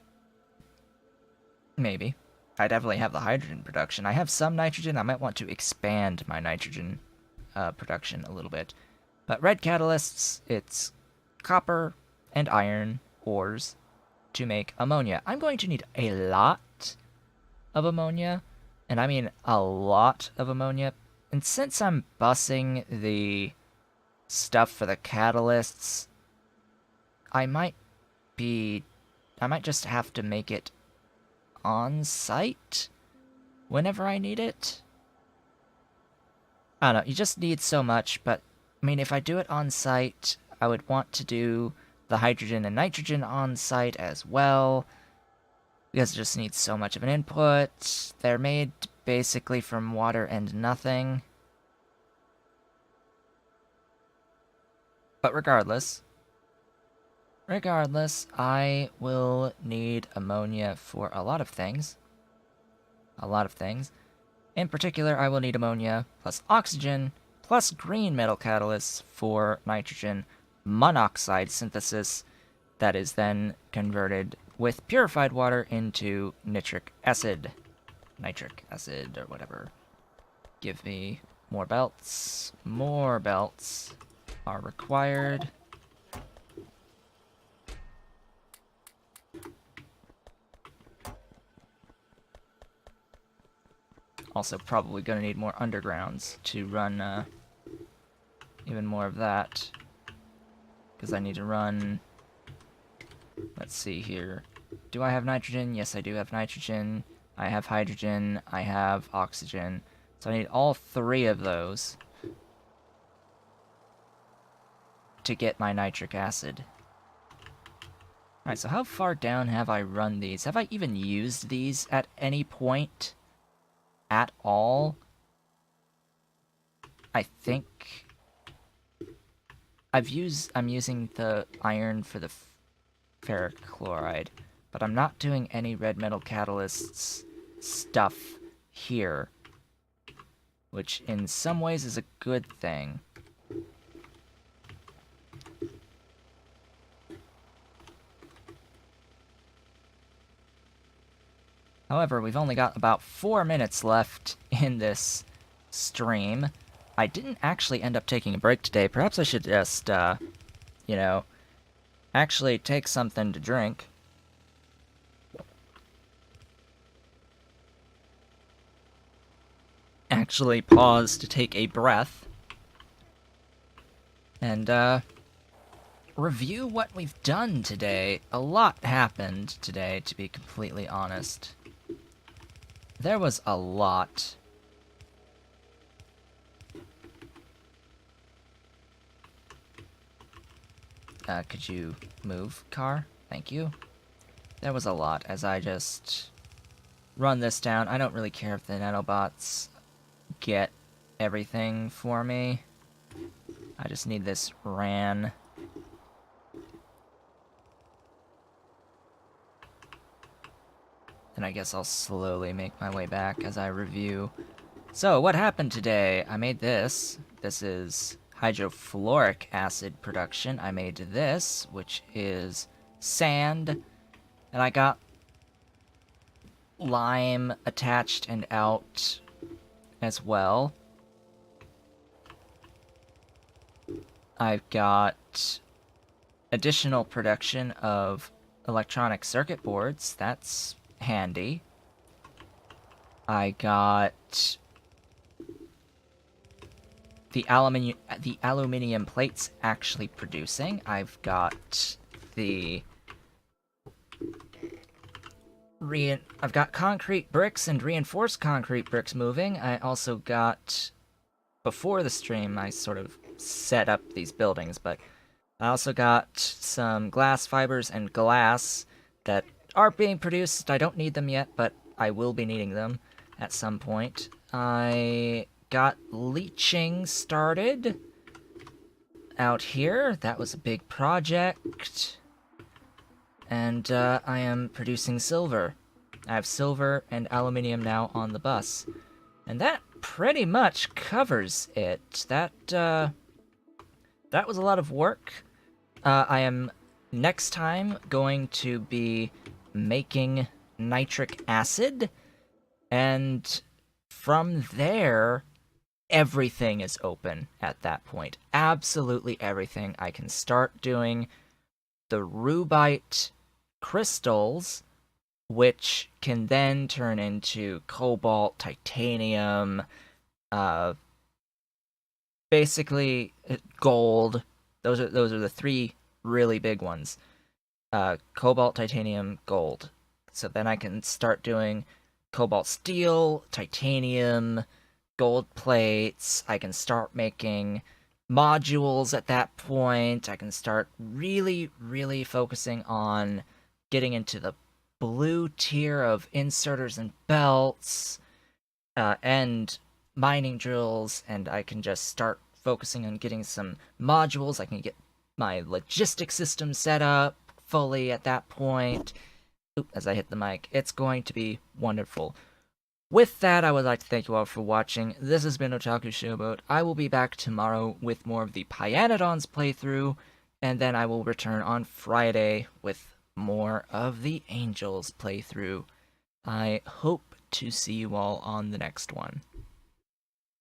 Maybe. I definitely have the hydrogen production. I have some nitrogen. I might want to expand my nitrogen production a little bit. But red catalysts, it's copper and iron ores to make ammonia. I'm going to need a lot of ammonia, and I mean a lot of ammonia. And since I'm busing the stuff for the catalysts, I might just have to make it on site whenever I need it. I don't know, you just need so much, but I mean, if I do it on site, I would want to do the hydrogen and nitrogen on site as well, because it just needs so much of an input. They're made basically from water and nothing. But regardless, Regardless, I will need ammonia for a lot of things. A lot of things. In particular, I will need ammonia plus oxygen plus green metal catalysts for nitrogen monoxide synthesis that is then converted with purified water into nitric acid. Nitric acid or whatever. Give me more belts. More belts are required. Also probably going to need more undergrounds to run even more of that. Because I need to run... Let's see here. Do I have nitrogen? Yes, I do have nitrogen. I have hydrogen. I have oxygen. So I need all three of those to get my nitric acid. Alright, so how far down have I run these? Have I even used these at any point? At all? I think... I'm using the iron for the ferric chloride, but I'm not doing any red metal catalysts stuff here, which in some ways is a good thing. However, we've only got about 4 minutes left in this stream. I didn't actually end up taking a break today. Perhaps I should just, you know, actually take something to drink. Actually pause to take a breath. And, review what we've done today. A lot happened today, to be completely honest. There was a lot. Could you move, car? Thank you. There was a lot, as I just run this down. I don't really care if the nanobots get everything for me. I just need this ran. And I guess I'll slowly make my way back as I review. So, what happened today? I made this. This is hydrofluoric acid production. I made this, which is sand. And I got lime attached and out as well. I've got additional production of electronic circuit boards. That's handy. I got the aluminium plates actually producing. I've got the I've got concrete bricks and reinforced concrete bricks moving. I also got, before the stream, I sort of set up these buildings, but I also got some glass fibers and glass that are being produced. I don't need them yet, but I will be needing them at some point. I got leaching started out here. That was a big project. And I am producing silver. I have silver and aluminium now on the bus. And that pretty much covers it. That was a lot of work. I am next time going to be making nitric acid, and from there, everything is open at that point. Absolutely everything. I can start doing the rubite crystals, which can then turn into cobalt, titanium, basically gold. Those are the three really big ones. Cobalt, titanium, gold. So then I can start doing cobalt steel, titanium, gold plates. I can start making modules at that point. I can start really, really focusing on getting into the blue tier of inserters and belts, and mining drills, and I can just start focusing on getting some modules. I can get my logistic system set up. fully at that point. Oop, as I hit the mic, it's going to be wonderful. With that, I would like to thank you all for watching. This has been Otaku Showboat. I will be back tomorrow with more of the Pyanodons playthrough, and then I will return on Friday with more of the Angels playthrough. I hope to see you all on the next one.